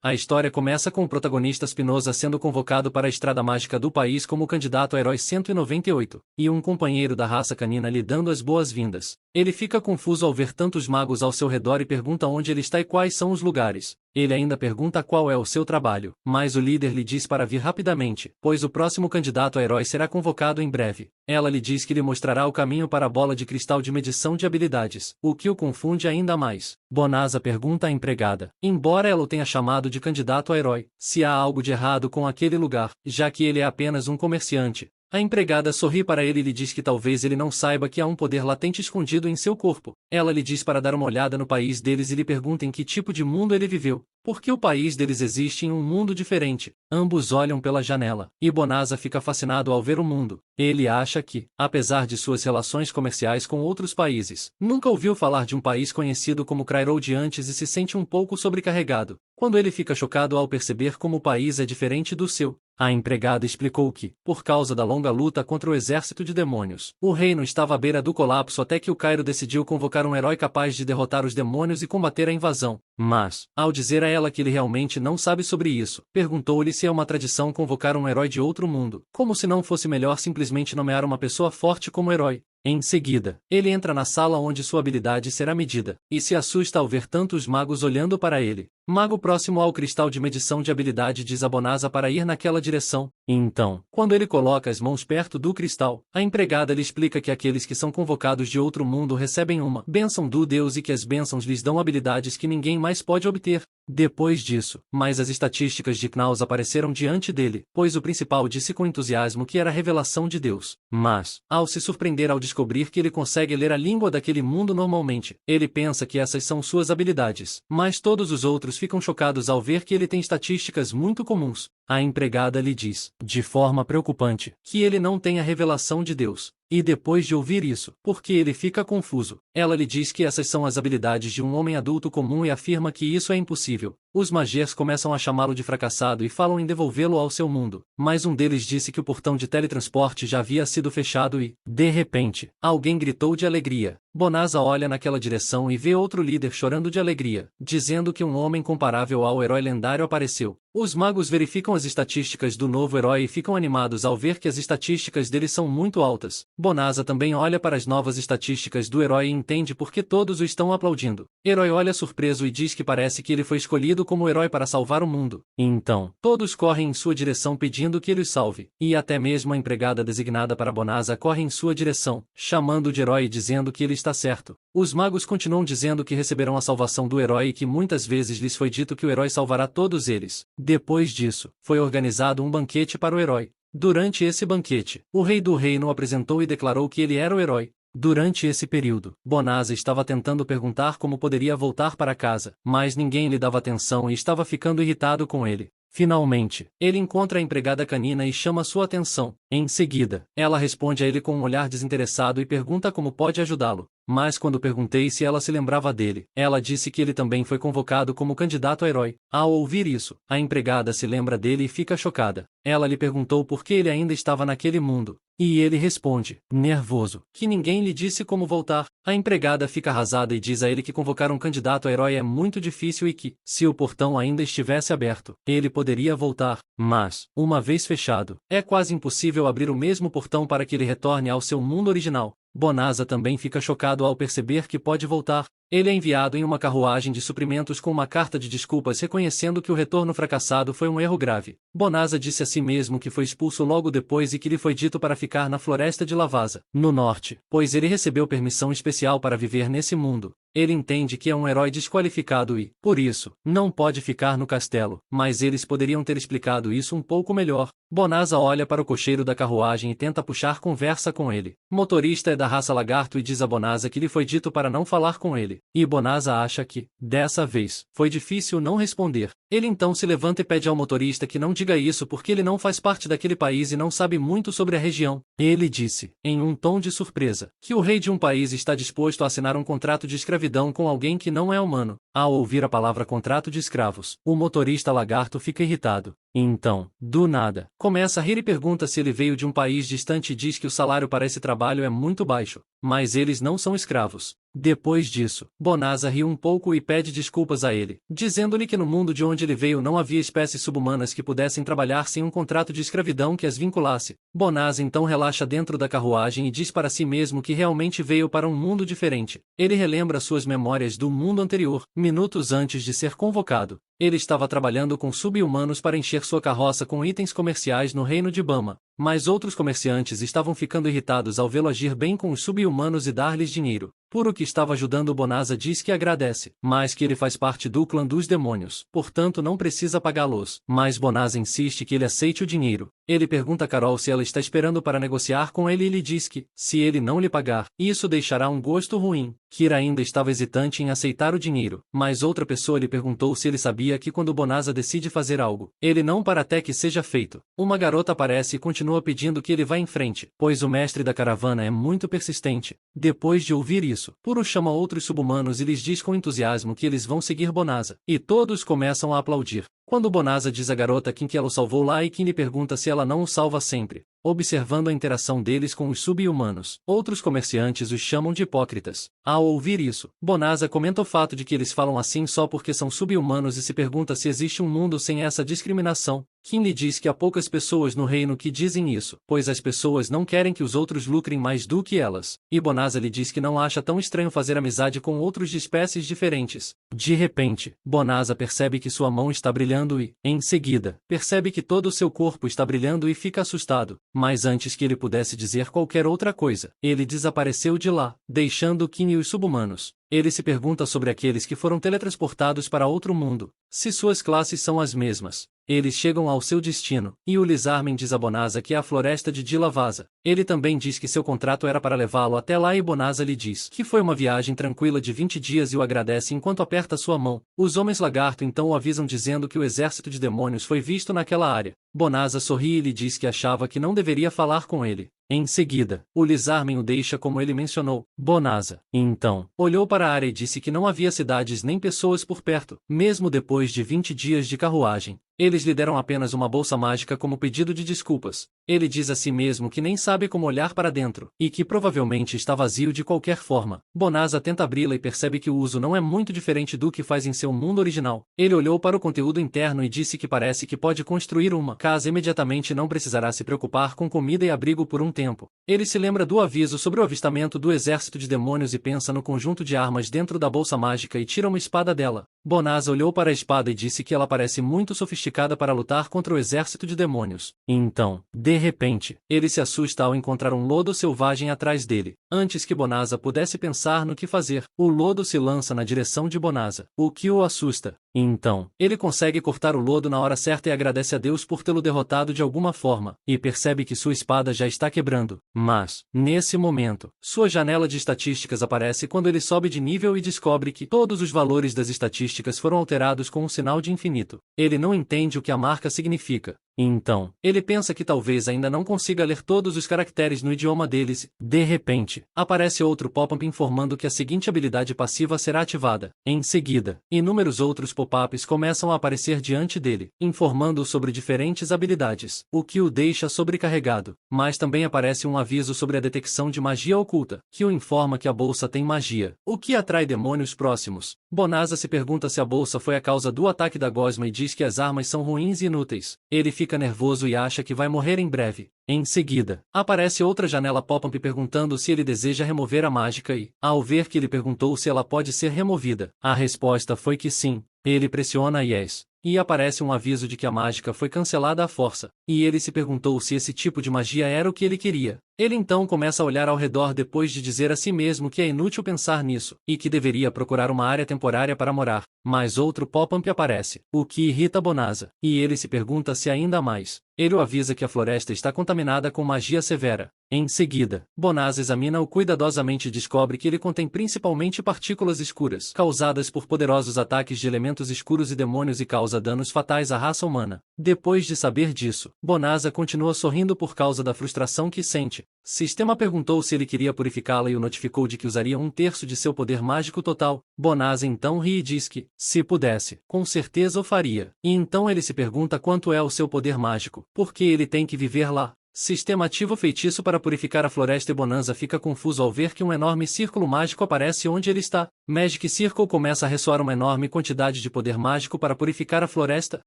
A história começa com o protagonista Spinoza sendo convocado para a estrada mágica do país como candidato a herói 198, e um companheiro da raça canina lhe dando as boas-vindas. Ele fica confuso ao ver tantos magos ao seu redor e pergunta onde ele está e quais são os lugares. Ele ainda pergunta qual é o seu trabalho, mas o líder lhe diz para vir rapidamente, pois o próximo candidato a herói será convocado em breve. Ela lhe diz que lhe mostrará o caminho para a bola de cristal de medição de habilidades, o que o confunde ainda mais. Bonanza pergunta à empregada, embora ela o tenha chamado de candidato a herói, se há algo de errado com aquele lugar, já que ele é apenas um comerciante. A empregada sorri para ele e lhe diz que talvez ele não saiba que há um poder latente escondido em seu corpo. Ela lhe diz para dar uma olhada no país deles e lhe pergunta em que tipo de mundo ele viveu, porque o país deles existe em um mundo diferente. Ambos olham pela janela, e Bonanza fica fascinado ao ver o mundo. Ele acha que, apesar de suas relações comerciais com outros países, nunca ouviu falar de um país conhecido como Crairode antes e se sente um pouco sobrecarregado, quando ele fica chocado ao perceber como o país é diferente do seu. A empregada explicou que, por causa da longa luta contra o exército de demônios, o reino estava à beira do colapso até que o Cairo decidiu convocar um herói capaz de derrotar os demônios e combater a invasão. Mas, ao dizer a ela que ele realmente não sabe sobre isso, perguntou-lhe se é uma tradição convocar um herói de outro mundo, como se não fosse melhor simplesmente nomear uma pessoa forte como herói. Em seguida, ele entra na sala onde sua habilidade será medida, e se assusta ao ver tantos magos olhando para ele. Mago próximo ao cristal de medição de habilidade diz a Bonanza para ir naquela direção. Então, quando ele coloca as mãos perto do cristal, a empregada lhe explica que aqueles que são convocados de outro mundo recebem uma bênção do Deus e que as bênçãos lhes dão habilidades que ninguém mais pode obter. Depois disso, mais as estatísticas de Knaus apareceram diante dele, pois o principal disse com entusiasmo que era a revelação de Deus. Mas, ao se surpreender ao descobrir que ele consegue ler a língua daquele mundo normalmente, ele pensa que essas são suas habilidades, mas todos os outros ficam chocados ao ver que ele tem estatísticas muito comuns. A empregada lhe diz, de forma preocupante, que ele não tem a revelação de Deus. E depois de ouvir isso, porque ele fica confuso, ela lhe diz que essas são as habilidades de um homem adulto comum e afirma que isso é impossível. Os magiers começam a chamá-lo de fracassado e falam em devolvê-lo ao seu mundo, mas um deles disse que o portão de teletransporte já havia sido fechado e, de repente, alguém gritou de alegria. Bonanza olha naquela direção e vê outro líder chorando de alegria, dizendo que um homem comparável ao herói lendário apareceu. Os magos verificam as estatísticas do novo herói e ficam animados ao ver que as estatísticas dele são muito altas. Bonanza também olha para as novas estatísticas do herói e entende por que todos o estão aplaudindo. Herói olha surpreso e diz que parece que ele foi escolhido como herói para salvar o mundo. Então, todos correm em sua direção pedindo que ele os salve, e até mesmo a empregada designada para Bonanza corre em sua direção, chamando de herói e dizendo que ele está certo. Os magos continuam dizendo que receberão a salvação do herói e que muitas vezes lhes foi dito que o herói salvará todos eles. Depois disso, foi organizado um banquete para o herói. Durante esse banquete, o rei do reino o apresentou e declarou que ele era o herói. Durante esse período, Bonanza estava tentando perguntar como poderia voltar para casa, mas ninguém lhe dava atenção e estava ficando irritado com ele. Finalmente, ele encontra a empregada canina e chama sua atenção. Em seguida, ela responde a ele com um olhar desinteressado e pergunta como pode ajudá-lo. Mas quando perguntei se ela se lembrava dele, ela disse que ele também foi convocado como candidato a herói. Ao ouvir isso, a empregada se lembra dele e fica chocada. Ela lhe perguntou por que ele ainda estava naquele mundo. E ele responde, nervoso, que ninguém lhe disse como voltar. A empregada fica arrasada e diz a ele que convocar um candidato a herói é muito difícil e que, se o portão ainda estivesse aberto, ele poderia voltar. Mas, uma vez fechado, é quase impossível abrir o mesmo portão para que ele retorne ao seu mundo original. Bonanza também fica chocado ao perceber que pode voltar. Ele é enviado em uma carruagem de suprimentos com uma carta de desculpas reconhecendo que o retorno fracassado foi um erro grave. Bonanza disse a si mesmo que foi expulso logo depois e que lhe foi dito para ficar na floresta de Lavasa, no norte, pois ele recebeu permissão especial para viver nesse mundo. Ele entende que é um herói desqualificado e, por isso, não pode ficar no castelo, mas eles poderiam ter explicado isso um pouco melhor. Bonanza olha para o cocheiro da carruagem e tenta puxar conversa com ele. O motorista é da raça lagarto e diz a Bonanza que lhe foi dito para não falar com ele. E Bonanza acha que, dessa vez, foi difícil não responder. Ele então se levanta e pede ao motorista que não diga isso porque ele não faz parte daquele país e não sabe muito sobre a região. Ele disse, em um tom de surpresa, que o rei de um país está disposto a assinar um contrato de escravidão com alguém que não é humano. Ao ouvir a palavra contrato de escravos, o motorista lagarto fica irritado. Então, do nada, começa a rir e pergunta se ele veio de um país distante e diz que o salário para esse trabalho é muito baixo, mas eles não são escravos. Depois disso, Bonanza ri um pouco e pede desculpas a ele, dizendo-lhe que no mundo de onde ele veio não havia espécies subhumanas que pudessem trabalhar sem um contrato de escravidão que as vinculasse. Bonanza então relaxa dentro da carruagem e diz para si mesmo que realmente veio para um mundo diferente. Ele relembra suas memórias do mundo anterior, minutos antes de ser convocado. Ele estava trabalhando com sub-humanos para encher sua carroça com itens comerciais no reino de Bama, mas outros comerciantes estavam ficando irritados ao vê-lo agir bem com os sub-humanos e dar-lhes dinheiro. Por o que estava ajudando, Bonanza diz que agradece, mas que ele faz parte do clã dos demônios, portanto não precisa pagá-los. Mas Bonanza insiste que ele aceite o dinheiro. Ele pergunta a Carol se ela está esperando para negociar com ele e lhe diz que, se ele não lhe pagar, isso deixará um gosto ruim. Kira ainda estava hesitante em aceitar o dinheiro, mas outra pessoa lhe perguntou se ele sabia que quando Bonanza decide fazer algo, ele não para até que seja feito. Uma garota aparece e continua pedindo que ele vá em frente, pois o mestre da caravana é muito persistente. Depois de ouvir isso, Puro chama outros subhumanos e lhes diz com entusiasmo que eles vão seguir Bonanza, e todos começam a aplaudir. Quando Bonanza diz à garota Kim que ela o salvou lá e Kim lhe pergunta se ela não o salva sempre, observando a interação deles com os sub-humanos, outros comerciantes os chamam de hipócritas. Ao ouvir isso, Bonanza comenta o fato de que eles falam assim só porque são sub-humanos e se pergunta se existe um mundo sem essa discriminação. Kim lhe diz que há poucas pessoas no reino que dizem isso, pois as pessoas não querem que os outros lucrem mais do que elas. E Bonanza lhe diz que não acha tão estranho fazer amizade com outros de espécies diferentes. De repente, Bonanza percebe que sua mão está brilhando e, em seguida, percebe que todo o seu corpo está brilhando e fica assustado. Mas antes que ele pudesse dizer qualquer outra coisa, ele desapareceu de lá, deixando Kim e os subhumanos. Ele se pergunta sobre aqueles que foram teletransportados para outro mundo, se suas classes são as mesmas. Eles chegam ao seu destino, e o Lizarmen diz a Bonanza que é a floresta de Dilavasa. Ele também diz que seu contrato era para levá-lo até lá e Bonanza lhe diz que foi uma viagem tranquila de 20 dias e o agradece enquanto aperta sua mão. Os homens lagarto então o avisam dizendo que o exército de demônios foi visto naquela área. Bonanza sorri e lhe diz que achava que não deveria falar com ele. Em seguida, o Lizarmen o deixa como ele mencionou. Bonanza, então, olhou para a área e disse que não havia cidades nem pessoas por perto, mesmo depois de 20 dias de carruagem. Eles lhe deram apenas uma bolsa mágica como pedido de desculpas. Ele diz a si mesmo que nem sabe como olhar para dentro, e que provavelmente está vazio de qualquer forma. Bonanza tenta abri-la e percebe que o uso não é muito diferente do que faz em seu mundo original. Ele olhou para o conteúdo interno e disse que parece que pode construir uma casa imediatamente e não precisará se preocupar com comida e abrigo por um tempo. Ele se lembra do aviso sobre o avistamento do exército de demônios e pensa no conjunto de armas dentro da bolsa mágica e tira uma espada dela. Bonanza olhou para a espada e disse que ela parece muito sofisticada para lutar contra o exército de demônios. Então, de repente, ele se assusta ao encontrar um lodo selvagem atrás dele. Antes que Bonanza pudesse pensar no que fazer, o lodo se lança na direção de Bonanza, o que o assusta. Então, ele consegue cortar o lodo na hora certa e agradece a Deus por tê-lo derrotado de alguma forma, e percebe que sua espada já está quebrando. Mas, nesse momento, sua janela de estatísticas aparece quando ele sobe de nível e descobre que todos os valores das estatísticas foram alterados com um sinal de infinito. Ele não entende o que a marca significa. Então, ele pensa que talvez ainda não consiga ler todos os caracteres no idioma deles. De repente, aparece outro pop-up informando que a seguinte habilidade passiva será ativada. Em seguida, inúmeros outros pop-ups começam a aparecer diante dele, informando sobre diferentes habilidades, o que o deixa sobrecarregado. Mas também aparece um aviso sobre a detecção de magia oculta, que o informa que a bolsa tem magia, o que atrai demônios próximos. Bonanza se pergunta se a bolsa foi a causa do ataque da gosma e diz que as armas são ruins e inúteis. Ele fica nervoso e acha que vai morrer em breve. Em seguida, aparece outra janela pop-up perguntando se ele deseja remover a mágica e, ao ver que ele perguntou se ela pode ser removida, a resposta foi que sim. Ele pressiona Yes, e aparece um aviso de que a mágica foi cancelada à força, e ele se perguntou se esse tipo de magia era o que ele queria. Ele então começa a olhar ao redor depois de dizer a si mesmo que é inútil pensar nisso, e que deveria procurar uma área temporária para morar. Mas outro pop-up aparece, o que irrita Bonanza, e ele se pergunta se ainda há mais. Ele o avisa que a floresta está contaminada com magia severa. Em seguida, Bonanza examina-o cuidadosamente e descobre que ele contém principalmente partículas escuras, causadas por poderosos ataques de elementos escuros e demônios e causa danos fatais à raça humana. Depois de saber disso, Bonanza continua sorrindo por causa da frustração que sente. Sistema perguntou se ele queria purificá-la e o notificou de que usaria 1/3 de seu poder mágico total. Bonazza então ri e diz que, se pudesse, com certeza o faria. E então ele se pergunta quanto é o seu poder mágico, porque ele tem que viver lá. Sistema ativa o feitiço para purificar a floresta e Bonanza fica confuso ao ver que um enorme círculo mágico aparece onde ele está. Magic Circle começa a ressoar uma enorme quantidade de poder mágico para purificar a floresta.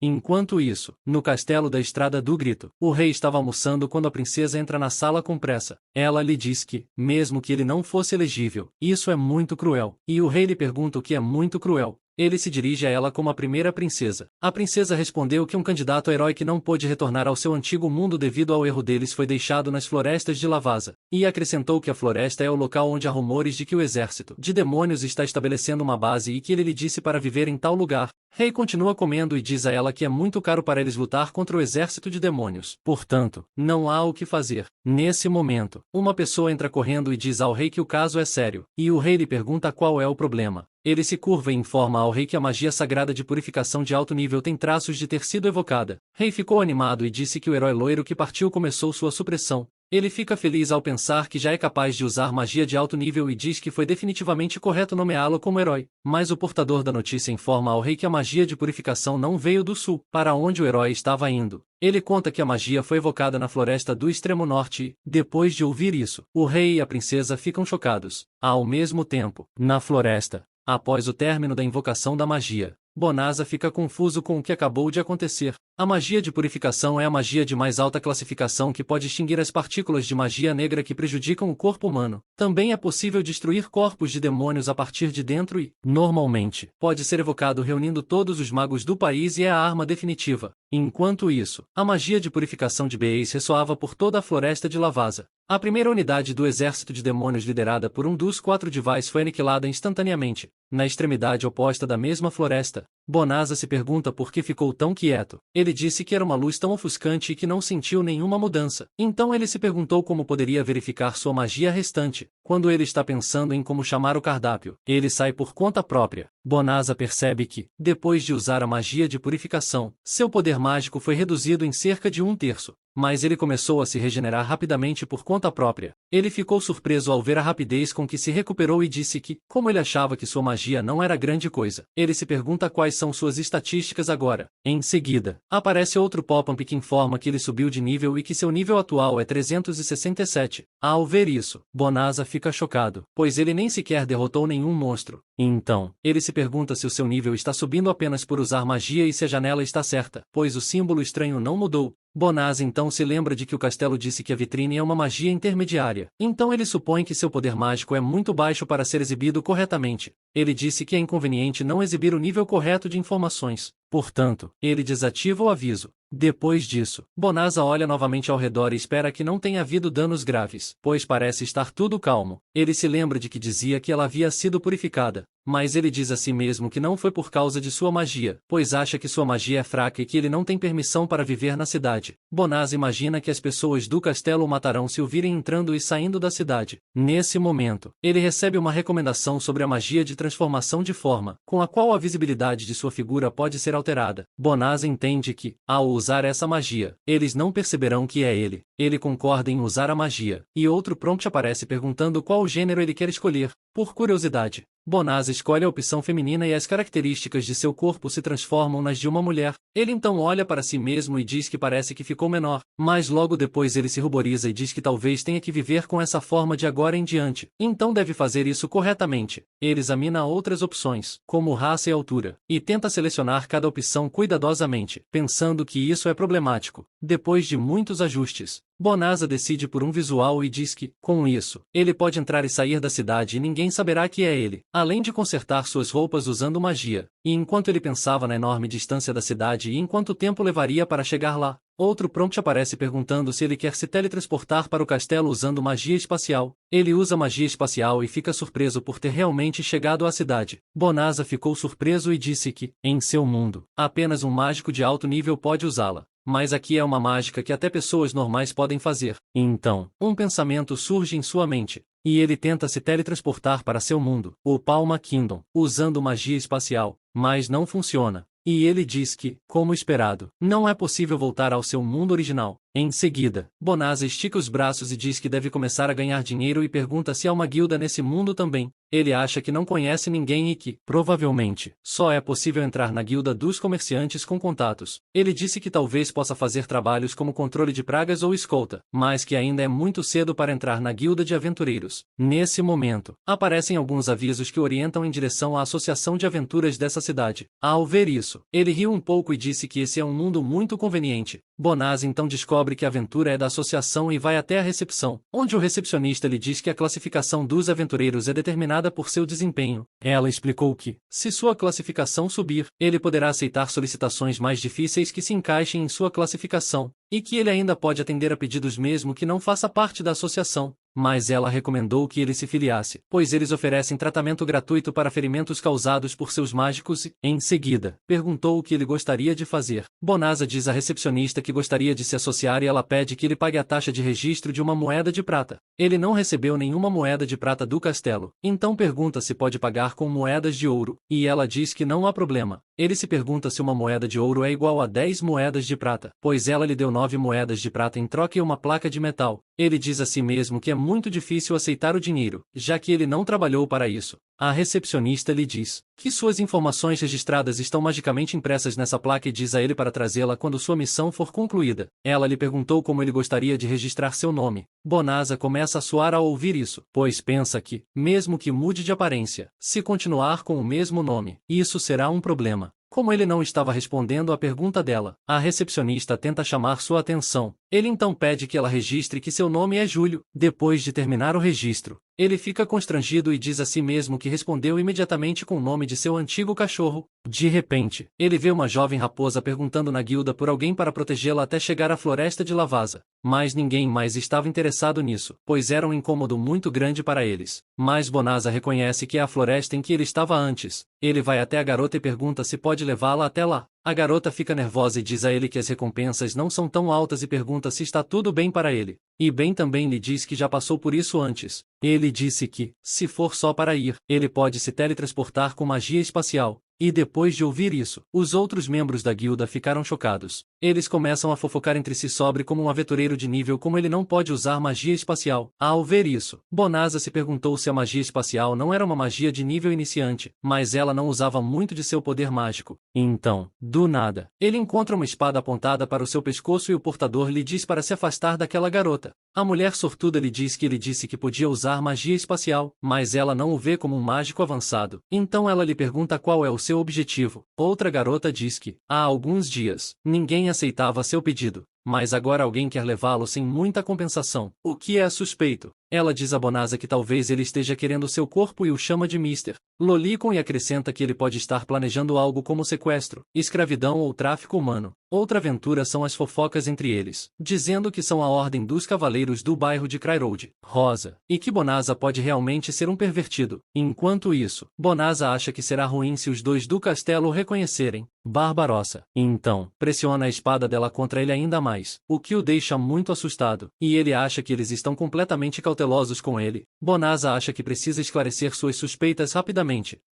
Enquanto isso, no castelo da Estrada do Grito, o rei estava almoçando quando a princesa entra na sala com pressa. Ela lhe diz que, mesmo que ele não fosse elegível, isso é muito cruel. E o rei lhe pergunta o que é muito cruel. Ele se dirige a ela como a primeira princesa. A princesa respondeu que um candidato a herói que não pôde retornar ao seu antigo mundo devido ao erro deles foi deixado nas florestas de Lavasa. E acrescentou que a floresta é o local onde há rumores de que o exército de demônios está estabelecendo uma base e que ele lhe disse para viver em tal lugar. Rei continua comendo e diz a ela que é muito caro para eles lutar contra o exército de demônios. Portanto, não há o que fazer. Nesse momento, uma pessoa entra correndo e diz ao rei que o caso é sério. E o rei lhe pergunta qual é o problema. Ele se curva e informa ao rei que a magia sagrada de purificação de alto nível tem traços de ter sido evocada. Rei ficou animado e disse que o herói loiro que partiu começou sua supressão. Ele fica feliz ao pensar que já é capaz de usar magia de alto nível e diz que foi definitivamente correto nomeá-lo como herói. Mas o portador da notícia informa ao rei que a magia de purificação não veio do sul, para onde o herói estava indo. Ele conta que a magia foi evocada na floresta do extremo norte e, depois de ouvir isso, o rei e a princesa ficam chocados. Ao mesmo tempo, na floresta, após o término da invocação da magia, Bonanza fica confuso com o que acabou de acontecer. A magia de purificação é a magia de mais alta classificação que pode extinguir as partículas de magia negra que prejudicam o corpo humano. Também é possível destruir corpos de demônios a partir de dentro e, normalmente, pode ser evocado reunindo todos os magos do país e é a arma definitiva. Enquanto isso, a magia de purificação de Beis ressoava por toda a floresta de Lavasa. A primeira unidade do exército de demônios liderada por um dos 4 Divais foi aniquilada instantaneamente. Na extremidade oposta da mesma floresta, Bonanza se pergunta por que ficou tão quieto. Ele disse que era uma luz tão ofuscante e que não sentiu nenhuma mudança. Então ele se perguntou como poderia verificar sua magia restante. Quando ele está pensando em como chamar o cardápio, ele sai por conta própria. Bonanza percebe que, depois de usar a magia de purificação, seu poder mágico foi reduzido em cerca de 1/3. Mas ele começou a se regenerar rapidamente por conta própria. Ele ficou surpreso ao ver a rapidez com que se recuperou e disse que, como ele achava que sua magia não era grande coisa, ele se pergunta quais são suas estatísticas agora. Em seguida, aparece outro pop-up que informa que ele subiu de nível e que seu nível atual é 367. Ao ver isso, Bonanza fica chocado, pois ele nem sequer derrotou nenhum monstro. Então, ele se pergunta se o seu nível está subindo apenas por usar magia e se a janela está certa, pois o símbolo estranho não mudou. Bonanza então se lembra de que o castelo disse que a vitrine é uma magia intermediária. Então ele supõe que seu poder mágico é muito baixo para ser exibido corretamente. Ele disse que é inconveniente não exibir o nível correto de informações. Portanto, ele desativa o aviso. Depois disso, Bonanza olha novamente ao redor e espera que não tenha havido danos graves, pois parece estar tudo calmo. Ele se lembra de que dizia que ela havia sido purificada, mas ele diz a si mesmo que não foi por causa de sua magia, pois acha que sua magia é fraca e que ele não tem permissão para viver na cidade. Bonanza imagina que as pessoas do castelo o matarão se o virem entrando e saindo da cidade. Nesse momento, ele recebe uma recomendação sobre a magia de transformação de forma, com a qual a visibilidade de sua figura pode ser alterada. Bonanza entende que, ao usar essa magia, eles não perceberão que é ele. Ele concorda em usar a magia, e outro prompt aparece perguntando qual gênero ele quer escolher. Por curiosidade, Bonanza escolhe a opção feminina e as características de seu corpo se transformam nas de uma mulher. Ele então olha para si mesmo e diz que parece que ficou menor, mas logo depois ele se ruboriza e diz que talvez tenha que viver com essa forma de agora em diante. Então deve fazer isso corretamente. Ele examina outras opções, como raça e altura, e tenta selecionar cada opção cuidadosamente, pensando que isso é problemático. Depois de muitos ajustes, Bonanza decide por um visual e diz que, com isso, ele pode entrar e sair da cidade e ninguém saberá que é ele, além de consertar suas roupas usando magia. E enquanto ele pensava na enorme distância da cidade e em quanto tempo levaria para chegar lá, outro prompt aparece perguntando se ele quer se teletransportar para o castelo usando magia espacial. Ele usa magia espacial e fica surpreso por ter realmente chegado à cidade. Bonanza ficou surpreso e disse que, em seu mundo, apenas um mágico de alto nível pode usá-la. Mas aqui é uma mágica que até pessoas normais podem fazer. Então, um pensamento surge em sua mente, e ele tenta se teletransportar para seu mundo, o Palma Kingdom, usando magia espacial, mas não funciona. E ele diz que, como esperado, não é possível voltar ao seu mundo original. Em seguida, Bonanza estica os braços e diz que deve começar a ganhar dinheiro e pergunta se há uma guilda nesse mundo também. Ele acha que não conhece ninguém e que, provavelmente, só é possível entrar na guilda dos comerciantes com contatos. Ele disse que talvez possa fazer trabalhos como controle de pragas ou escolta, mas que ainda é muito cedo para entrar na guilda de aventureiros. Nesse momento, aparecem alguns avisos que orientam em direção à associação de aventuras dessa cidade. Ao ver isso, ele riu um pouco e disse que esse é um mundo muito conveniente. Bonanza então descobre que a aventura é da associação e vai até a recepção, onde o recepcionista lhe diz que a classificação dos aventureiros é determinada por seu desempenho. Ela explicou que, se sua classificação subir, ele poderá aceitar solicitações mais difíceis que se encaixem em sua classificação, e que ele ainda pode atender a pedidos mesmo que não faça parte da associação. Mas ela recomendou que ele se filiasse, pois eles oferecem tratamento gratuito para ferimentos causados por seus mágicos e, em seguida, perguntou o que ele gostaria de fazer. Bonanza diz à recepcionista que gostaria de se associar e ela pede que ele pague a taxa de registro de uma moeda de prata. Ele não recebeu nenhuma moeda de prata do castelo, então pergunta se pode pagar com moedas de ouro, e ela diz que não há problema. Ele se pergunta se uma moeda de ouro é igual a 10 moedas de prata, pois ela lhe deu 9 moedas de prata em troca e uma placa de metal. Ele diz a si mesmo que é muito difícil aceitar o dinheiro, já que ele não trabalhou para isso. A recepcionista lhe diz que suas informações registradas estão magicamente impressas nessa placa e diz a ele para trazê-la quando sua missão for concluída. Ela lhe perguntou como ele gostaria de registrar seu nome. Bonanza começa a suar ao ouvir isso, pois pensa que, mesmo que mude de aparência, se continuar com o mesmo nome, isso será um problema. Como ele não estava respondendo à pergunta dela, a recepcionista tenta chamar sua atenção. Ele então pede que ela registre que seu nome é Júlio. Depois de terminar o registro, ele fica constrangido e diz a si mesmo que respondeu imediatamente com o nome de seu antigo cachorro. De repente, ele vê uma jovem raposa perguntando na guilda por alguém para protegê-la até chegar à floresta de Lavasa. Mas ninguém mais estava interessado nisso, pois era um incômodo muito grande para eles. Mas Bonanza reconhece que é a floresta em que ele estava antes. Ele vai até a garota e pergunta se pode levá-la até lá. A garota fica nervosa e diz a ele que as recompensas não são tão altas e pergunta se está tudo bem para ele. E Ben também lhe diz que já passou por isso antes. Ele disse que, se for só para ir, ele pode se teletransportar com magia espacial. E depois de ouvir isso, os outros membros da guilda ficaram chocados. Eles começam a fofocar entre si sobre como um aventureiro de nível como ele não pode usar magia espacial. Ao ver isso, Bonanza se perguntou se a magia espacial não era uma magia de nível iniciante, mas ela não usava muito de seu poder mágico. Então, do nada, ele encontra uma espada apontada para o seu pescoço e o portador lhe diz para se afastar daquela garota. A mulher sortuda lhe diz que ele disse que podia usar magia espacial, mas ela não o vê como um mágico avançado. Então ela lhe pergunta qual é o seu objetivo. Outra garota diz que, há alguns dias, ninguém aceitava seu pedido, mas agora alguém quer levá-lo sem muita compensação, o que é suspeito. Ela diz a Bonanza que talvez ele esteja querendo seu corpo e o chama de Mr. Lolicon e acrescenta que ele pode estar planejando algo como sequestro, escravidão ou tráfico humano. Outra aventura são as fofocas entre eles, dizendo que são a ordem dos cavaleiros do bairro de Cryroad, Rosa, e que Bonanza pode realmente ser um pervertido. Enquanto isso, Bonanza acha que será ruim se os dois do castelo o reconhecerem. Barbarossa, então, pressiona a espada dela contra ele ainda mais, o que o deixa muito assustado, e ele acha que eles estão completamente cautelosos com ele. Bonanza acha que precisa esclarecer suas suspeitas rapidamente.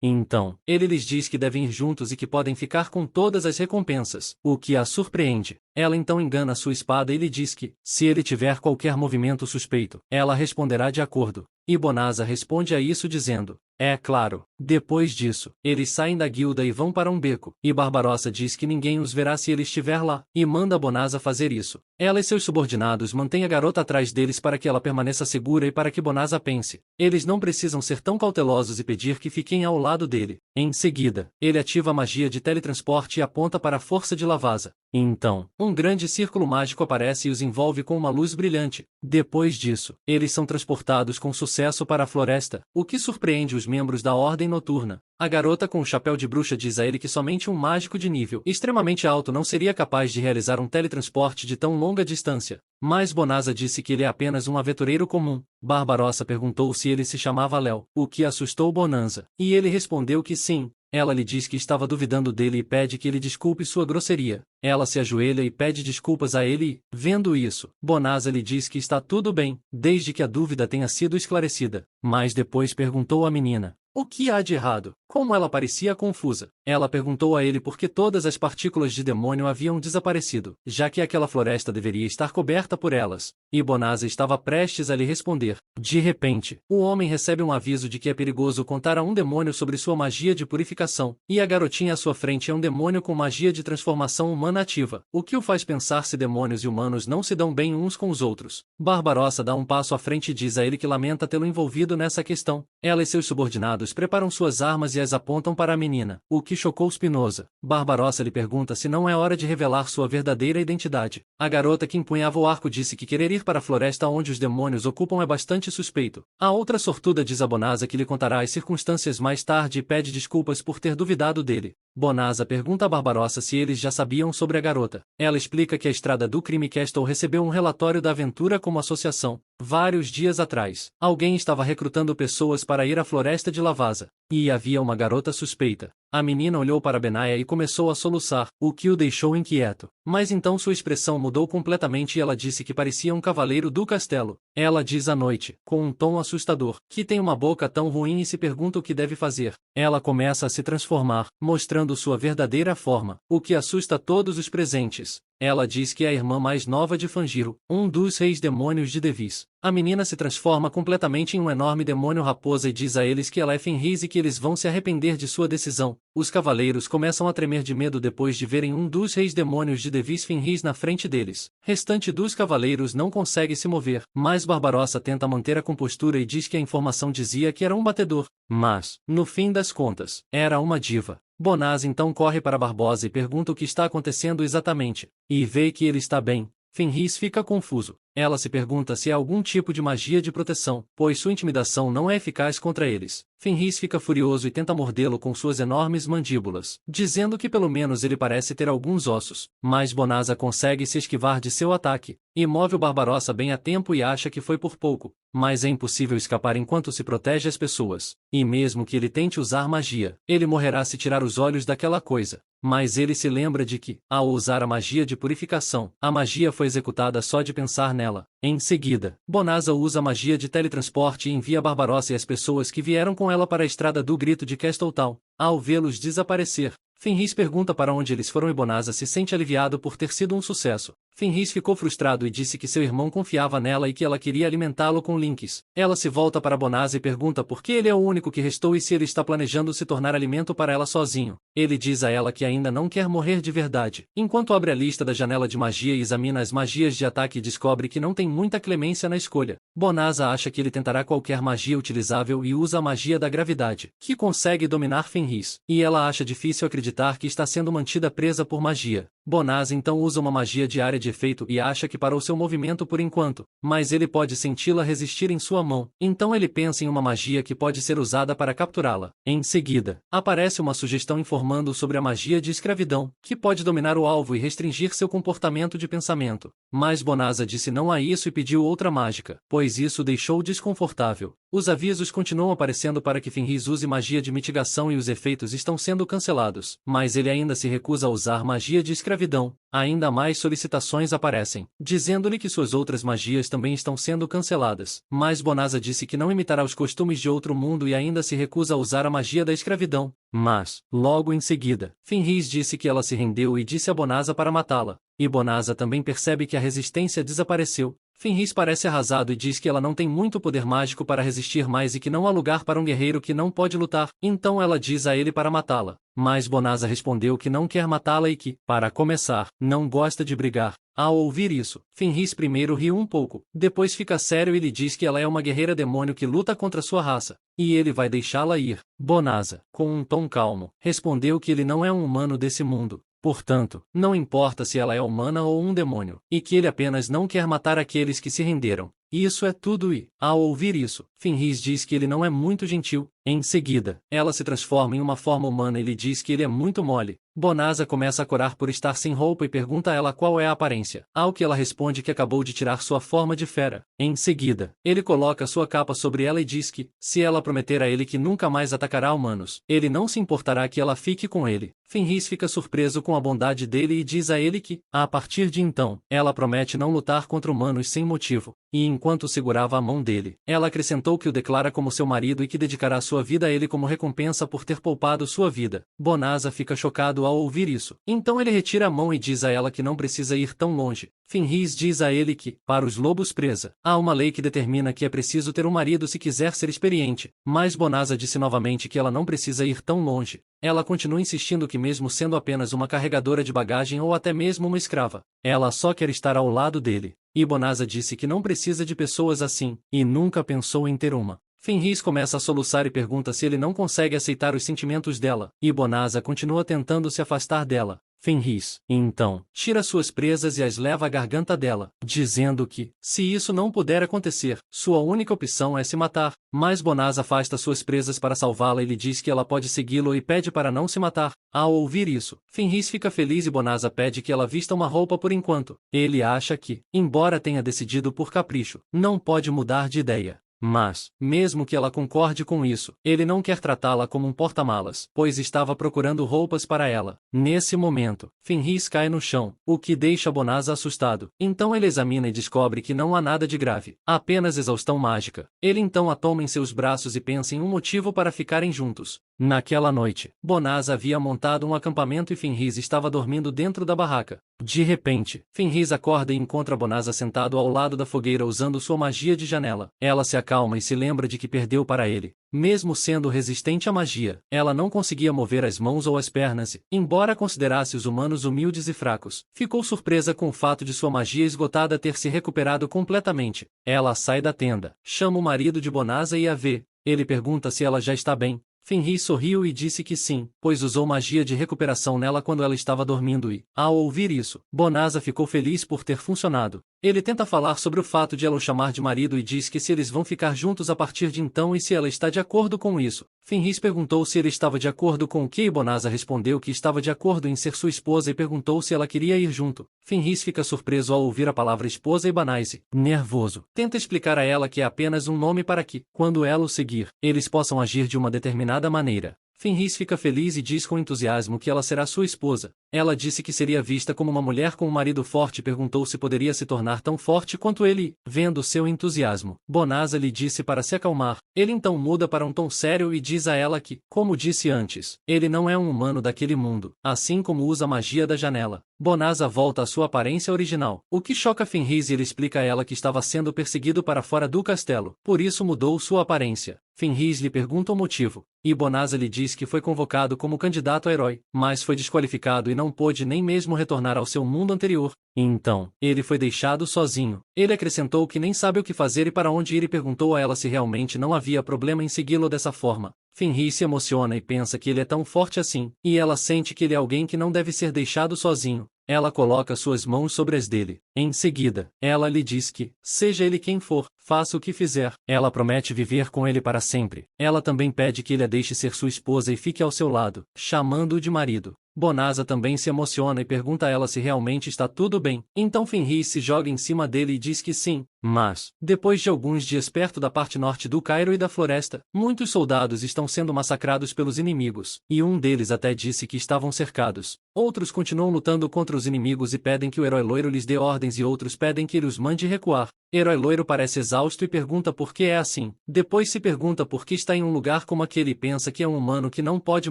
Então, ele lhes diz que devem ir juntos e que podem ficar com todas as recompensas, o que a surpreende. Ela então engana sua espada e lhe diz que, se ele tiver qualquer movimento suspeito, ela responderá de acordo. E Bonanza responde a isso dizendo, é claro. Depois disso, eles saem da guilda e vão para um beco, e Barbarossa diz que ninguém os verá se ele estiver lá, e manda Bonanza fazer isso. Ela e seus subordinados mantêm a garota atrás deles para que ela permaneça segura e para que Bonanza pense. Eles não precisam ser tão cautelosos e pedir que fiquem ao lado dele. Em seguida, ele ativa a magia de teletransporte e aponta para a força de Lavasa. Então, um grande círculo mágico aparece e os envolve com uma luz brilhante. Depois disso, eles são transportados com sucesso para a floresta, o que surpreende os membros da Ordem Noturna. A garota com o chapéu de bruxa diz a ele que somente um mágico de nível extremamente alto não seria capaz de realizar um teletransporte de tão longa distância. Mas Bonanza disse que ele é apenas um aventureiro comum. Barbarossa perguntou se ele se chamava Léo, o que assustou Bonanza, e ele respondeu que sim. Ela lhe diz que estava duvidando dele e pede que ele desculpe sua grosseria. Ela se ajoelha e pede desculpas a ele e, vendo isso, Bonanza lhe diz que está tudo bem, desde que a dúvida tenha sido esclarecida. Mas depois perguntou à menina, O que há de errado? Como ela parecia confusa. Ela perguntou a ele por que todas as partículas de demônio haviam desaparecido, já que aquela floresta deveria estar coberta por elas. E Bonazza estava prestes a lhe responder. De repente, o homem recebe um aviso de que é perigoso contar a um demônio sobre sua magia de purificação, e a garotinha à sua frente é um demônio com magia de transformação humana ativa, o que o faz pensar se demônios e humanos não se dão bem uns com os outros. Barbarossa dá um passo à frente e diz a ele que lamenta tê-lo envolvido nessa questão. Ela e seus subordinados preparam suas armas e as apontam para a menina, o que chocou Spinoza. Barbarossa lhe pergunta se não é hora de revelar sua verdadeira identidade. A garota que empunhava o arco disse que querer ir para a floresta onde os demônios ocupam é bastante suspeito. A outra sortuda diz a Bonazza que lhe contará as circunstâncias mais tarde e pede desculpas por ter duvidado dele. Bonazza pergunta a Barbarossa se eles já sabiam sobre a garota. Ela explica que a Estrada do Crime Castle recebeu um relatório da aventura como associação. Vários dias atrás, alguém estava recrutando pessoas para ir à floresta de Lavazza, e havia uma garota suspeita. A menina olhou para Benaya e começou a soluçar, o que o deixou inquieto. Mas então sua expressão mudou completamente e ela disse que parecia um cavaleiro do castelo. Ela diz à noite, com um tom assustador, que tem uma boca tão ruim e se pergunta o que deve fazer. Ela começa a se transformar, mostrando sua verdadeira forma, o que assusta todos os presentes. Ela diz que é a irmã mais nova de Fangiro, um dos reis demônios de Devis. A menina se transforma completamente em um enorme demônio raposa e diz a eles que ela é Fenris e que eles vão se arrepender de sua decisão. Os cavaleiros começam a tremer de medo depois de verem um dos reis demônios de Devis Fenris na frente deles. Restante dos cavaleiros não consegue se mover, mas Barbarossa tenta manter a compostura e diz que a informação dizia que era um batedor. Mas, no fim das contas, era uma diva. Bonazza então corre para Barbosa e pergunta o que está acontecendo exatamente, e vê que ele está bem. Fenris fica confuso. Ela se pergunta se há algum tipo de magia de proteção, pois sua intimidação não é eficaz contra eles. Fenris fica furioso e tenta mordê-lo com suas enormes mandíbulas, dizendo que pelo menos ele parece ter alguns ossos. Mas Bonazza consegue se esquivar de seu ataque, e move o Barbarossa bem a tempo e acha que foi por pouco. Mas é impossível escapar enquanto se protege as pessoas. E mesmo que ele tente usar magia, ele morrerá se tirar os olhos daquela coisa. Mas ele se lembra de que, ao usar a magia de purificação, a magia foi executada só de pensar nela. Em seguida, Bonazza usa a magia de teletransporte e envia Barbarossa e as pessoas que vieram com ela para a estrada do grito de Castletown. Ao vê-los desaparecer, Fenris pergunta para onde eles foram e Bonazza se sente aliviado por ter sido um sucesso. Fenris ficou frustrado e disse que seu irmão confiava nela e que ela queria alimentá-lo com links. Ela se volta para Bonazza e pergunta por que ele é o único que restou e se ele está planejando se tornar alimento para ela sozinho. Ele diz a ela que ainda não quer morrer de verdade. Enquanto abre a lista da janela de magia e examina as magias de ataque e descobre que não tem muita clemência na escolha. Bonazza acha que ele tentará qualquer magia utilizável e usa a magia da gravidade, que consegue dominar Fenris. E ela acha difícil acreditar que está sendo mantida presa por magia. Bonazza então usa uma magia de área de efeito e acha que parou seu movimento por enquanto, mas ele pode senti-la resistir em sua mão. Então ele pensa em uma magia que pode ser usada para capturá-la. Em seguida, aparece uma sugestão informando sobre a magia de escravidão, que pode dominar o alvo e restringir seu comportamento de pensamento. Mas Bonazza disse não a isso e pediu outra mágica, pois isso o deixou desconfortável. Os avisos continuam aparecendo para que Fenris use magia de mitigação e os efeitos estão sendo cancelados, mas ele ainda se recusa a usar magia de escravidão. Ainda mais solicitações aparecem, dizendo-lhe que suas outras magias também estão sendo canceladas. Mas Bonazza disse que não imitará os costumes de outro mundo e ainda se recusa a usar a magia da escravidão. Mas, logo em seguida, Fenris disse que ela se rendeu e disse a Bonazza para matá-la. E Bonazza também percebe que a resistência desapareceu. Fenris parece arrasado e diz que ela não tem muito poder mágico para resistir mais e que não há lugar para um guerreiro que não pode lutar. Então ela diz a ele para matá-la. Mas Bonazza respondeu que não quer matá-la e que, para começar, não gosta de brigar. Ao ouvir isso, Fenris primeiro riu um pouco, depois fica sério e lhe diz que ela é uma guerreira demônio que luta contra sua raça, e ele vai deixá-la ir. Bonazza, com um tom calmo, respondeu que ele não é um humano desse mundo. Portanto, não importa se ela é humana ou um demônio, e que ele apenas não quer matar aqueles que se renderam. E isso é tudo e, ao ouvir isso, Fenris diz que ele não é muito gentil. Em seguida, ela se transforma em uma forma humana e lhe diz que ele é muito mole. Bonazza começa a corar por estar sem roupa e pergunta a ela qual é a aparência, ao que ela responde que acabou de tirar sua forma de fera. Em seguida, ele coloca sua capa sobre ela e diz que, se ela prometer a ele que nunca mais atacará humanos, ele não se importará que ela fique com ele. Fenris fica surpreso com a bondade dele e diz a ele que, a partir de então, ela promete não lutar contra humanos sem motivo. E enquanto segurava a mão dele, ela acrescentou que o declara como seu marido e que dedicará sua vida a ele como recompensa por ter poupado sua vida. Bonanza fica chocado ao ouvir isso. Então ele retira a mão e diz a ela que não precisa ir tão longe. Fenris diz a ele que, para os lobos presa, há uma lei que determina que é preciso ter um marido se quiser ser experiente, mas Bonanza disse novamente que ela não precisa ir tão longe. Ela continua insistindo que mesmo sendo apenas uma carregadora de bagagem ou até mesmo uma escrava, ela só quer estar ao lado dele. E Bonanza disse que não precisa de pessoas assim, e nunca pensou em ter uma. Fenris começa a soluçar e pergunta se ele não consegue aceitar os sentimentos dela, e Bonanza continua tentando se afastar dela. Fenris, então, tira suas presas e as leva à garganta dela, dizendo que, se isso não puder acontecer, sua única opção é se matar. Mas Bonanza afasta suas presas para salvá-la e lhe diz que ela pode segui-lo e pede para não se matar. Ao ouvir isso, Fenris fica feliz e Bonanza pede que ela vista uma roupa por enquanto. Ele acha que, embora tenha decidido por capricho, não pode mudar de ideia. Mas, mesmo que ela concorde com isso, ele não quer tratá-la como um porta-malas, pois estava procurando roupas para ela. Nesse momento, Fenris cai no chão, o que deixa Bonanza assustado. Então ele examina e descobre que não há nada de grave, apenas exaustão mágica. Ele então a toma em seus braços e pensa em um motivo para ficarem juntos. Naquela noite, Bonanza havia montado um acampamento e Fenris estava dormindo dentro da barraca. De repente, Fenris acorda e encontra Bonanza sentado ao lado da fogueira usando sua magia de janela. Ela se acalma e se lembra de que perdeu para ele. Mesmo sendo resistente à magia, ela não conseguia mover as mãos ou as pernas e, embora considerasse os humanos humildes e fracos, ficou surpresa com o fato de sua magia esgotada ter se recuperado completamente. Ela sai da tenda, chama o marido de Bonanza e a vê. Ele pergunta se ela já está bem. Fenris sorriu e disse que sim, pois usou magia de recuperação nela quando ela estava dormindo e, ao ouvir isso, Bonanza ficou feliz por ter funcionado. Ele tenta falar sobre o fato de ela o chamar de marido e diz que se eles vão ficar juntos a partir de então e se ela está de acordo com isso. Fenris perguntou se ele estava de acordo com o que e Bonanza respondeu que estava de acordo em ser sua esposa e perguntou se ela queria ir junto. Fenris fica surpreso ao ouvir a palavra esposa e Bonanza, nervoso, tenta explicar a ela que é apenas um nome para que, quando ela o seguir, eles possam agir de uma determinada maneira. Fenris fica feliz e diz com entusiasmo que ela será sua esposa. Ela disse que seria vista como uma mulher com um marido forte e perguntou se poderia se tornar tão forte quanto ele e, vendo seu entusiasmo, Bonanza lhe disse para se acalmar. Ele então muda para um tom sério e diz a ela que, como disse antes, ele não é um humano daquele mundo, assim como usa a magia da janela. Bonanza volta à sua aparência original, o que choca Fenris e ele explica a ela que estava sendo perseguido para fora do castelo, por isso mudou sua aparência. Fenris lhe pergunta o motivo, e Bonanza lhe diz que foi convocado como candidato a herói, mas foi desqualificado e não pôde nem mesmo retornar ao seu mundo anterior. Então, ele foi deixado sozinho. Ele acrescentou que nem sabe o que fazer e para onde ir e perguntou a ela se realmente não havia problema em segui-lo dessa forma. Fenris se emociona e pensa que ele é tão forte assim, e ela sente que ele é alguém que não deve ser deixado sozinho. Ela coloca suas mãos sobre as dele. Em seguida, ela lhe diz que, seja ele quem for, faça o que fizer. Ela promete viver com ele para sempre. Ela também pede que ele a deixe ser sua esposa e fique ao seu lado, chamando-o de marido. Bonanza também se emociona e pergunta a ela se realmente está tudo bem. Então Fenris se joga em cima dele e diz que sim. Mas, depois de alguns dias perto da parte norte do Cairo e da floresta, muitos soldados estão sendo massacrados pelos inimigos, e um deles até disse que estavam cercados. Outros continuam lutando contra os inimigos e pedem que o herói loiro lhes dê ordens e outros pedem que ele os mande recuar. Herói loiro parece exausto e pergunta por que é assim. Depois se pergunta por que está em um lugar como aquele e pensa que é um humano que não pode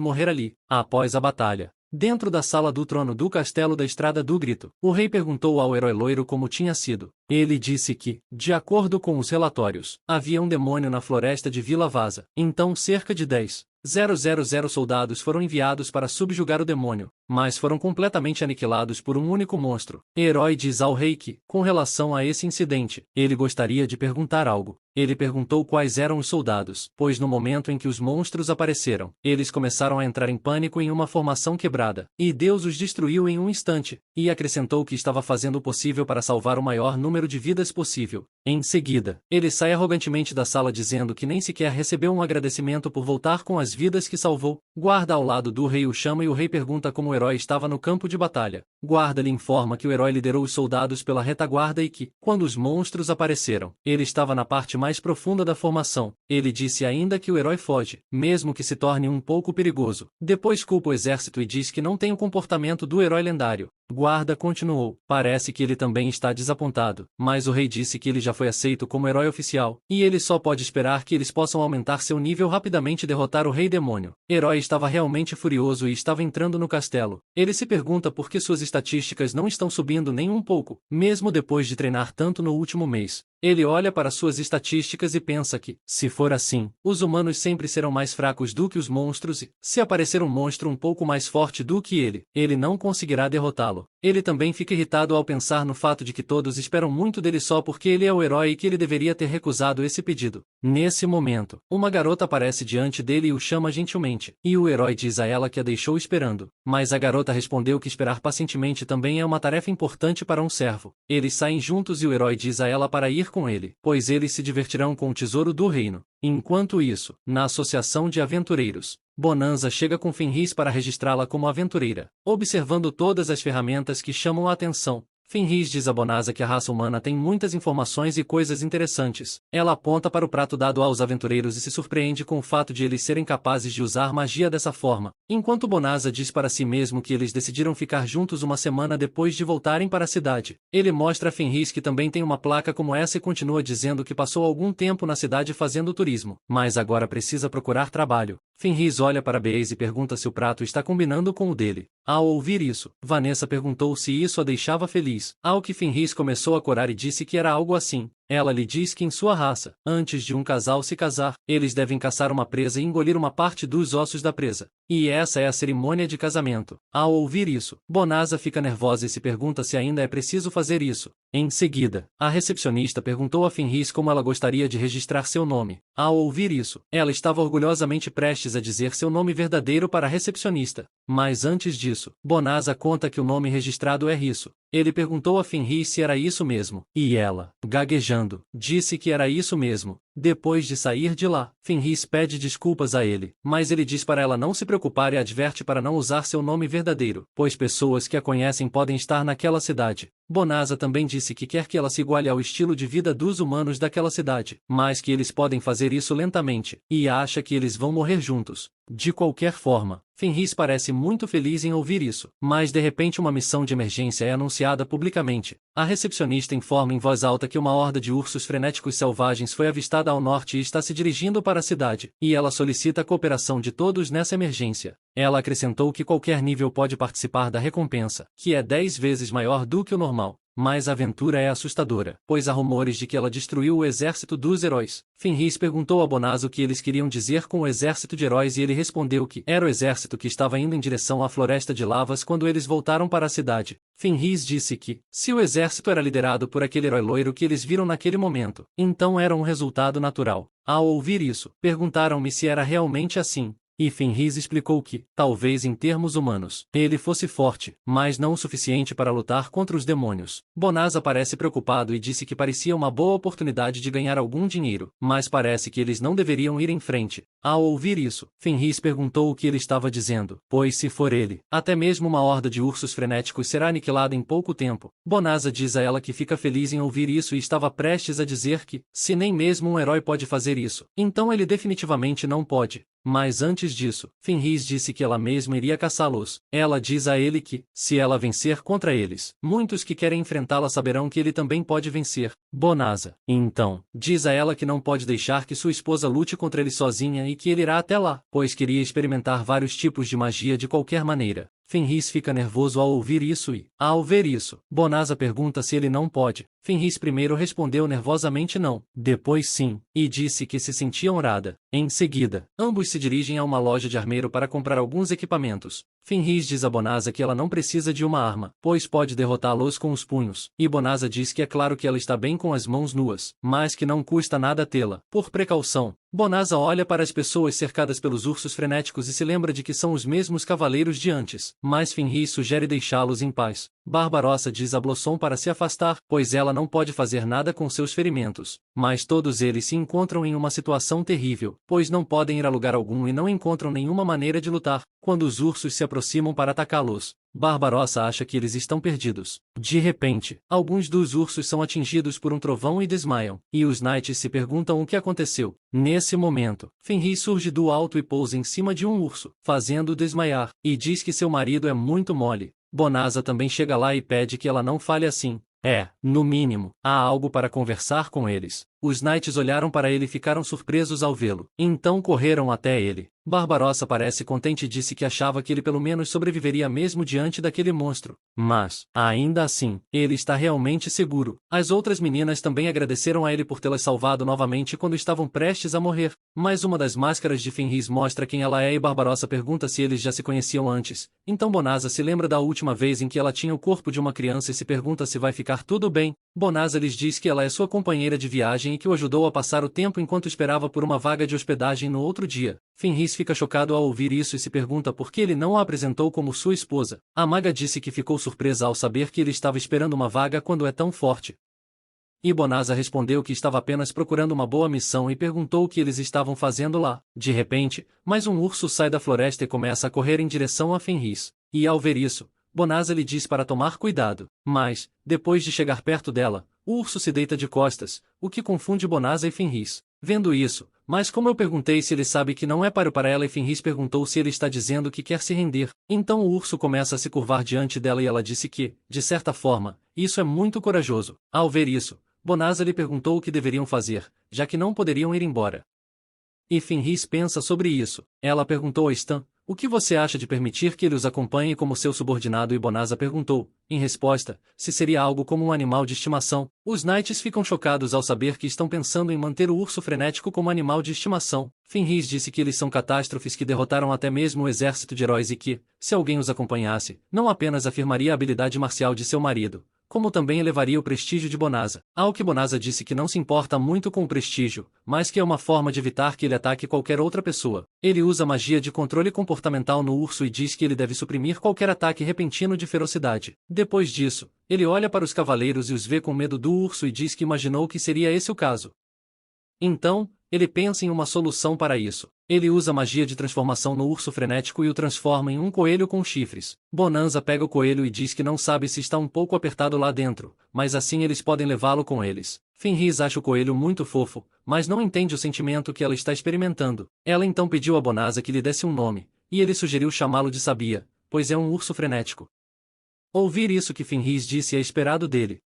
morrer ali. Após a batalha, dentro da sala do trono do castelo da Estrada do Grito, o rei perguntou ao herói loiro como tinha sido. Ele disse que, de acordo com os relatórios, havia um demônio na floresta de Vila Vaza. Então cerca de 10,000 soldados foram enviados para subjugar o demônio, mas foram completamente aniquilados por um único monstro. Herói diz ao rei que, com relação a esse incidente, ele gostaria de perguntar algo. Ele perguntou quais eram os soldados, pois no momento em que os monstros apareceram, eles começaram a entrar em pânico em uma formação quebrada, e Deus os destruiu em um instante, e acrescentou que estava fazendo o possível para salvar o maior número de vidas possível. Em seguida, ele sai arrogantemente da sala dizendo que nem sequer recebeu um agradecimento por voltar com as vidas que salvou. Guarda ao lado do rei o chama e o rei pergunta como o herói estava no campo de batalha. Guarda lhe informa que o herói liderou os soldados pela retaguarda e que, quando os monstros apareceram, ele estava na parte mais profunda da formação. Ele disse ainda que o herói foge, mesmo que se torne um pouco perigoso. Depois culpa o exército e diz que não tem o comportamento do herói lendário. Guarda continuou. Parece que ele também está desapontado, mas o rei disse que ele já foi aceito como herói oficial, e ele só pode esperar que eles possam aumentar seu nível rapidamente e derrotar o rei demônio. Herói estava realmente furioso e estava entrando no castelo. Ele se pergunta por que suas estatísticas não estão subindo nem um pouco, mesmo depois de treinar tanto no último mês. Ele olha para suas estatísticas e pensa que, se for assim, os humanos sempre serão mais fracos do que os monstros e, se aparecer um monstro um pouco mais forte do que ele não conseguirá derrotá-lo. Ele também fica irritado ao pensar no fato de que todos esperam muito dele só porque ele é o herói e que ele deveria ter recusado esse pedido. Nesse momento, uma garota aparece diante dele e o chama gentilmente, e o herói diz a ela que a deixou esperando. Mas a garota respondeu que esperar pacientemente também é uma tarefa importante para um servo. Eles saem juntos e o herói diz a ela para ir com ele, pois eles se divertirão com o tesouro do reino. Enquanto isso, na Associação de Aventureiros, Bonanza chega com Fenris para registrá-la como aventureira, observando todas as ferramentas que chamam a atenção. Fenris diz a Bonanza que a raça humana tem muitas informações e coisas interessantes. Ela aponta para o prato dado aos aventureiros e se surpreende com o fato de eles serem capazes de usar magia dessa forma, enquanto Bonanza diz para si mesmo que eles decidiram ficar juntos uma semana depois de voltarem para a cidade. Ele mostra a Fenris que também tem uma placa como essa e continua dizendo que passou algum tempo na cidade fazendo turismo, mas agora precisa procurar trabalho. Fenris olha para Beaze e pergunta se o prato está combinando com o dele. Ao ouvir isso, Vanessa perguntou se isso a deixava feliz, ao que Fenris começou a corar e disse que era algo assim. Ela lhe diz que em sua raça, antes de um casal se casar, eles devem caçar uma presa e engolir uma parte dos ossos da presa. E essa é a cerimônia de casamento. Ao ouvir isso, Bonanza fica nervosa e se pergunta se ainda é preciso fazer isso. Em seguida, a recepcionista perguntou a Fenris como ela gostaria de registrar seu nome. Ao ouvir isso, ela estava orgulhosamente prestes a dizer seu nome verdadeiro para a recepcionista. Mas antes disso, Bonanza conta que o nome registrado é Risso. Ele perguntou a Fenris se era isso mesmo, e ela, gaguejando, disse que era isso mesmo. Depois de sair de lá, Fenris pede desculpas a ele, mas ele diz para ela não se preocupar e adverte para não usar seu nome verdadeiro, pois pessoas que a conhecem podem estar naquela cidade. Bonanza também disse que quer que ela se iguale ao estilo de vida dos humanos daquela cidade, mas que eles podem fazer isso lentamente, e acha que eles vão morrer juntos. De qualquer forma, Fenris parece muito feliz em ouvir isso, mas de repente uma missão de emergência é anunciada publicamente. A recepcionista informa em voz alta que uma horda de ursos frenéticos selvagens foi avistada ao norte e está se dirigindo para a cidade, e ela solicita a cooperação de todos nessa emergência. Ela acrescentou que qualquer nível pode participar da recompensa, que é 10 vezes maior do que o normal. Mas a aventura é assustadora, pois há rumores de que ela destruiu o exército dos heróis. Fenris perguntou a Bonanza o que eles queriam dizer com o exército de heróis e ele respondeu que era o exército que estava indo em direção à floresta de lavas quando eles voltaram para a cidade. Fenris disse que, se o exército era liderado por aquele herói loiro que eles viram naquele momento, então era um resultado natural. Ao ouvir isso, perguntaram-me se era realmente assim. E Fenris explicou que, talvez em termos humanos, ele fosse forte, mas não o suficiente para lutar contra os demônios. Bonanza parece preocupado e disse que parecia uma boa oportunidade de ganhar algum dinheiro, mas parece que eles não deveriam ir em frente. Ao ouvir isso, Fenris perguntou o que ele estava dizendo, pois se for ele, até mesmo uma horda de ursos frenéticos será aniquilada em pouco tempo. Bonanza diz a ela que fica feliz em ouvir isso e estava prestes a dizer que, se nem mesmo um herói pode fazer isso, então ele definitivamente não pode. Mas antes disso, Fenris disse que ela mesma iria caçá-los. Ela diz a ele que, se ela vencer contra eles, muitos que querem enfrentá-la saberão que ele também pode vencer. Bonanza, então, diz a ela que não pode deixar que sua esposa lute contra ele sozinha e que ele irá até lá, pois queria experimentar vários tipos de magia de qualquer maneira. Fenris fica nervoso ao ouvir isso e, ao ver isso, Bonanza pergunta se ele não pode. Fenris primeiro respondeu nervosamente não, depois sim, e disse que se sentia honrada. Em seguida, ambos se dirigem a uma loja de armeiro para comprar alguns equipamentos. Fenris diz a Bonanza que ela não precisa de uma arma, pois pode derrotá-los com os punhos, e Bonanza diz que é claro que ela está bem com as mãos nuas, mas que não custa nada tê-la. Por precaução, Bonanza olha para as pessoas cercadas pelos ursos frenéticos e se lembra de que são os mesmos cavaleiros de antes, mas Fenris sugere deixá-los em paz. Barbarossa diz a Blossom para se afastar, pois ela não pode fazer nada com seus ferimentos. Mas todos eles se encontram em uma situação terrível, pois não podem ir a lugar algum e não encontram nenhuma maneira de lutar. Quando os ursos se aproximam para atacá-los, Barbarossa acha que eles estão perdidos. De repente, alguns dos ursos são atingidos por um trovão e desmaiam, e os knights se perguntam o que aconteceu. Nesse momento, Fenris surge do alto e pousa em cima de um urso, fazendo-o desmaiar, e diz que seu marido é muito mole. Bonanza também chega lá e pede que ela não fale assim. No mínimo, há algo para conversar com eles. Os knights olharam para ele e ficaram surpresos ao vê-lo. Então correram até ele. Barbarossa parece contente e disse que achava que ele pelo menos sobreviveria mesmo diante daquele monstro. Mas, ainda assim, ele está realmente seguro. As outras meninas também agradeceram a ele por tê-las salvado novamente quando estavam prestes a morrer. Mas uma das máscaras de Fenris mostra quem ela é e Barbarossa pergunta se eles já se conheciam antes. Então Bonanza se lembra da última vez em que ela tinha o corpo de uma criança e se pergunta se vai ficar tudo bem. Bonanza lhes diz que ela é sua companheira de viagem e que o ajudou a passar o tempo enquanto esperava por uma vaga de hospedagem no outro dia. Fenris fica chocado ao ouvir isso e se pergunta por que ele não a apresentou como sua esposa. A maga disse que ficou surpresa ao saber que ele estava esperando uma vaga quando é tão forte. E Bonanza respondeu que estava apenas procurando uma boa missão e perguntou o que eles estavam fazendo lá. De repente, mais um urso sai da floresta e começa a correr em direção a Fenris. E ao ver isso, Bonanza lhe diz para tomar cuidado. Mas, depois de chegar perto dela, o urso se deita de costas, o que confunde Bonanza e Fenris. Vendo isso, mas como eu perguntei se ele sabe que não é páreo para ela e Fenris perguntou se ele está dizendo que quer se render. Então o urso começa a se curvar diante dela e ela disse que, de certa forma, isso é muito corajoso. Ao ver isso, Bonanza lhe perguntou o que deveriam fazer, já que não poderiam ir embora. E Fenris pensa sobre isso. Ela perguntou a Stan, o que você acha de permitir que ele os acompanhe como seu subordinado? E Bonanza perguntou, em resposta, se seria algo como um animal de estimação. Os knights ficam chocados ao saber que estão pensando em manter o urso frenético como animal de estimação. Fenris disse que eles são catástrofes que derrotaram até mesmo o exército de heróis e que, se alguém os acompanhasse, não apenas afirmaria a habilidade marcial de seu marido, como também elevaria o prestígio de Bonanza. Ao que Bonanza disse que não se importa muito com o prestígio, mas que é uma forma de evitar que ele ataque qualquer outra pessoa. Ele usa magia de controle comportamental no urso e diz que ele deve suprimir qualquer ataque repentino de ferocidade. Depois disso, ele olha para os cavaleiros e os vê com medo do urso e diz que imaginou que seria esse o caso. Então, ele pensa em uma solução para isso. Ele usa magia de transformação no urso frenético e o transforma em um coelho com chifres. Bonanza pega o coelho e diz que não sabe se está um pouco apertado lá dentro, mas assim eles podem levá-lo com eles. Fenris acha o coelho muito fofo, mas não entende o sentimento que ela está experimentando. Ela então pediu a Bonanza que lhe desse um nome, e ele sugeriu chamá-lo de Sabia, pois é um urso frenético. Ouvir isso que Fenris disse é esperado dele.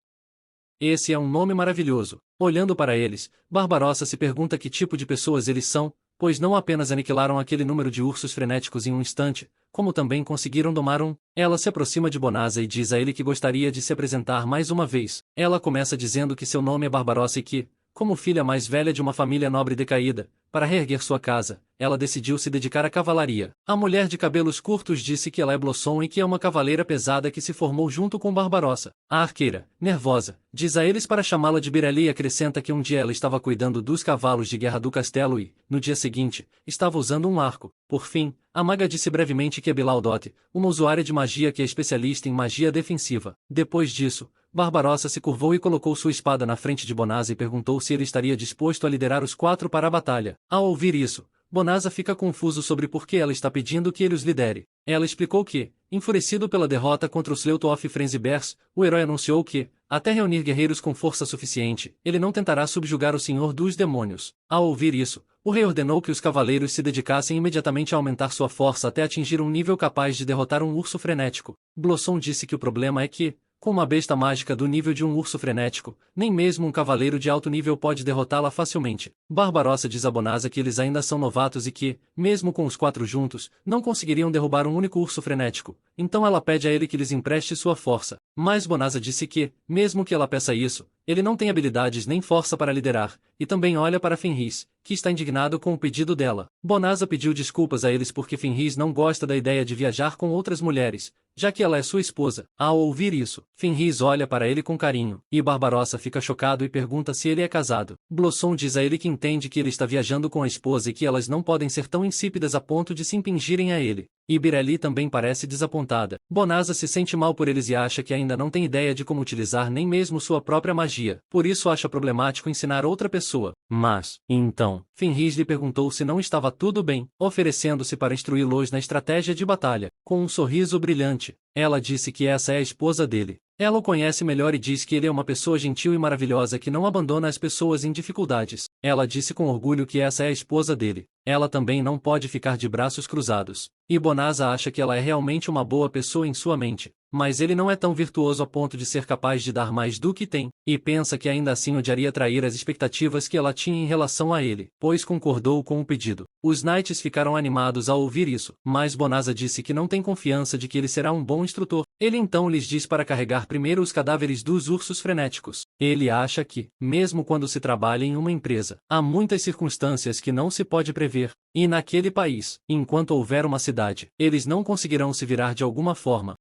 Esse é um nome maravilhoso. Olhando para eles, Barbarossa se pergunta que tipo de pessoas eles são, pois não apenas aniquilaram aquele número de ursos frenéticos em um instante, como também conseguiram domar um. Ela se aproxima de Bonanza e diz a ele que gostaria de se apresentar mais uma vez. Ela começa dizendo que seu nome é Barbarossa e que, como filha mais velha de uma família nobre decaída, para reerguer sua casa, ela decidiu se dedicar à cavalaria. A mulher de cabelos curtos disse que ela é Blossom e que é uma cavaleira pesada que se formou junto com Barbarossa. A arqueira, nervosa, diz a eles para chamá-la de Birelli e acrescenta que um dia ela estava cuidando dos cavalos de guerra do castelo e, no dia seguinte, estava usando um arco. Por fim, a maga disse brevemente que é Bilaudot, uma usuária de magia que é especialista em magia defensiva. Depois disso, Barbarossa se curvou e colocou sua espada na frente de Bonanza e perguntou se ele estaria disposto a liderar os 4 para a batalha. Ao ouvir isso, Bonanza fica confuso sobre por que ela está pedindo que ele os lidere. Ela explicou que, enfurecido pela derrota contra os Sleutoff e Frenzibers, o herói anunciou que, até reunir guerreiros com força suficiente, ele não tentará subjugar o Senhor dos Demônios. Ao ouvir isso, o rei ordenou que os cavaleiros se dedicassem imediatamente a aumentar sua força até atingir um nível capaz de derrotar um urso frenético. Blossom disse que o problema é que, com uma besta mágica do nível de um urso frenético, nem mesmo um cavaleiro de alto nível pode derrotá-la facilmente. Barbarossa diz a Bonanza que eles ainda são novatos e que, mesmo com os 4 juntos, não conseguiriam derrubar um único urso frenético. Então ela pede a ele que lhes empreste sua força. Mas Bonanza disse que, mesmo que ela peça isso, ele não tem habilidades nem força para liderar, e também olha para Fenris, que está indignado com o pedido dela. Bonanza pediu desculpas a eles porque Fenris não gosta da ideia de viajar com outras mulheres, já que ela é sua esposa. Ao ouvir isso, Fenris olha para ele com carinho, e Barbarossa fica chocado e pergunta se ele é casado. Blossom diz a ele que entende que ele está viajando com a esposa e que elas não podem ser tão insípidas a ponto de se impingirem a ele. e Bireli também parece desapontada. Bonasa se sente mal por eles e acha que ainda não tem ideia de como utilizar nem mesmo sua própria magia, por isso acha problemático ensinar outra pessoa. Mas, então, Fenris lhe perguntou se não estava tudo bem, oferecendo-se para instruí-los na estratégia de batalha, com um sorriso brilhante. Ela disse que essa é a esposa dele. Ela o conhece melhor e diz que ele é uma pessoa gentil e maravilhosa que não abandona as pessoas em dificuldades. Ela disse com orgulho que essa é a esposa dele. Ela também não pode ficar de braços cruzados. E Bonasa acha que ela é realmente uma boa pessoa em sua mente, mas ele não é tão virtuoso a ponto de ser capaz de dar mais do que tem, e pensa que ainda assim odiaria trair as expectativas que ela tinha em relação a ele, pois concordou com o pedido. Os Knights ficaram animados ao ouvir isso, mas Bonasa disse que não tem confiança de que ele será um bom instrutor. Ele então lhes diz para carregar primeiro os cadáveres dos ursos frenéticos. Ele acha que, mesmo quando se trabalha em uma empresa, há muitas circunstâncias que não se pode prever, e naquele país, enquanto houver uma cidade, eles não conseguirão se virar de alguma forma.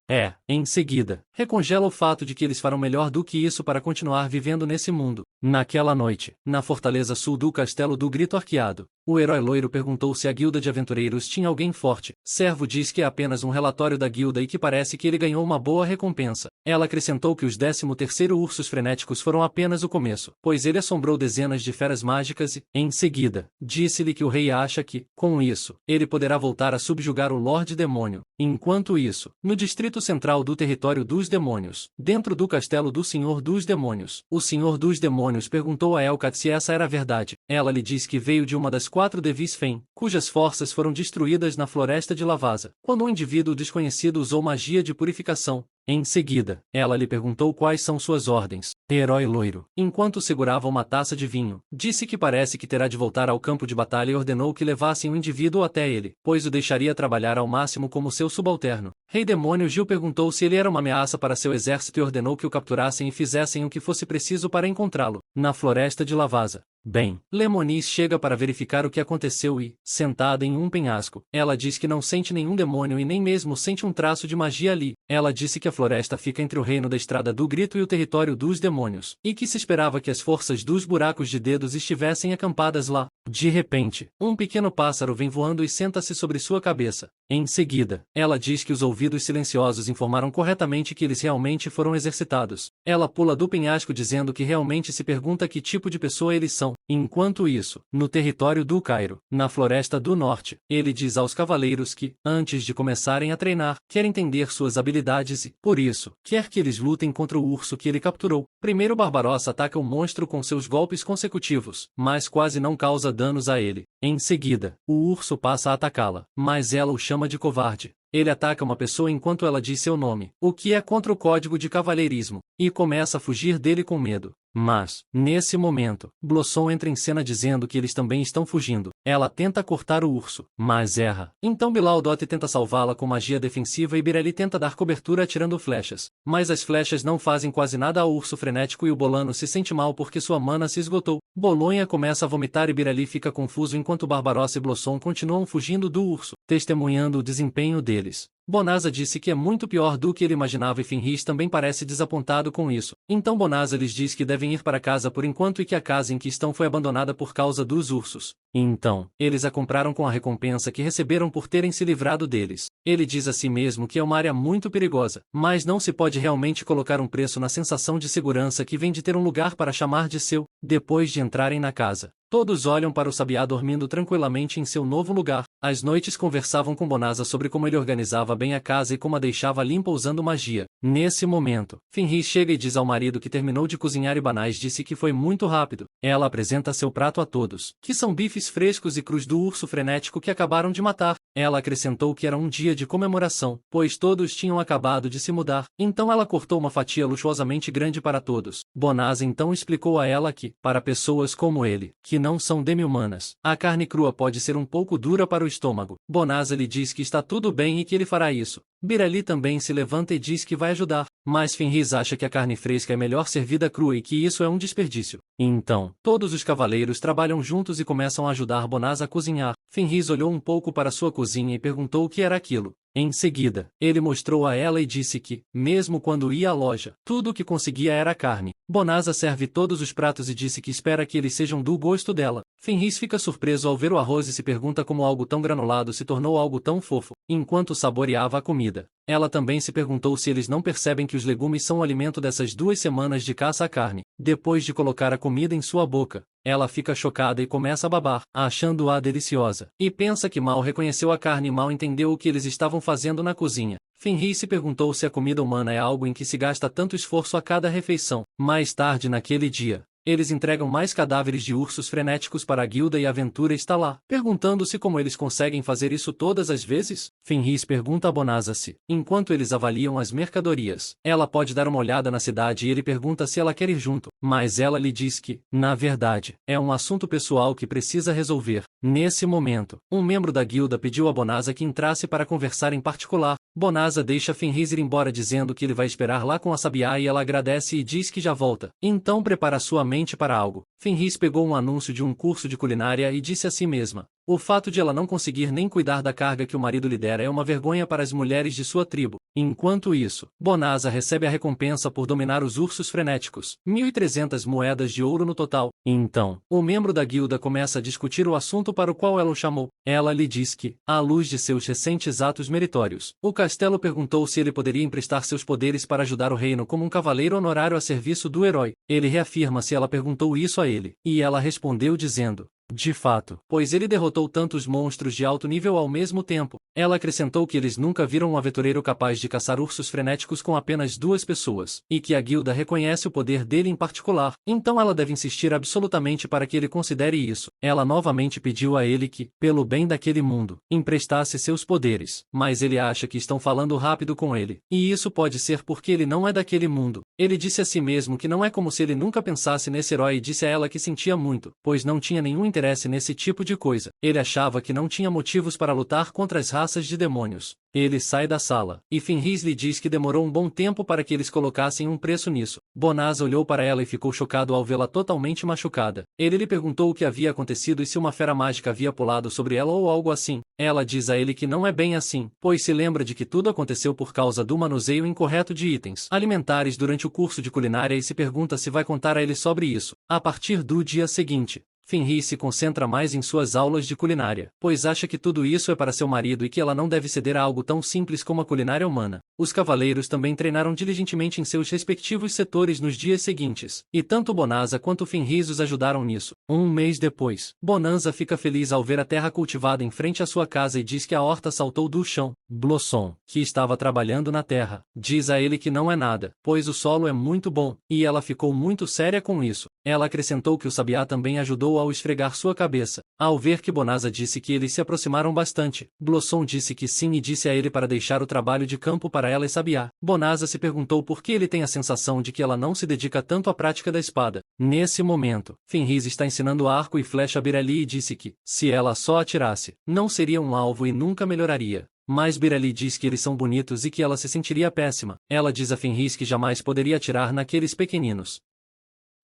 Em seguida, recongela o fato de que eles farão melhor do que isso para continuar vivendo nesse mundo. Naquela noite, na fortaleza sul do Castelo do Grito Arqueado, o herói loiro perguntou se a guilda de aventureiros tinha alguém forte. Servo diz que é apenas um relatório da guilda e que parece que ele ganhou uma boa recompensa. Ela acrescentou que os 13º ursos frenéticos foram apenas o começo, pois ele assombrou dezenas de feras mágicas e, em seguida, disse-lhe que o rei acha que, com isso, ele poderá voltar a subjugar o Lorde Demônio. Enquanto isso, no distrito central do território dos demônios, dentro do castelo do Senhor dos Demônios, o Senhor dos Demônios perguntou a Elcat se essa era verdade. Ela lhe diz que veio de uma das 4 Devis Fen, cujas forças foram destruídas na floresta de Lavasa, quando um indivíduo desconhecido usou magia de purificação. Em seguida, ela lhe perguntou quais são suas ordens. Herói loiro, enquanto segurava uma taça de vinho, disse que parece que terá de voltar ao campo de batalha e ordenou que levassem o indivíduo até ele, pois o deixaria trabalhar ao máximo como seu subalterno. Rei Demônio Gil perguntou se ele era uma ameaça para seu exército e ordenou que o capturassem e fizessem o que fosse preciso para encontrá-lo, na floresta de Lavasa. Bem, Lemonis chega para verificar o que aconteceu e, sentada em um penhasco, ela diz que não sente nenhum demônio e nem mesmo sente um traço de magia ali. Ela disse que a floresta fica entre o reino da Estrada do Grito e o território dos demônios, e que se esperava que as forças dos buracos de dedos estivessem acampadas lá. De repente, um pequeno pássaro vem voando e senta-se sobre sua cabeça. Em seguida, ela diz que os ouvidos silenciosos informaram corretamente que eles realmente foram exercitados. Ela pula do penhasco dizendo que realmente se pergunta que tipo de pessoa eles são. Enquanto isso, no território do Cairo, na floresta do norte, ele diz aos cavaleiros que, antes de começarem a treinar, quer entender suas habilidades e, por isso, quer que eles lutem contra o urso que ele capturou. Primeiro Barbarossa ataca o monstro com seus golpes consecutivos, mas quase não causa danos a ele. Em seguida, o urso passa a atacá-la, mas ela o chama de covarde. Ele ataca uma pessoa enquanto ela diz seu nome, o que é contra o código de cavalheirismo, e começa a fugir dele com medo. Mas, nesse momento, Blossom entra em cena dizendo que eles também estão fugindo. Ela tenta cortar o urso, mas erra. Então Bilal Dot tenta salvá-la com magia defensiva e Bireli tenta dar cobertura atirando flechas. Mas as flechas não fazem quase nada ao urso frenético e o Bolano se sente mal porque sua mana se esgotou. Bolonha começa a vomitar e Bireli fica confuso enquanto Barbarossa e Blossom continuam fugindo do urso, testemunhando o desempenho deles. Bonasa disse que é muito pior do que ele imaginava e Fenris também parece desapontado com isso. Então Bonasa lhes diz que devem ir para casa por enquanto e que a casa em que estão foi abandonada por causa dos ursos. Então, eles a compraram com a recompensa que receberam por terem se livrado deles. Ele diz a si mesmo que é uma área muito perigosa, mas não se pode realmente colocar um preço na sensação de segurança que vem de ter um lugar para chamar de seu. Depois de entrarem na casa, todos olham para o sabiá dormindo tranquilamente em seu novo lugar. Às noites conversavam com Bonasa sobre como ele organizava bem a casa e como a deixava limpa usando magia. Nesse momento, Fenris chega e diz ao marido que terminou de cozinhar e Banais disse que foi muito rápido. Ela apresenta seu prato a todos, que são bifes frescos e crus do urso frenético que acabaram de matar. Ela acrescentou que era um dia de comemoração, pois todos tinham acabado de se mudar. Então ela cortou uma fatia luxuosamente grande para todos. Bonasa então explicou a ela que, para pessoas como ele, que não são demi-humanas, a carne crua pode ser um pouco dura para o estômago. Bonasa lhe diz que está tudo bem e que ele fará isso. Bireli também se levanta e diz que vai ajudar, mas Fenris acha que a carne fresca é melhor servida crua e que isso é um desperdício. Então, todos os cavaleiros trabalham juntos e começam a ajudar Bonasa a cozinhar. Fenris olhou um pouco para sua cozinha e perguntou o que era aquilo. Em seguida, ele mostrou a ela e disse que, mesmo quando ia à loja, tudo o que conseguia era carne. Bonanza serve todos os pratos e disse que espera que eles sejam do gosto dela. Fenris fica surpreso ao ver o arroz e se pergunta como algo tão granulado se tornou algo tão fofo, enquanto saboreava a comida. Ela também se perguntou se eles não percebem que os legumes são o alimento dessas 2 semanas de caça à carne. Depois de colocar a comida em sua boca, ela fica chocada e começa a babar, achando-a deliciosa. E pensa que mal reconheceu a carne e mal entendeu o que eles estavam fazendo na cozinha. Fenris se perguntou se a comida humana é algo em que se gasta tanto esforço a cada refeição. Mais tarde naquele dia, eles entregam mais cadáveres de ursos frenéticos para a guilda e a Aventura está lá, perguntando-se como eles conseguem fazer isso todas as vezes. Fenris pergunta a Bonanza se, enquanto eles avaliam as mercadorias, ela pode dar uma olhada na cidade e ele pergunta se ela quer ir junto, mas ela lhe diz que, na verdade, é um assunto pessoal que precisa resolver. Nesse momento, um membro da guilda pediu a Bonanza que entrasse para conversar em particular. Bonanza deixa Fenris ir embora dizendo que ele vai esperar lá com a sabiá e ela agradece e diz que já volta. Então prepara sua mente para algo. Fenris pegou um anúncio de um curso de culinária e disse a si mesma: o fato de ela não conseguir nem cuidar da carga que o marido lhe dera é uma vergonha para as mulheres de sua tribo. Enquanto isso, Bonanza recebe a recompensa por dominar os ursos frenéticos, 1.300 moedas de ouro no total. Então, o membro da guilda começa a discutir o assunto para o qual ela o chamou. Ela lhe diz que, à luz de seus recentes atos meritórios, o castelo perguntou se ele poderia emprestar seus poderes para ajudar o reino como um cavaleiro honorário a serviço do herói. Ele reafirma se ela perguntou isso a ele, e ela respondeu dizendo: de fato, pois ele derrotou tantos monstros de alto nível ao mesmo tempo. Ela acrescentou que eles nunca viram um aventureiro capaz de caçar ursos frenéticos com apenas 2 pessoas, e que a guilda reconhece o poder dele em particular, então ela deve insistir absolutamente para que ele considere isso. Ela novamente pediu a ele que, pelo bem daquele mundo, emprestasse seus poderes, mas ele acha que estão falando rápido com ele, e isso pode ser porque ele não é daquele mundo. Ele disse a si mesmo que não é como se ele nunca pensasse nesse herói e disse a ela que sentia muito, pois não tinha nenhum interesse nesse tipo de coisa. Ele achava que não tinha motivos para lutar contra as raças de demônios. Ele sai da sala, e Fenris lhe diz que demorou um bom tempo para que eles colocassem um preço nisso. Bonanza olhou para ela e ficou chocado ao vê-la totalmente machucada. Ele lhe perguntou o que havia acontecido e se uma fera mágica havia pulado sobre ela ou algo assim. Ela diz a ele que não é bem assim, pois se lembra de que tudo aconteceu por causa do manuseio incorreto de itens alimentares durante o curso de culinária e se pergunta se vai contar a ele sobre isso. A partir do dia seguinte, Fenris se concentra mais em suas aulas de culinária, pois acha que tudo isso é para seu marido e que ela não deve ceder a algo tão simples como a culinária humana. Os cavaleiros também treinaram diligentemente em seus respectivos setores nos dias seguintes, e tanto Bonanza quanto Fenris os ajudaram nisso. Um mês depois, Bonanza fica feliz ao ver a terra cultivada em frente à sua casa e diz que a horta saltou do chão. Blossom, que estava trabalhando na terra, diz a ele que não é nada, pois o solo é muito bom, e ela ficou muito séria com isso. Ela acrescentou que o sabiá também ajudou ao esfregar sua cabeça. Ao ver que Bonanza disse que eles se aproximaram bastante, Blossom disse que sim e disse a ele para deixar o trabalho de campo para ela e sabiá. Bonanza se perguntou por que ele tem a sensação de que ela não se dedica tanto à prática da espada. Nesse momento, Fenris está ensinando arco e flecha a Birali e disse que, se ela só atirasse, não seria um alvo e nunca melhoraria. Mas Birali diz que eles são bonitos e que ela se sentiria péssima. Ela diz a Fenris que jamais poderia atirar naqueles pequeninos.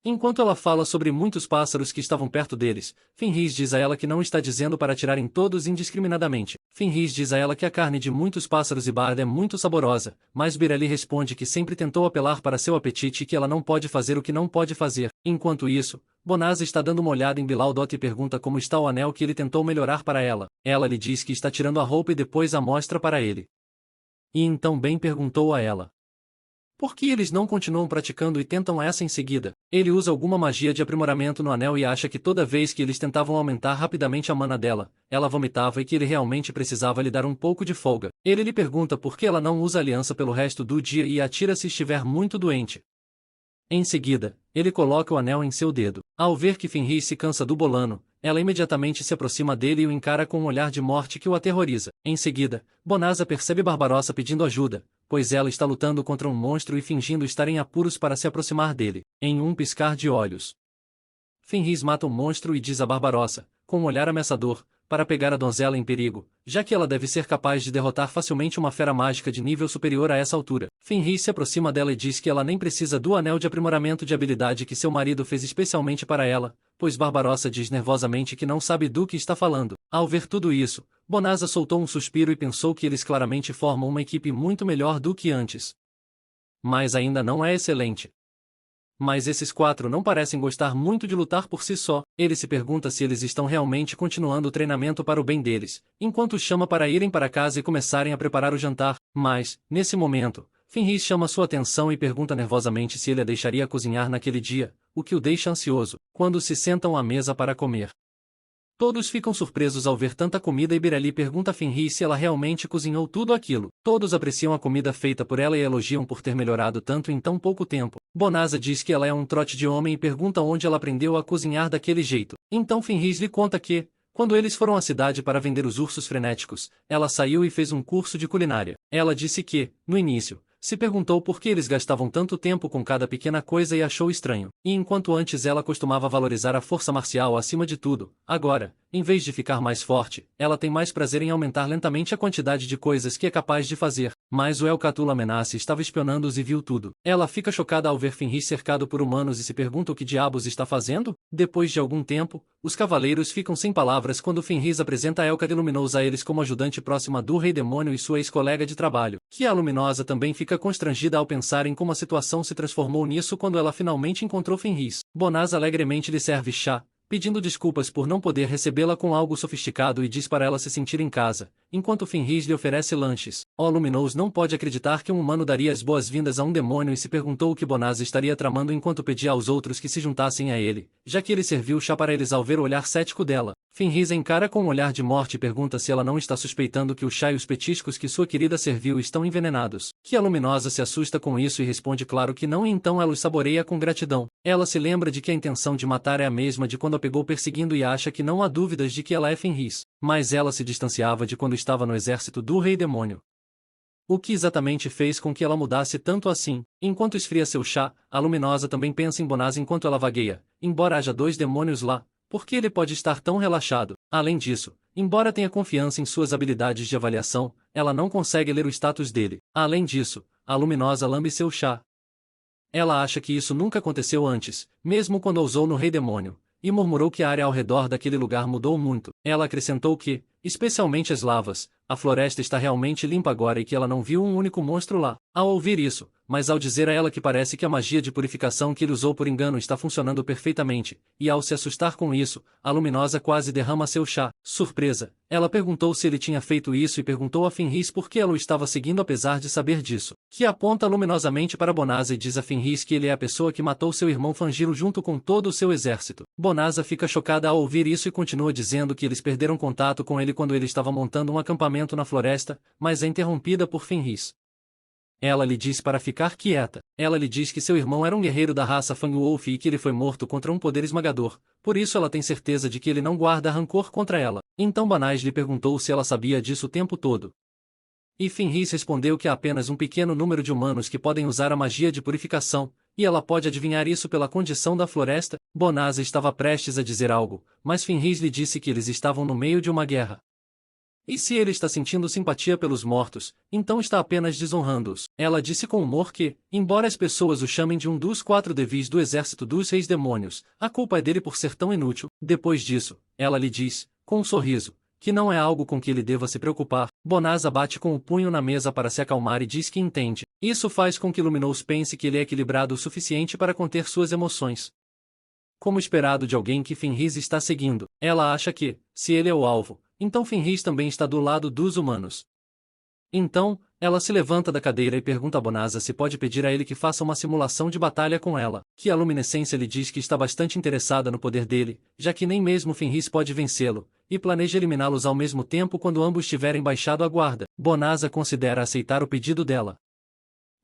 Enquanto ela fala sobre muitos pássaros que estavam perto deles, Fenris diz a ela que não está dizendo para atirar em todos indiscriminadamente. Fenris diz a ela que a carne de muitos pássaros e barda é muito saborosa, mas Birali responde que sempre tentou apelar para seu apetite e que ela não pode fazer o que não pode fazer. Enquanto isso, Bonanza está dando uma olhada em Bilaldot e pergunta como está o anel que ele tentou melhorar para ela. Ela lhe diz que está tirando a roupa e depois a mostra para ele. E então Ben perguntou a ela: por que eles não continuam praticando e tentam essa em seguida? Ele usa alguma magia de aprimoramento no anel e acha que toda vez que eles tentavam aumentar rapidamente a mana dela, ela vomitava e que ele realmente precisava lhe dar um pouco de folga. Ele lhe pergunta por que ela não usa aliança pelo resto do dia e atira se estiver muito doente. Em seguida, ele coloca o anel em seu dedo. Ao ver que Fenris se cansa do Bolano, ela imediatamente se aproxima dele e o encara com um olhar de morte que o aterroriza. Em seguida, Bonanza percebe Barbarossa pedindo ajuda, pois ela está lutando contra um monstro e fingindo estar em apuros para se aproximar dele. Em um piscar de olhos, Fenris mata o monstro e diz a Barbarossa, com um olhar ameaçador: para pegar a donzela em perigo, já que ela deve ser capaz de derrotar facilmente uma fera mágica de nível superior a essa altura. Fenris se aproxima dela e diz que ela nem precisa do anel de aprimoramento de habilidade que seu marido fez especialmente para ela, pois Barbarossa diz nervosamente que não sabe do que está falando. Ao ver tudo isso, Bonanza soltou um suspiro e pensou que eles claramente formam uma equipe muito melhor do que antes. Mas ainda não é excelente. Mas esses 4 não parecem gostar muito de lutar por si só. Ele se pergunta se eles estão realmente continuando o treinamento para o bem deles, enquanto os chama para irem para casa e começarem a preparar o jantar. Mas, nesse momento, Fenris chama sua atenção e pergunta nervosamente se ele a deixaria cozinhar naquele dia, o que o deixa ansioso, quando se sentam à mesa para comer. Todos ficam surpresos ao ver tanta comida e Birali pergunta a Fenris se ela realmente cozinhou tudo aquilo. Todos apreciam a comida feita por ela e elogiam por ter melhorado tanto em tão pouco tempo. Bonanza diz que ela é um trote de homem e pergunta onde ela aprendeu a cozinhar daquele jeito. Então Fenris lhe conta que, quando eles foram à cidade para vender os ursos frenéticos, ela saiu e fez um curso de culinária. Ela disse que, no início, se perguntou por que eles gastavam tanto tempo com cada pequena coisa e achou estranho. E enquanto antes ela costumava valorizar a força marcial acima de tudo, agora, em vez de ficar mais forte, ela tem mais prazer em aumentar lentamente a quantidade de coisas que é capaz de fazer. Mas o El Cthulhu Menace estava espionando-os e viu tudo. Ela fica chocada ao ver Fenris cercado por humanos e se pergunta o que diabos está fazendo? Depois de algum tempo, os cavaleiros ficam sem palavras quando Fenris apresenta Elcad Luminosa a eles como ajudante próxima do Rei Demônio e sua ex-colega de trabalho, que a Luminosa também fica constrangida ao pensar em como a situação se transformou nisso quando ela finalmente encontrou Fenris. Bonanza alegremente lhe serve chá, pedindo desculpas por não poder recebê-la com algo sofisticado e diz para ela se sentir em casa, enquanto Fenris lhe oferece lanches. O Luminous não pode acreditar que um humano daria as boas-vindas a um demônio e se perguntou o que Bonanza estaria tramando enquanto pedia aos outros que se juntassem a ele, já que ele serviu chá para eles ao ver o olhar cético dela. Fenris encara com um olhar de morte e pergunta se ela não está suspeitando que o chá e os petiscos que sua querida serviu estão envenenados. Que a Luminosa se assusta com isso e responde claro que não e então ela os saboreia com gratidão. Ela se lembra de que a intenção de matar é a mesma de quando a pegou perseguindo e acha que não há dúvidas de que ela é Fenris, mas ela se distanciava de quando estava no exército do Rei Demônio. O que exatamente fez com que ela mudasse tanto assim? Enquanto esfria seu chá, a Luminosa também pensa em Bonanza enquanto ela vagueia, embora haja 2 demônios lá. Por que ele pode estar tão relaxado? Além disso, embora tenha confiança em suas habilidades de avaliação, ela não consegue ler o status dele. Além disso, a Luminosa lambe seu chá. Ela acha que isso nunca aconteceu antes, mesmo quando ousou no Rei Demônio, e murmurou que a área ao redor daquele lugar mudou muito. Ela acrescentou que, especialmente as lavas, a floresta está realmente limpa agora e que ela não viu um único monstro lá. Ao ouvir isso, mas ao dizer a ela que parece que a magia de purificação que ele usou por engano está funcionando perfeitamente, e ao se assustar com isso, a Luminosa quase derrama seu chá. Surpresa, ela perguntou se ele tinha feito isso e perguntou a Fenris por que ela o estava seguindo apesar de saber disso. Que aponta luminosamente para Bonanza e diz a Fenris que ele é a pessoa que matou seu irmão Fangiro junto com todo o seu exército. Bonanza fica chocada ao ouvir isso e continua dizendo que eles perderam contato com ele quando ele estava montando um acampamento na floresta, mas é interrompida por Fenris. Ela lhe diz para ficar quieta. Ela lhe diz que seu irmão era um guerreiro da raça Fangwolf e que ele foi morto contra um poder esmagador, por isso ela tem certeza de que ele não guarda rancor contra ela. Então Banais lhe perguntou se ela sabia disso o tempo todo. E Fenris respondeu que há apenas um pequeno número de humanos que podem usar a magia de purificação, e ela pode adivinhar isso pela condição da floresta. Bonanza estava prestes a dizer algo, mas Fenris lhe disse que eles estavam no meio de uma guerra. E se ele está sentindo simpatia pelos mortos, então está apenas desonrando-os. Ela disse com humor que, embora as pessoas o chamem de um dos 4 devis do exército dos reis demônios, a culpa é dele por ser tão inútil. Depois disso, ela lhe diz, com um sorriso, que não é algo com que ele deva se preocupar. Bonanza bate com o punho na mesa para se acalmar e diz que entende. Isso faz com que Luminous pense que ele é equilibrado o suficiente para conter suas emoções. Como esperado de alguém que Fenris está seguindo, ela acha que, se ele é o alvo, então Fenris também está do lado dos humanos. Então, ela se levanta da cadeira e pergunta a Bonanza se pode pedir a ele que faça uma simulação de batalha com ela, que a luminescência lhe diz que está bastante interessada no poder dele, já que nem mesmo Fenris pode vencê-lo, e planeja eliminá-los ao mesmo tempo quando ambos tiverem baixado a guarda. Bonanza considera aceitar o pedido dela.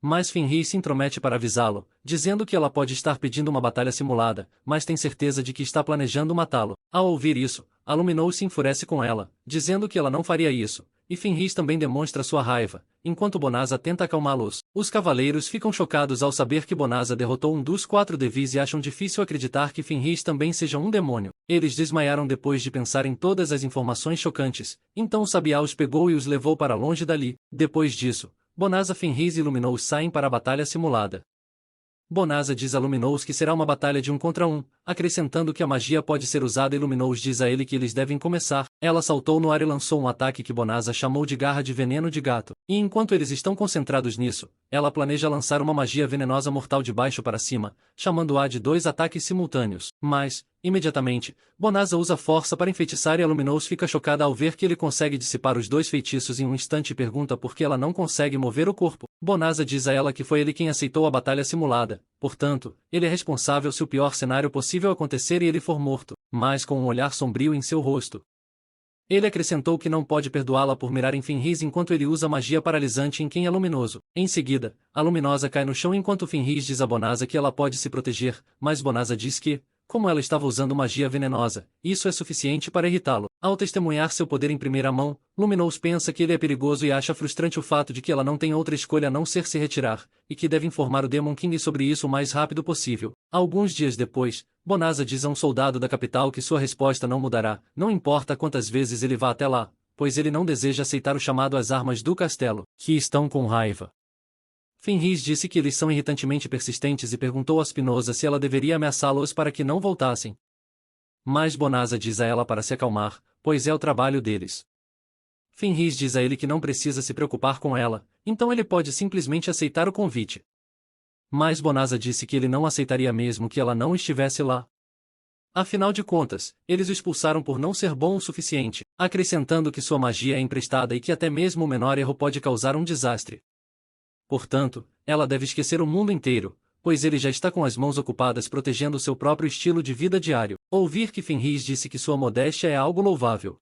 Mas Fenris se intromete para avisá-lo, dizendo que ela pode estar pedindo uma batalha simulada, mas tem certeza de que está planejando matá-lo. Ao ouvir isso, a Luminous se enfurece com ela, dizendo que ela não faria isso, e Fenris também demonstra sua raiva, enquanto Bonanza tenta acalmá-los. Os cavaleiros ficam chocados ao saber que Bonanza derrotou um dos 4 Devis e acham difícil acreditar que Fenris também seja um demônio. Eles desmaiaram depois de pensar em todas as informações chocantes, então o Sabiá os pegou e os levou para longe dali. Depois disso, Bonanza, Fenris e Luminous saem para a batalha simulada. Bonanza diz a Luminous que será uma batalha de 1 contra 1, acrescentando que a magia pode ser usada e Luminous diz a ele que eles devem começar. Ela saltou no ar e lançou um ataque que Bonanza chamou de garra de veneno de gato. E enquanto eles estão concentrados nisso, ela planeja lançar uma magia venenosa mortal de baixo para cima, chamando-a de 2 ataques simultâneos. Mas, imediatamente, Bonanza usa força para enfeitiçar e a Luminous fica chocada ao ver que ele consegue dissipar os 2 feitiços em um instante e pergunta por que ela não consegue mover o corpo. Bonanza diz a ela que foi ele quem aceitou a batalha simulada, portanto, ele é responsável se o pior cenário possível acontecer e ele for morto, mas com um olhar sombrio em seu rosto. Ele acrescentou que não pode perdoá-la por mirar em Fenris enquanto ele usa magia paralisante em quem é luminoso. Em seguida, a Luminosa cai no chão enquanto Fenris diz a Bonanza que ela pode se proteger, mas Bonanza diz que, como ela estava usando magia venenosa, isso é suficiente para irritá-lo. Ao testemunhar seu poder em primeira mão, Luminous pensa que ele é perigoso e acha frustrante o fato de que ela não tem outra escolha a não ser se retirar, e que deve informar o Demon King sobre isso o mais rápido possível. Alguns dias depois, Bonanza diz a um soldado da capital que sua resposta não mudará, não importa quantas vezes ele vá até lá, pois ele não deseja aceitar o chamado às armas do castelo, que estão com raiva. Fenris disse que eles são irritantemente persistentes e perguntou a Spinoza se ela deveria ameaçá-los para que não voltassem. Mas Bonanza diz a ela para se acalmar, pois é o trabalho deles. Fenris diz a ele que não precisa se preocupar com ela, então ele pode simplesmente aceitar o convite. Mas Bonanza disse que ele não aceitaria mesmo que ela não estivesse lá. Afinal de contas, eles o expulsaram por não ser bom o suficiente, acrescentando que sua magia é emprestada e que até mesmo o menor erro pode causar um desastre. Portanto, ela deve esquecer o mundo inteiro, pois ele já está com as mãos ocupadas protegendo seu próprio estilo de vida diário. Ouvir que Fenris disse que sua modéstia é algo louvável.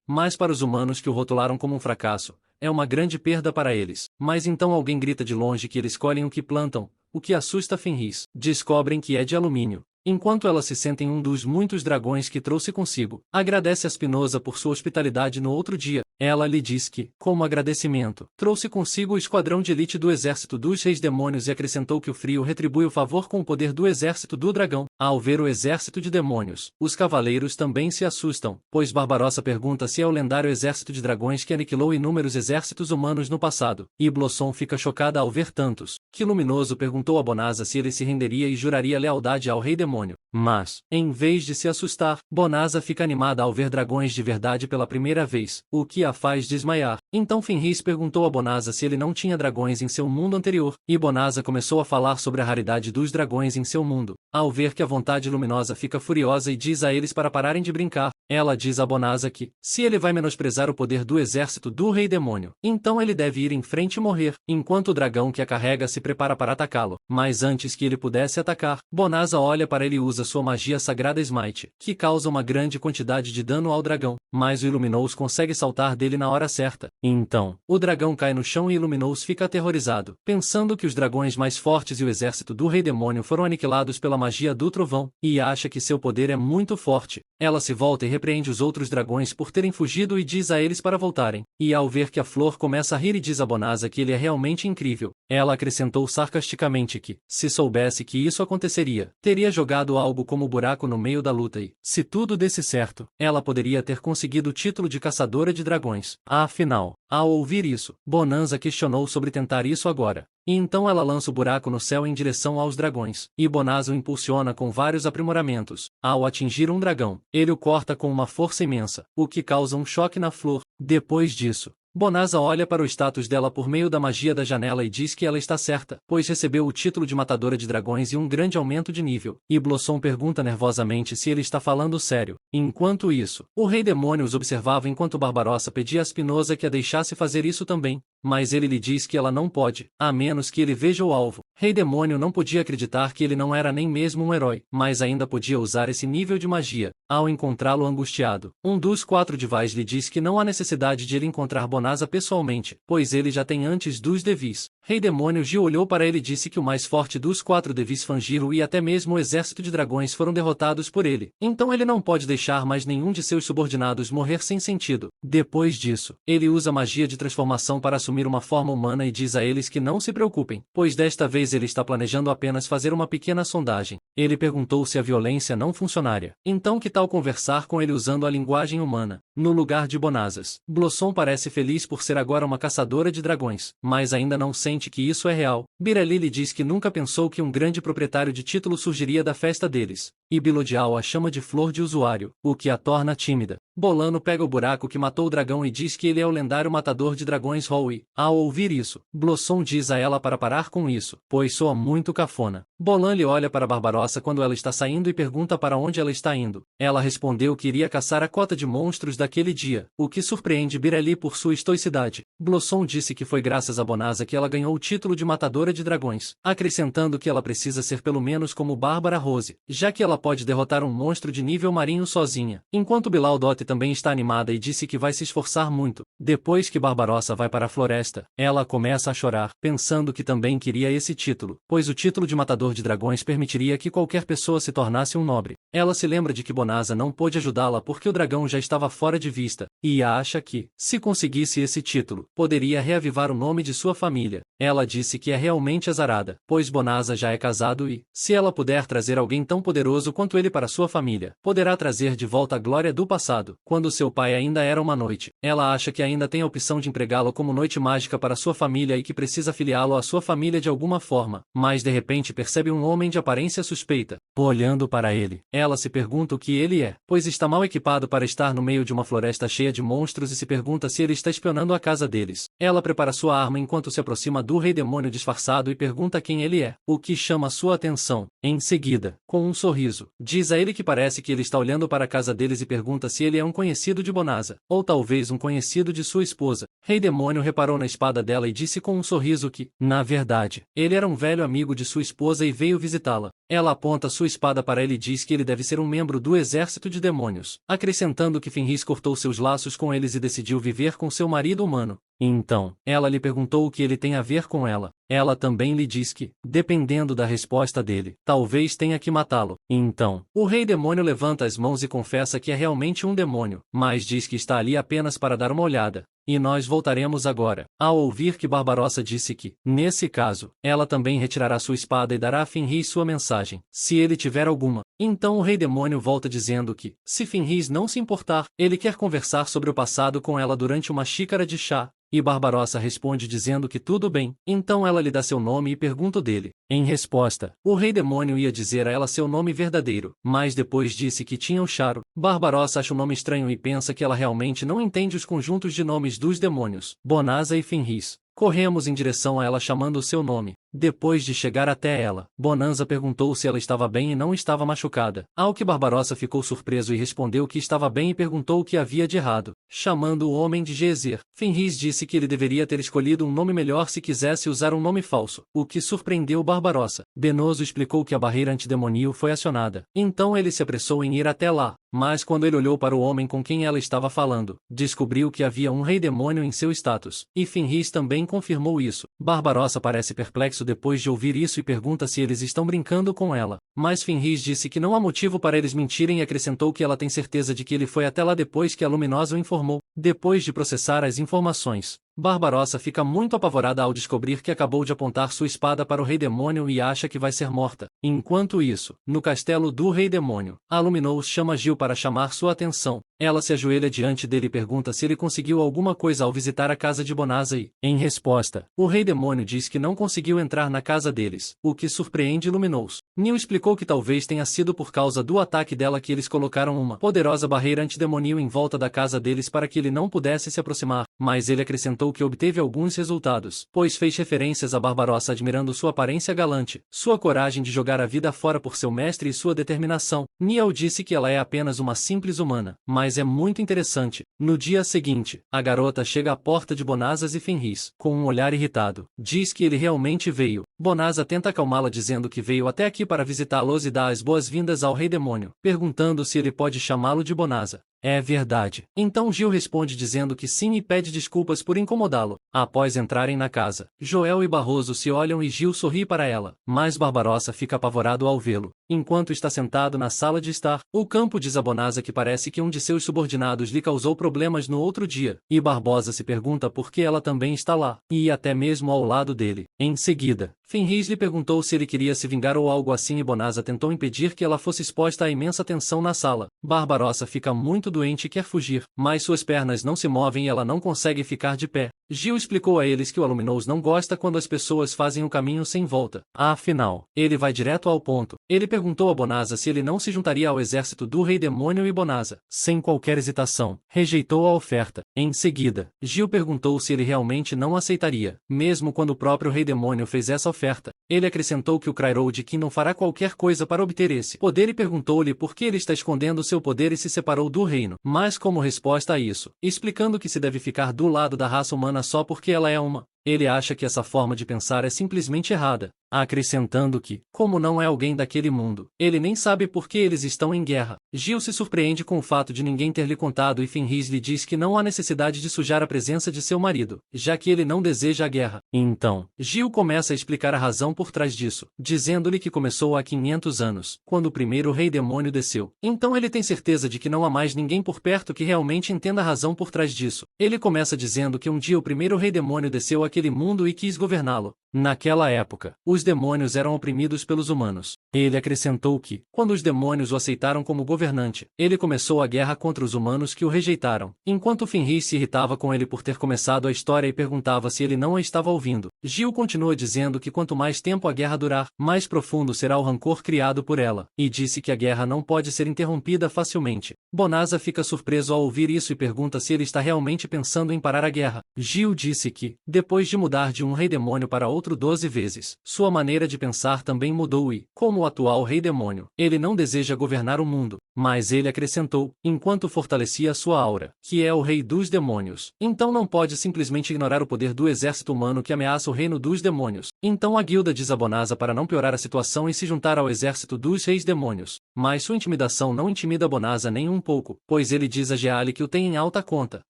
Mas para os humanos que o rotularam como um fracasso, é uma grande perda para eles. Mas então alguém grita de longe que eles colhem o que plantam, o que assusta Fenris. Descobrem que é de alumínio. Enquanto ela se senta em um dos muitos dragões que trouxe consigo, agradece a Spinoza por sua hospitalidade no outro dia. Ela lhe diz que, como agradecimento, trouxe consigo o esquadrão de elite do exército dos reis demônios e acrescentou que o frio retribui o favor com o poder do exército do dragão. Ao ver o exército de demônios, os cavaleiros também se assustam, pois Barbarossa pergunta se é o lendário exército de dragões que aniquilou inúmeros exércitos humanos no passado, e Blossom fica chocada ao ver tantos, que Luminoso perguntou a Bonanza se ele se renderia e juraria lealdade ao rei demônio. Mas, em vez de se assustar, Bonanza fica animada ao ver dragões de verdade pela primeira vez, o que a faz desmaiar. Então Fenris perguntou a Bonanza se ele não tinha dragões em seu mundo anterior, e Bonanza começou a falar sobre a raridade dos dragões em seu mundo. Ao ver que a vontade luminosa fica furiosa e diz a eles para pararem de brincar, ela diz a Bonanza que, se ele vai menosprezar o poder do exército do rei demônio, então ele deve ir em frente e morrer, enquanto o dragão que a carrega se prepara para atacá-lo. Mas antes que ele pudesse atacar, Bonanza olha para ele e usa sua magia sagrada Smite, que causa uma grande quantidade de dano ao dragão, mas o Illuminous consegue saltar dele na hora certa. Então, o dragão cai no chão e Illuminous fica aterrorizado, pensando que os dragões mais fortes e o exército do rei demônio foram aniquilados pela magia do trovão, e acha que seu poder é muito forte. Ela se volta e repreende os outros dragões por terem fugido e diz a eles para voltarem. E ao ver que a flor começa a rir e diz a Bonanza que ele é realmente incrível, ela acrescentou sarcasticamente que, se soubesse que isso aconteceria, teria jogado algo como buraco no meio da luta e, se tudo desse certo, ela poderia ter conseguido o título de caçadora de dragões. Afinal, ao ouvir isso, Bonanza questionou sobre tentar isso agora. E então ela lança o buraco no céu em direção aos dragões, e Bonanza o impulsiona com vários aprimoramentos. Ao atingir um dragão, ele o corta com uma força imensa, o que causa um choque na flor. Depois disso, Bonanza olha para o status dela por meio da magia da janela e diz que ela está certa, pois recebeu o título de matadora de dragões e um grande aumento de nível. E Blossom pergunta nervosamente se ele está falando sério. Enquanto isso, o rei demônio os observava enquanto Barbarossa pedia a Spinoza que a deixasse fazer isso também, mas ele lhe diz que ela não pode, a menos que ele veja o alvo. Rei Demônio não podia acreditar que ele não era nem mesmo um herói, mas ainda podia usar esse nível de magia. Ao encontrá-lo angustiado, um dos 4 Devais lhe diz que não há necessidade de ele encontrar Bonanza pessoalmente, pois ele já tem antes dos Devis. Rei Demônio Gil olhou para ele e disse que o mais forte dos 4 Devis Fangiro e até mesmo o exército de dragões foram derrotados por ele. Então ele não pode deixar mais nenhum de seus subordinados morrer sem sentido. Depois disso, ele usa magia de transformação para assumir uma forma humana e diz a eles que não se preocupem, pois desta vez ele está planejando apenas fazer uma pequena sondagem. Ele perguntou se a violência não funcionaria. Então que tal conversar com ele usando a linguagem humana, no lugar de Bonazas? Blossom parece feliz por ser agora uma caçadora de dragões, mas ainda não sente que isso é real. Bireli lhe diz que nunca pensou que um grande proprietário de título surgiria da festa deles. E Bilodial a chama de flor de usuário, o que a torna tímida. Bolano pega o buraco que matou o dragão e diz que ele é o lendário matador de dragões Howie. Ao ouvir isso, Blossom diz a ela para parar com isso, pois soa muito cafona. Bolan lhe olha para Barbarossa quando ela está saindo e pergunta para onde ela está indo. Ela respondeu que iria caçar a cota de monstros daquele dia, o que surpreende Bireli por sua estoicidade. Blossom disse que foi graças a Bonasa que ela ganhou o título de matadora de dragões, acrescentando que ela precisa ser pelo menos como Bárbara Rose, já que ela pode derrotar um monstro de nível marinho sozinha. Enquanto Bilal Dot também está animada e disse que vai se esforçar muito. Depois que Barbarossa vai para a floresta, ela começa a chorar, pensando que também queria esse título, pois o título de matador de dragões permitiria que qualquer pessoa se tornasse um nobre. Ela se lembra de que Bonasa não pôde ajudá-la porque o dragão já estava fora de vista, e acha que, se conseguisse esse título, poderia reavivar o nome de sua família. Ela disse que é realmente azarada, pois Bonasa já é casado e, se ela puder trazer alguém tão poderoso quanto ele para sua família, poderá trazer de volta a glória do passado, quando seu pai ainda era uma noite. Ela acha que ainda tem a opção de empregá-lo como noite mágica para sua família e que precisa filiá-lo à sua família de alguma forma, mas de repente percebe um homem de aparência suspeita. Olhando para ele, ela se pergunta o que ele é, pois está mal equipado para estar no meio de uma floresta cheia de monstros e se pergunta se ele está espionando a casa deles. Ela prepara sua arma enquanto se aproxima do Rei Demônio disfarçado e pergunta quem ele é, o que chama sua atenção. Em seguida, com um sorriso, diz a ele que parece que ele está olhando para a casa deles e pergunta se ele é um conhecido de Bonasa, ou talvez um conhecido de sua esposa. Rei Demônio reparou na espada dela e disse com um sorriso que, na verdade, ele era um velho amigo de sua esposa e veio visitá-la. Ela aponta sua espada para ele e diz que ele deve ser um membro do exército de demônios, acrescentando que Fenris cortou seus laços com eles e decidiu viver com seu marido humano. Então, ela lhe perguntou o que ele tem a ver com ela. Ela também lhe diz que, dependendo da resposta dele, talvez tenha que matá-lo. Então, o Rei Demônio levanta as mãos e confessa que é realmente um demônio, mas diz que está ali apenas para dar uma olhada. E nós voltaremos agora. Ao ouvir que Barbarossa disse que, nesse caso, ela também retirará sua espada e dará a Fenris sua mensagem, se ele tiver alguma. Então o Rei Demônio volta dizendo que, se Fenris não se importar, ele quer conversar sobre o passado com ela durante uma xícara de chá. E Barbarossa responde dizendo que tudo bem. Então ela lhe dá seu nome e pergunta o dele. Em resposta, o Rei Demônio ia dizer a ela seu nome verdadeiro, mas depois disse que tinha o Charo. Barbarossa acha o nome estranho e pensa que ela realmente não entende os conjuntos de nomes dos demônios, Bonasa e Fenris. Corremos em direção a ela chamando o seu nome. Depois de chegar até ela, Bonanza perguntou se ela estava bem e não estava machucada. Ao que Barbarossa ficou surpreso e respondeu que estava bem e perguntou o que havia de errado, chamando o homem de Gezer. Fenris disse que ele deveria ter escolhido um nome melhor se quisesse usar um nome falso, o que surpreendeu Barbarossa. Benoso explicou que a barreira antidemonio foi acionada. Então ele se apressou em ir até lá, mas quando ele olhou para o homem com quem ela estava falando, descobriu que havia um rei demônio em seu status, e Fenris também confirmou isso. Barbarossa parece perplexo depois de ouvir isso e pergunta se eles estão brincando com ela, mas Fenris disse que não há motivo para eles mentirem e acrescentou que ela tem certeza de que ele foi até lá depois que a Luminosa o informou. Depois de processar as informações, Barbarossa fica muito apavorada ao descobrir que acabou de apontar sua espada para o Rei Demônio e acha que vai ser morta. Enquanto isso, no castelo do Rei Demônio, a Luminous chama Gil para chamar sua atenção. Ela se ajoelha diante dele e pergunta se ele conseguiu alguma coisa ao visitar a casa de Bonasa e, em resposta, o Rei Demônio diz que não conseguiu entrar na casa deles, o que surpreende Luminous. Neil explicou que talvez tenha sido por causa do ataque dela que eles colocaram uma poderosa barreira antidemonio em volta da casa deles para que ele não pudesse se aproximar, mas ele acrescentou que obteve alguns resultados, pois fez referências a Barbarossa admirando sua aparência galante, sua coragem de jogar a vida fora por seu mestre e sua determinação. Neil disse que ela é apenas uma simples humana, mas é muito interessante. No dia seguinte, a garota chega à porta de Bonazas e Fenris, com um olhar irritado. Diz que ele realmente veio. Bonasa tenta acalmá-la dizendo que veio até aqui para visitá-los e dar as boas-vindas ao Rei Demônio, perguntando se ele pode chamá-lo de Bonasa. É verdade. Então Gil responde dizendo que sim e pede desculpas por incomodá-lo. Após entrarem na casa, Joel e Barroso se olham e Gil sorri para ela, mas Barbarossa fica apavorado ao vê-lo. Enquanto está sentado na sala de estar, o campo diz a Bonasa que parece que um de seus subordinados lhe causou problemas no outro dia, e Barbosa se pergunta por que ela também está lá, e até mesmo ao lado dele. Em seguida, Fenris lhe perguntou se ele queria se vingar ou algo assim e Bonasa tentou impedir que ela fosse exposta à imensa tensão na sala. Barbarossa fica muito doente e quer fugir, mas suas pernas não se movem e ela não consegue ficar de pé. Gil explicou a eles que o Aluminoso não gosta quando as pessoas fazem o caminho sem volta. Afinal, ele vai direto ao ponto. Ele perguntou a Bonasa se ele não se juntaria ao exército do Rei Demônio e Bonasa, sem qualquer hesitação, rejeitou a oferta. Em seguida, Gil perguntou se ele realmente não aceitaria, mesmo quando o próprio Rei Demônio fez essa oferta. Ele acrescentou que o Crairode Kingdom fará qualquer coisa para obter esse poder e perguntou-lhe por que ele está escondendo seu poder e se separou do reino. Mas como resposta a isso, explicando que se deve ficar do lado da raça humana só porque ela é uma, ele acha que essa forma de pensar é simplesmente errada, acrescentando que, como não é alguém daquele mundo, ele nem sabe por que eles estão em guerra. Gil se surpreende com o fato de ninguém ter lhe contado e Fenris lhe diz que não há necessidade de sujar a presença de seu marido, já que ele não deseja a guerra. Então, Gil começa a explicar a razão por trás disso, dizendo-lhe que começou há 500 anos, quando o primeiro Rei Demônio desceu. Então ele tem certeza de que não há mais ninguém por perto que realmente entenda a razão por trás disso. Ele começa dizendo que um dia o primeiro Rei Demônio desceu àquele mundo e quis governá-lo. Naquela época, os demônios eram oprimidos pelos humanos. Ele acrescentou que, quando os demônios o aceitaram como governante, ele começou a guerra contra os humanos que o rejeitaram. Enquanto Fenris se irritava com ele por ter começado a história e perguntava se ele não a estava ouvindo, Gil continua dizendo que quanto mais tempo a guerra durar, mais profundo será o rancor criado por ela, e disse que a guerra não pode ser interrompida facilmente. Bonasa fica surpreso ao ouvir isso e pergunta se ele está realmente pensando em parar a guerra. Gil disse que, depois de mudar de um rei demônio para outro 12 vezes, sua maneira de pensar também mudou e, como o atual rei demônio, ele não deseja governar o mundo, mas ele acrescentou, enquanto fortalecia sua aura, que é o rei dos demônios. Então não pode simplesmente ignorar o poder do exército humano que ameaça o reino dos demônios. Então a guilda diz a Bonasa para não piorar a situação e se juntar ao exército dos reis demônios. Mas sua intimidação não intimida Bonasa nem um pouco, pois ele diz a Geali que o tem em alta conta.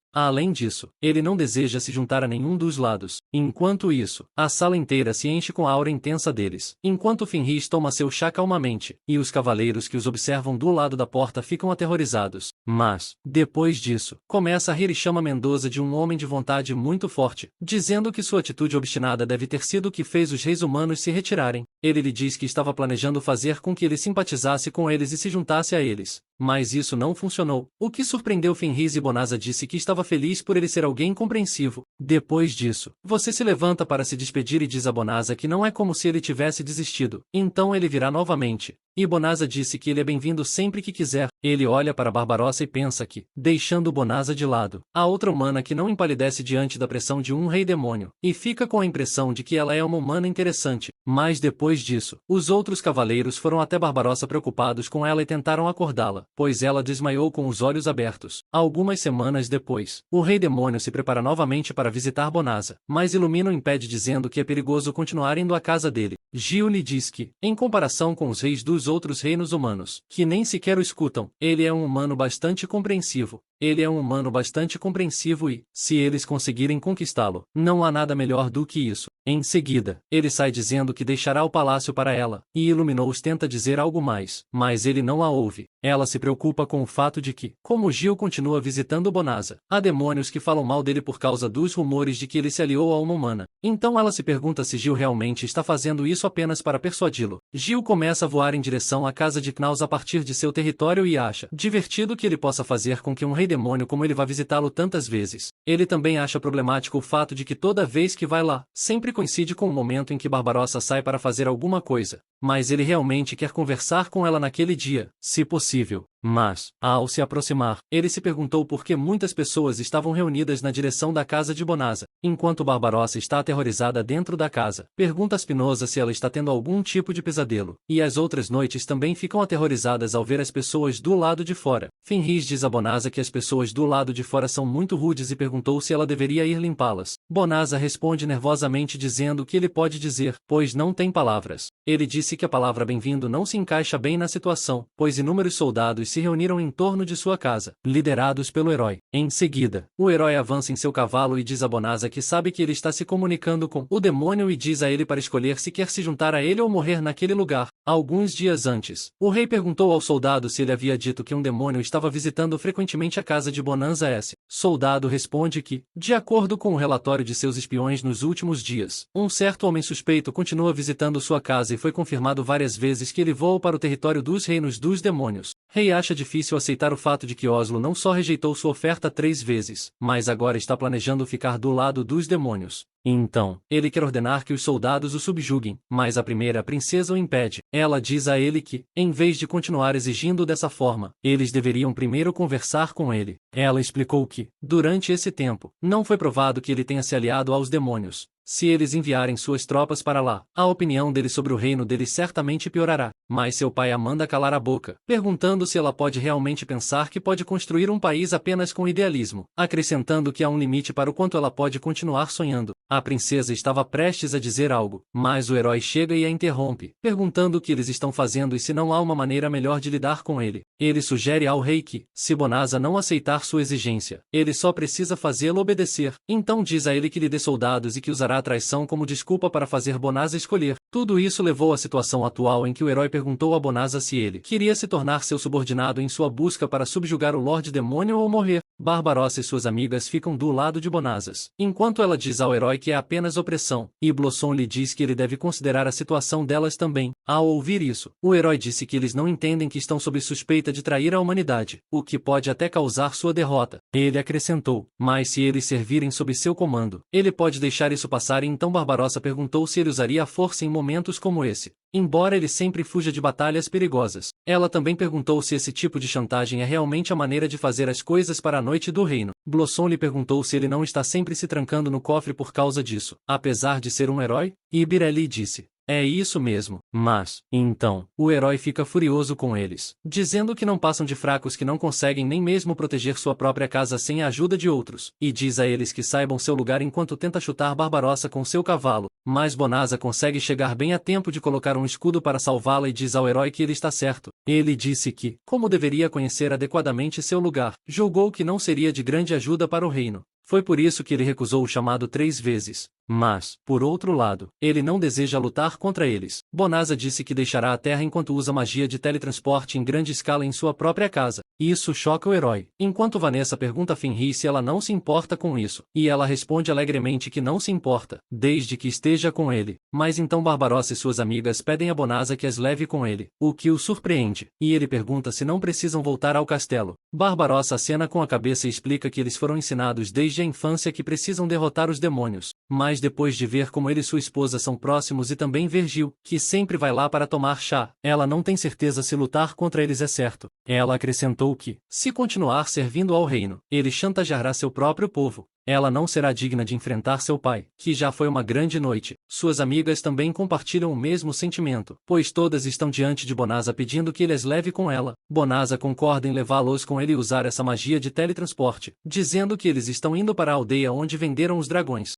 Além disso, ele não deseja se juntar a nenhum dos lados. Enquanto isso, a sala inteira se enche com a aura intensa deles. Enquanto Fenris toma seu chá calmamente, e os cavaleiros que os observam do lado da porta ficam aterrorizados. Mas, depois disso, começa a rir e chama Mendoza de um homem de vontade muito forte, dizendo que sua atitude obstinada deve ter sido o que fez os reis humanos se retirarem. Ele lhe diz que estava planejando fazer com que ele simpatizasse com eles e se juntasse a eles. Mas isso não funcionou, o que surpreendeu Fenris e Bonasa disse que estava feliz por ele ser alguém compreensivo. Depois disso, você se levanta para se despedir e diz a Bonasa que não é como se ele tivesse desistido. Então ele virá novamente. E Bonasa disse que ele é bem-vindo sempre que quiser. Ele olha para Barbarossa e pensa que, deixando Bonasa de lado, há outra humana que não empalidece diante da pressão de um rei demônio, e fica com a impressão de que ela é uma humana interessante. Mas depois disso, os outros cavaleiros foram até Barbarossa preocupados com ela e tentaram acordá-la, pois ela desmaiou com os olhos abertos. Algumas semanas depois, o rei demônio se prepara novamente para visitar Bonasa, mas Ilumina o impede dizendo que é perigoso continuar indo à casa dele. Gil lhe diz que, em comparação com os reis dos outros reinos humanos, que nem sequer o escutam, ele é um humano bastante compreensivo. Ele é um humano bastante compreensivo e, se eles conseguirem conquistá-lo, não há nada melhor do que isso. Em seguida, ele sai dizendo que deixará o palácio para ela, e Iluminous tenta dizer algo mais, mas ele não a ouve. Ela se preocupa com o fato de que, como Gil continua visitando Bonasa, há demônios que falam mal dele por causa dos rumores de que ele se aliou a uma humana. Então ela se pergunta se Gil realmente está fazendo isso apenas para persuadi-lo. Gil começa a voar em direção à casa de Knaus a partir de seu território e acha divertido que ele possa fazer com que um rei demônio como ele vá visitá-lo tantas vezes. Ele também acha problemático o fato de que toda vez que vai lá, sempre coincide com o momento em que Barbarossa sai para fazer alguma coisa. Mas ele realmente quer conversar com ela naquele dia, se possível. Mas, ao se aproximar, ele se perguntou por que muitas pessoas estavam reunidas na direção da casa de Bonasa, enquanto Barbarossa está aterrorizada dentro da casa. Pergunta a Spinoza se ela está tendo algum tipo de pesadelo, e as outras noites também ficam aterrorizadas ao ver as pessoas do lado de fora. Fenris diz a Bonasa que as pessoas do lado de fora são muito rudes e perguntou se ela deveria ir limpá-las. Bonasa responde nervosamente dizendo que ele pode dizer, pois não tem palavras. Ele disse que a palavra bem-vindo não se encaixa bem na situação, pois inúmeros soldados soldados se reuniram em torno de sua casa, liderados pelo herói. Em seguida, o herói avança em seu cavalo e diz a Bonanza que sabe que ele está se comunicando com o demônio e diz a ele para escolher se quer se juntar a ele ou morrer naquele lugar. Alguns dias antes, o rei perguntou ao soldado se ele havia dito que um demônio estava visitando frequentemente a casa de Bonanza S. Soldado responde que, de acordo com o relatório de seus espiões nos últimos dias, um certo homem suspeito continua visitando sua casa e foi confirmado várias vezes que ele voa para o território dos reinos dos demônios. Rei acha difícil aceitar o fato de que Oslo não só rejeitou sua oferta 3 vezes, mas agora está planejando ficar do lado dos demônios. Então, ele quer ordenar que os soldados o subjuguem, mas a primeira princesa o impede. Ela diz a ele que, em vez de continuar exigindo dessa forma, eles deveriam primeiro conversar com ele. Ela explicou que, durante esse tempo, não foi provado que ele tenha se aliado aos demônios. Se eles enviarem suas tropas para lá, a opinião dele sobre o reino deles certamente piorará. Mas seu pai a manda calar a boca, perguntando se ela pode realmente pensar que pode construir um país apenas com idealismo, acrescentando que há um limite para o quanto ela pode continuar sonhando. A princesa estava prestes a dizer algo, mas o herói chega e a interrompe, perguntando o que eles estão fazendo e se não há uma maneira melhor de lidar com ele. Ele sugere ao rei que, se Bonanza não aceitar sua exigência, ele só precisa fazê-lo obedecer. Então diz a ele que lhe dê soldados e que usará a traição como desculpa para fazer Bonanza escolher. Tudo isso levou à situação atual em que o herói perguntou a Bonanza se ele queria se tornar seu subordinado em sua busca para subjugar o Lorde Demônio ou morrer. Barbarossa e suas amigas ficam do lado de Bonanzas, enquanto ela diz ao herói que é apenas opressão, e Blossom lhe diz que ele deve considerar a situação delas também. Ao ouvir isso, o herói disse que eles não entendem que estão sob suspeita de trair a humanidade, o que pode até causar sua derrota. Ele acrescentou, mas se eles servirem sob seu comando, ele pode deixar isso passar e então Barbarossa perguntou se ele usaria a força em momentos como esse. Embora ele sempre fuja de batalhas perigosas, ela também perguntou se esse tipo de chantagem é realmente a maneira de fazer as coisas para a noite do reino. Blossom lhe perguntou se ele não está sempre se trancando no cofre por causa disso, apesar de ser um herói, e Birelli disse: é isso mesmo, mas, então, o herói fica furioso com eles, dizendo que não passam de fracos que não conseguem nem mesmo proteger sua própria casa sem a ajuda de outros, e diz a eles que saibam seu lugar enquanto tenta chutar Barbarossa com seu cavalo, mas Bonanza consegue chegar bem a tempo de colocar um escudo para salvá-la e diz ao herói que ele está certo. Ele disse que, como deveria conhecer adequadamente seu lugar, julgou que não seria de grande ajuda para o reino. Foi por isso que ele recusou o chamado 3 vezes. Mas, por outro lado, ele não deseja lutar contra eles. Bonanza disse que deixará a Terra enquanto usa magia de teletransporte em grande escala em sua própria casa. Isso choca o herói. Enquanto Vanessa pergunta a Fenrir se ela não se importa com isso, e ela responde alegremente que não se importa, desde que esteja com ele. Mas então Barbarossa e suas amigas pedem a Bonanza que as leve com ele, o que o surpreende, e ele pergunta se não precisam voltar ao castelo. Barbarossa acena com a cabeça e explica que eles foram ensinados desde a infância que precisam derrotar os demônios. Mas depois de ver como ele e sua esposa são próximos e também ver Gil, que sempre vai lá para tomar chá, ela não tem certeza se lutar contra eles é certo. Ela acrescentou que, se continuar servindo ao reino, ele chantageará seu próprio povo. Ela não será digna de enfrentar seu pai, que já foi uma grande noite. Suas amigas também compartilham o mesmo sentimento, pois todas estão diante de Bonanza pedindo que ele as leve com ela. Bonanza concorda em levá-los com ele e usar essa magia de teletransporte, dizendo que eles estão indo para a aldeia onde venderam os dragões.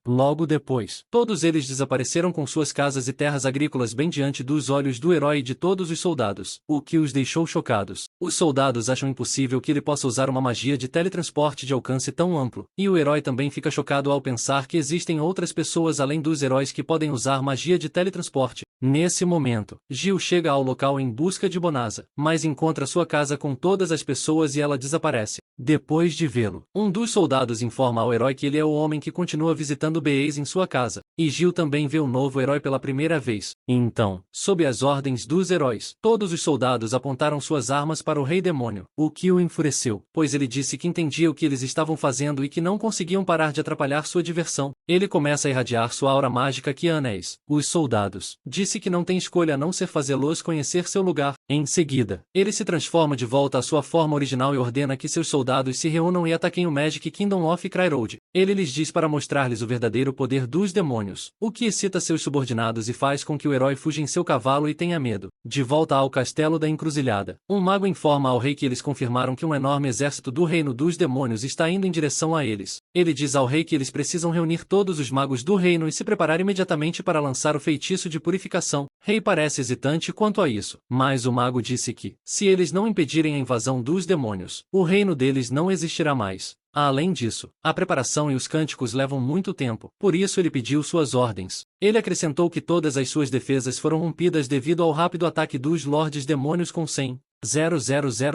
Logo depois, todos eles desapareceram com suas casas e terras agrícolas bem diante dos olhos do herói e de todos os soldados, o que os deixou chocados. Os soldados acham impossível que ele possa usar uma magia de teletransporte de alcance tão amplo, e o herói também fica chocado ao pensar que existem outras pessoas além dos heróis que podem usar magia de teletransporte. Nesse momento, Gil chega ao local em busca de Bonanza, mas encontra sua casa com todas as pessoas e ela desaparece. Depois de vê-lo, um dos soldados informa ao herói que ele é o homem que continua visitando Beace em sua casa, e Gil também vê o novo herói pela primeira vez. Então, sob as ordens dos heróis, todos os soldados apontaram suas armas para o Rei Demônio, o que o enfureceu, pois ele disse que entendia o que eles estavam fazendo e que não conseguiam parar de atrapalhar sua diversão. Ele começa a irradiar sua aura mágica que anéis. Os soldados disse que não tem escolha a não ser fazê-los conhecer seu lugar. Em seguida, ele se transforma de volta à sua forma original e ordena que seus soldados se reúnam e ataquem o Magic Kingdom of Cryroad. Ele lhes diz para mostrar mostrar-lhes o verdadeiro poder dos demônios, o que excita seus subordinados e faz com que o herói fuja em seu cavalo e tenha medo. De volta ao castelo da encruzilhada, um mago informa ao rei que eles confirmaram que um enorme exército do reino dos demônios está indo em direção a eles. Ele diz ao rei que eles precisam reunir todos os magos do reino e se preparar imediatamente para lançar o feitiço de purificação. Rei parece hesitante quanto a isso, mas o mago disse que, se eles não impedirem a invasão dos demônios, o reino deles não existirá mais. Além disso, a preparação e os cânticos levam muito tempo, por isso ele pediu suas ordens. Ele acrescentou que todas as suas defesas foram rompidas devido ao rápido ataque dos Lordes Demônios com 100,000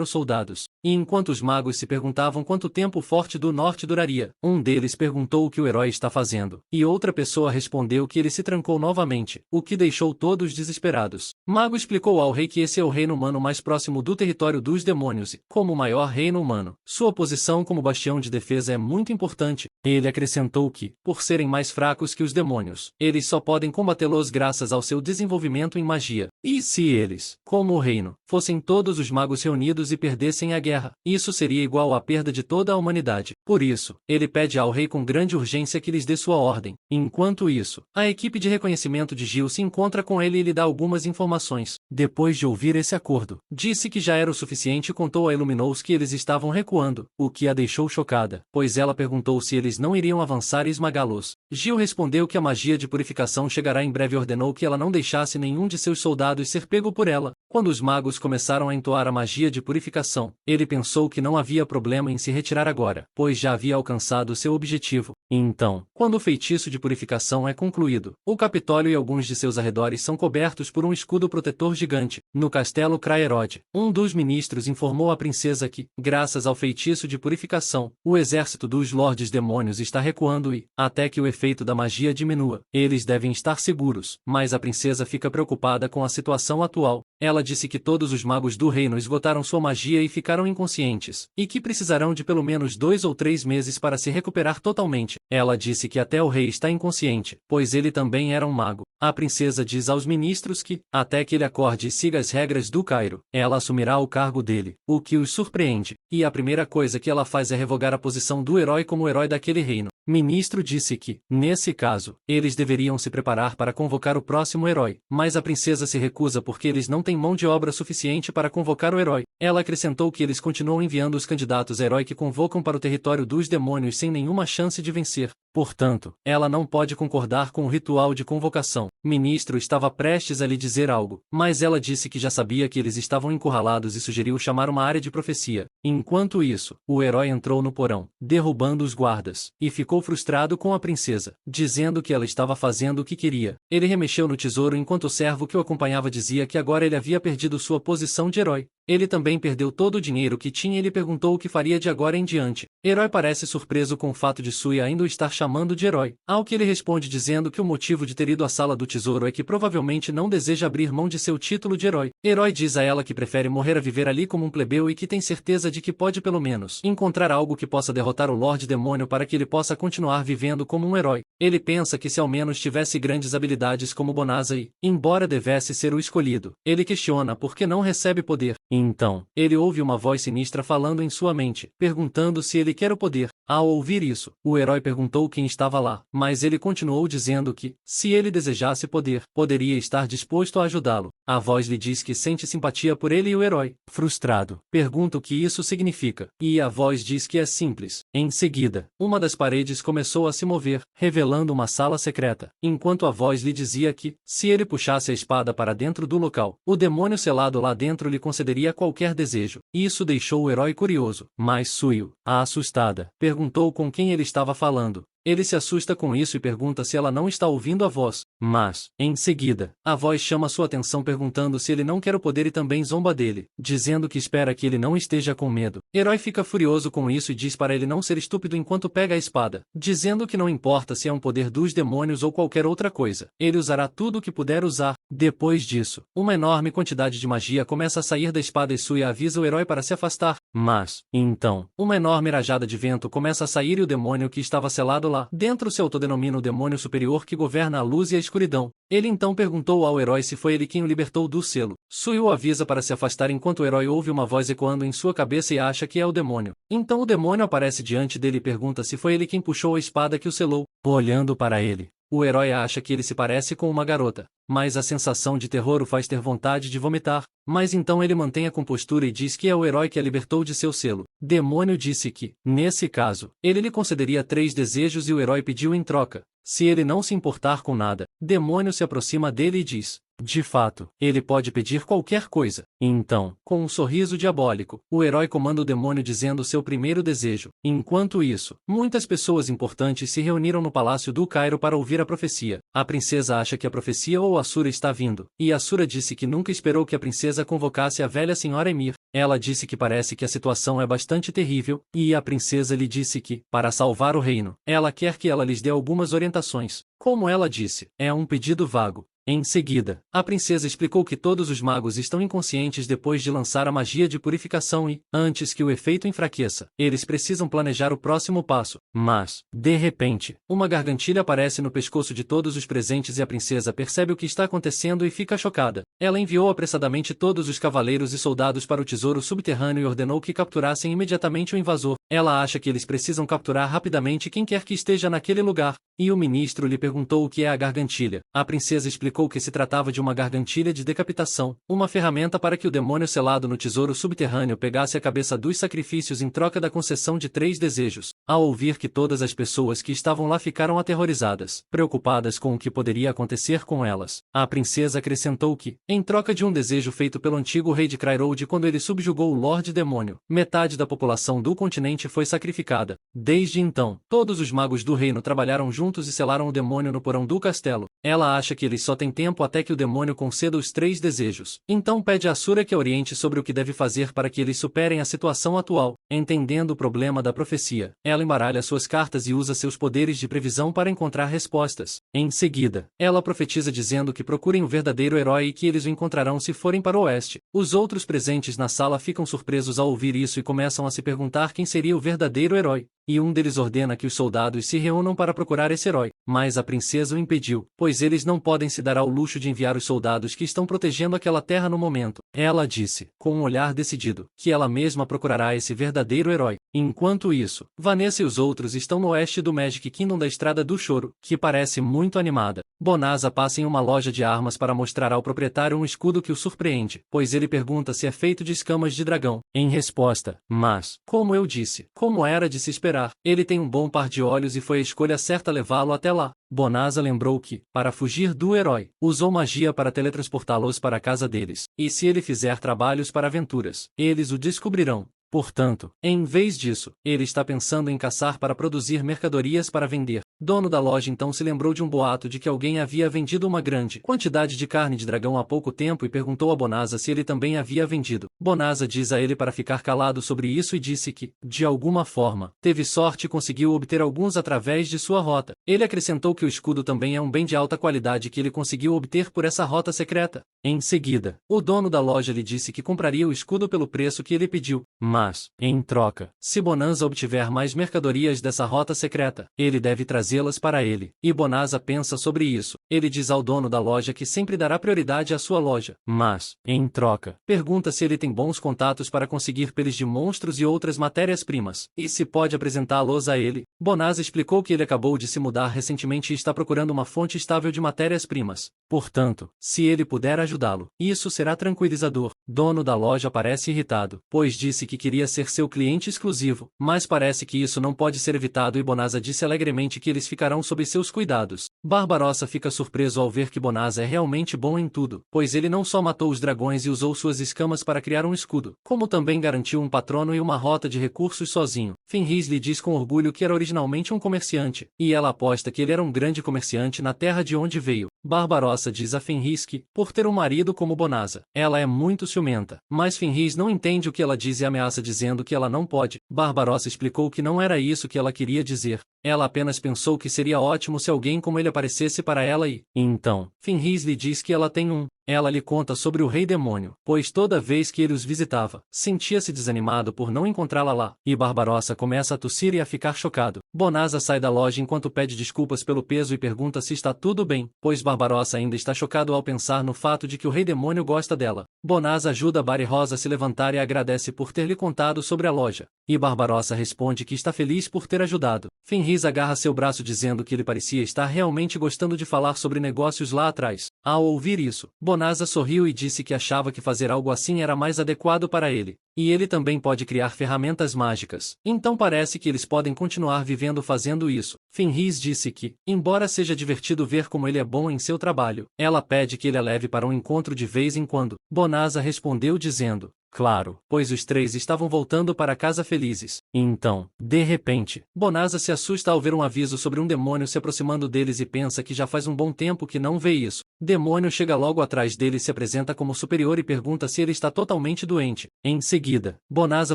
soldados. E enquanto os magos se perguntavam quanto tempo o Forte do Norte duraria, um deles perguntou o que o herói está fazendo, e outra pessoa respondeu que ele se trancou novamente, o que deixou todos desesperados. Mago explicou ao rei que esse é o reino humano mais próximo do território dos demônios e, como o maior reino humano, sua posição como bastião de defesa é muito importante. Ele acrescentou que, por serem mais fracos que os demônios, eles só podem combatê-los graças ao seu desenvolvimento em magia. E se eles, como o reino, fossem todos os magos reunidos e perdessem a guerra, isso seria igual à perda de toda a humanidade. Por isso, ele pede ao rei com grande urgência que lhes dê sua ordem. Enquanto isso, a equipe de reconhecimento de Gil se encontra com ele e lhe dá algumas informações. Depois de ouvir esse acordo, disse que já era o suficiente e contou a Illuminous que eles estavam recuando, o que a deixou chocada, pois ela perguntou se eles não iriam avançar e esmagá-los. Gil respondeu que a magia de purificação chegará em breve e ordenou que ela não deixasse nenhum de seus soldados ser pego por ela. Quando os magos começaram a entoar a magia de purificação, ele pensou que não havia problema em se retirar agora, pois já havia alcançado seu objetivo. Então, quando o feitiço de purificação é concluído, o Capitólio e alguns de seus arredores são cobertos por um escudo protetor gigante. No castelo Craerod, um dos ministros informou à princesa que, graças ao feitiço de purificação, o exército dos Lordes Demônios está recuando e, até que o efeito da magia diminua, eles devem estar seguros, mas a princesa fica preocupada com a situação atual. Ela disse que todos os magos do reino esgotaram sua magia e ficaram inconscientes, e que precisarão de pelo menos 2 ou 3 meses para se recuperar totalmente. Ela disse que até o rei está inconsciente, pois ele também era um mago. A princesa diz aos ministros que, até que ele acorde e siga as regras do Cairo, ela assumirá o cargo dele, o que os surpreende, e a primeira coisa que ela faz é revogar a posição do herói como herói daquele reino. Ministro disse que, nesse caso, eles deveriam se preparar para convocar o próximo herói, mas a princesa se recusa porque eles não têm mão de obra suficiente para convocar o herói. Ela acrescentou que eles continuam enviando os candidatos a herói que convocam para o território dos demônios sem nenhuma chance de vencer. Portanto, ela não pode concordar com o ritual de convocação. O ministro estava prestes a lhe dizer algo, mas ela disse que já sabia que eles estavam encurralados e sugeriu chamar uma área de profecia. Enquanto isso, o herói entrou no porão, derrubando os guardas, e ficou frustrado com a princesa, dizendo que ela estava fazendo o que queria. Ele remexeu no tesouro enquanto o servo que o acompanhava dizia que agora ele havia perdido sua posição de herói. Ele também perdeu todo o dinheiro que tinha e lhe perguntou o que faria de agora em diante. Herói parece surpreso com o fato de Sui ainda o estar chamando de herói, ao que ele responde dizendo que o motivo de ter ido à sala do tesouro é que provavelmente não deseja abrir mão de seu título de herói. Herói diz a ela que prefere morrer a viver ali como um plebeu e que tem certeza de que pode pelo menos encontrar algo que possa derrotar o Lorde Demônio para que ele possa continuar vivendo como um herói. Ele pensa que se ao menos tivesse grandes habilidades como Bonanza e, embora devesse ser o escolhido, ele questiona por que não recebe poder. Então, ele ouve uma voz sinistra falando em sua mente, perguntando se ele quer o poder. Ao ouvir isso, o herói perguntou quem estava lá, mas ele continuou dizendo que, se ele desejasse poder, poderia estar disposto a ajudá-lo. A voz lhe diz que sente simpatia por ele e o herói, frustrado, pergunta o que isso significa, e a voz diz que é simples. Em seguida, uma das paredes começou a se mover, revelando uma sala secreta, enquanto a voz lhe dizia que, se ele puxasse a espada para dentro do local, o demônio selado lá dentro lhe concederia qualquer desejo. Isso deixou o herói curioso, mas Suio, a assustada, perguntou com quem ele estava falando. Ele se assusta com isso e pergunta se ela não está ouvindo a voz, mas, em seguida, a voz chama sua atenção perguntando se ele não quer o poder e também zomba dele, dizendo que espera que ele não esteja com medo. Herói fica furioso com isso e diz para ele não ser estúpido enquanto pega a espada, dizendo que não importa se é um poder dos demônios ou qualquer outra coisa, ele usará tudo o que puder usar. Depois disso, uma enorme quantidade de magia começa a sair da espada e Suia avisa o herói para se afastar. Mas, então, uma enorme rajada de vento começa a sair e o demônio que estava selado lá dentro se autodenomina o demônio superior que governa a luz e a escuridão. Ele então perguntou ao herói se foi ele quem o libertou do selo. Sui o avisa para se afastar enquanto o herói ouve uma voz ecoando em sua cabeça e acha que é o demônio. Então o demônio aparece diante dele e pergunta se foi ele quem puxou a espada que o selou. Olhando para ele, o herói acha que ele se parece com uma garota, mas a sensação de terror o faz ter vontade de vomitar. Mas então ele mantém a compostura e diz que é o herói que a libertou de seu selo. Demônio disse que, nesse caso, ele lhe concederia 3 desejos e o herói pediu em troca. Se ele não se importar com nada, Demônio se aproxima dele e diz: de fato, ele pode pedir qualquer coisa. Então, com um sorriso diabólico, o herói comanda o demônio dizendo seu primeiro desejo. Enquanto isso, muitas pessoas importantes se reuniram no palácio do Cairo para ouvir a profecia. A princesa acha que a profecia ou Assura está vindo, e Assura disse que nunca esperou que a princesa convocasse a velha senhora Emir. Ela disse que parece que a situação é bastante terrível, e a princesa lhe disse que, para salvar o reino, ela quer que ela lhes dê algumas orientações. Como ela disse, é um pedido vago. Em seguida, a princesa explicou que todos os magos estão inconscientes depois de lançar a magia de purificação e, antes que o efeito enfraqueça, eles precisam planejar o próximo passo. Mas, de repente, uma gargantilha aparece no pescoço de todos os presentes e a princesa percebe o que está acontecendo e fica chocada. Ela enviou apressadamente todos os cavaleiros e soldados para o tesouro subterrâneo e ordenou que capturassem imediatamente o invasor. Ela acha que eles precisam capturar rapidamente quem quer que esteja naquele lugar. E o ministro lhe perguntou o que é a gargantilha. A princesa explicou que se tratava de uma gargantilha de decapitação, uma ferramenta para que o demônio selado no tesouro subterrâneo pegasse a cabeça dos sacrifícios em troca da concessão de 3 desejos. Ao ouvir que todas as pessoas que estavam lá ficaram aterrorizadas, preocupadas com o que poderia acontecer com elas, a princesa acrescentou que, em troca de um desejo feito pelo antigo rei de Crairode quando ele subjugou o Lorde Demônio, metade da população do continente foi sacrificada. Desde então, todos os magos do reino trabalharam juntos e selaram o demônio no porão do castelo. Ela acha que eles só têm tempo até que o demônio conceda os 3 desejos. Então pede a Assura que a oriente sobre o que deve fazer para que eles superem a situação atual. Entendendo o problema da profecia, ela embaralha suas cartas e usa seus poderes de previsão para encontrar respostas. Em seguida, ela profetiza dizendo que procurem o verdadeiro herói e que eles o encontrarão se forem para o oeste. Os outros presentes na sala ficam surpresos ao ouvir isso e começam a se perguntar quem seria o verdadeiro herói. E um deles ordena que os soldados se reúnam para procurar esse herói, mas a princesa o impediu, pois eles não podem se dar ao luxo de enviar os soldados que estão protegendo aquela terra no momento. Ela disse, com um olhar decidido, que ela mesma procurará esse verdadeiro herói. Enquanto isso, Vanessa e os outros estão no oeste do Magic Kingdom da Estrada do Choro, que parece muito animada. Bonasa passa em uma loja de armas para mostrar ao proprietário um escudo que o surpreende, pois ele pergunta se é feito de escamas de dragão. Em resposta, mas, como eu disse, como era de se esperar, ele tem um bom par de olhos e foi a escolha certa levá-lo até lá. Bonasa lembrou que, para fugir do herói, usou magia para teletransportá-los para a casa deles, e se ele fizer trabalhos para aventuras, eles o descobrirão. Portanto, em vez disso, ele está pensando em caçar para produzir mercadorias para vender. Dono da loja então se lembrou de um boato de que alguém havia vendido uma grande quantidade de carne de dragão há pouco tempo e perguntou a Bonasa se ele também havia vendido. Bonasa diz a ele para ficar calado sobre isso e disse que, de alguma forma, teve sorte e conseguiu obter alguns através de sua rota. Ele acrescentou que o escudo também é um bem de alta qualidade que ele conseguiu obter por essa rota secreta. Em seguida, o dono da loja lhe disse que compraria o escudo pelo preço que ele pediu, mas, em troca, se Bonanza obtiver mais mercadorias dessa rota secreta, ele deve trazê-las para ele. E Bonanza pensa sobre isso. Ele diz ao dono da loja que sempre dará prioridade à sua loja, mas, em troca, pergunta se ele tem bons contatos para conseguir peles de monstros e outras matérias-primas, e se pode apresentá-los a ele. Bonanza explicou que ele acabou de se mudar recentemente e está procurando uma fonte estável de matérias-primas. Portanto, se ele puder ajudá-lo, isso será tranquilizador. Dono da loja parece irritado, pois disse que queria ser seu cliente exclusivo, mas parece que isso não pode ser evitado e Bonanza disse alegremente que eles ficarão sob seus cuidados. Barbarossa fica surpreso ao ver que Bonanza é realmente bom em tudo, pois ele não só matou os dragões e usou suas escamas para criar um escudo, como também garantiu um patrono e uma rota de recursos sozinho. Fenris lhe diz com orgulho que era originalmente um comerciante, e ela aposta que ele era um grande comerciante na terra de onde veio. Barbarossa diz a Fenris que, por ter um marido como Bonanza, ela é muito ciumenta, mas Fenris não entende o que ela diz e ameaça dizendo que ela não pode. Barbarossa explicou que não era isso que ela queria dizer. ela apenas pensou que seria ótimo se alguém como ele aparecesse para ela e, então, Fenris lhe diz que ela tem um. Ela lhe conta sobre o Rei Demônio, pois toda vez que ele os visitava, sentia-se desanimado por não encontrá-la lá, e Barbarossa começa a tossir e a ficar chocado. Bonanza sai da loja enquanto pede desculpas pelo peso e pergunta se está tudo bem, pois Barbarossa ainda está chocado ao pensar no fato de que o Rei Demônio gosta dela. Bonanza ajuda Bari Rosa a se levantar e agradece por ter lhe contado sobre a loja, e Barbarossa responde que está feliz por ter ajudado. Fenris agarra seu braço dizendo que ele parecia estar realmente gostando de falar sobre negócios lá atrás. Ao ouvir isso, Bonanza sorriu e disse que achava que fazer algo assim era mais adequado para ele, e ele também pode criar ferramentas mágicas. Então parece que eles podem continuar vivendo fazendo isso. Fenris disse que, embora seja divertido ver como ele é bom em seu trabalho, ela pede que ele a leve para um encontro de vez em quando. Bonanza respondeu dizendo: claro, pois os três estavam voltando para casa felizes. Então, de repente, Bonanza se assusta ao ver um aviso sobre um demônio se aproximando deles e pensa que já faz um bom tempo que não vê isso. Demônio chega logo atrás dele e se apresenta como superior e pergunta se ele está totalmente doente. Em seguida, Bonanza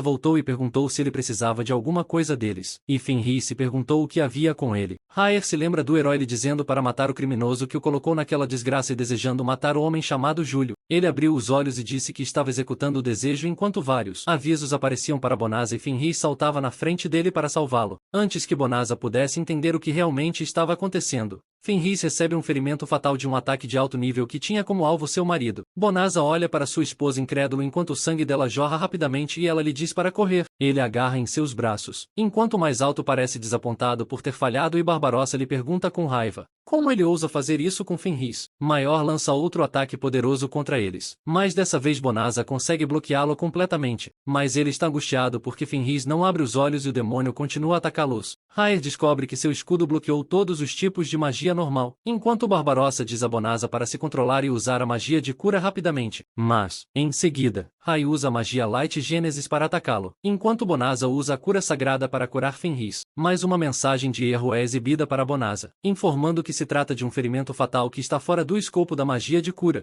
voltou e perguntou se ele precisava de alguma coisa deles. E Fenris se perguntou o que havia com ele. Raer se lembra do herói lhe dizendo para matar o criminoso que o colocou naquela desgraça e desejando matar o homem chamado Júlio. Ele abriu os olhos e disse que estava executando o desejo enquanto vários avisos apareciam para Bonanza e Fenris saltava na frente dele para salvá-lo. Antes que Bonanza pudesse entender o que realmente estava acontecendo, Fenris recebe um ferimento fatal de um ataque de alto nível que tinha como alvo seu marido. Bonanza olha para sua esposa incrédulo enquanto o sangue dela jorra rapidamente e ela lhe diz para correr. Ele a agarra em seus braços, enquanto mais alto parece desapontado por ter falhado e Barbarossa lhe pergunta com raiva como ele ousa fazer isso com Fenris. Maior lança outro ataque poderoso contra eles, mas dessa vez Bonanza consegue bloqueá-lo completamente, mas ele está angustiado porque Fenris não abre os olhos e o demônio continua a atacá-los. Raer descobre que seu escudo bloqueou todos os tipos de magia normal, enquanto Barbarossa diz a Bonanza para se controlar e usar a magia de cura rapidamente. Mas, em seguida, Raer usa a magia Light Gênesis para atacá-lo, enquanto Bonanza usa a cura sagrada para curar Fenris. Mais uma mensagem de erro é exibida para Bonanza, informando que se trata de um ferimento fatal que está fora do escopo da magia de cura.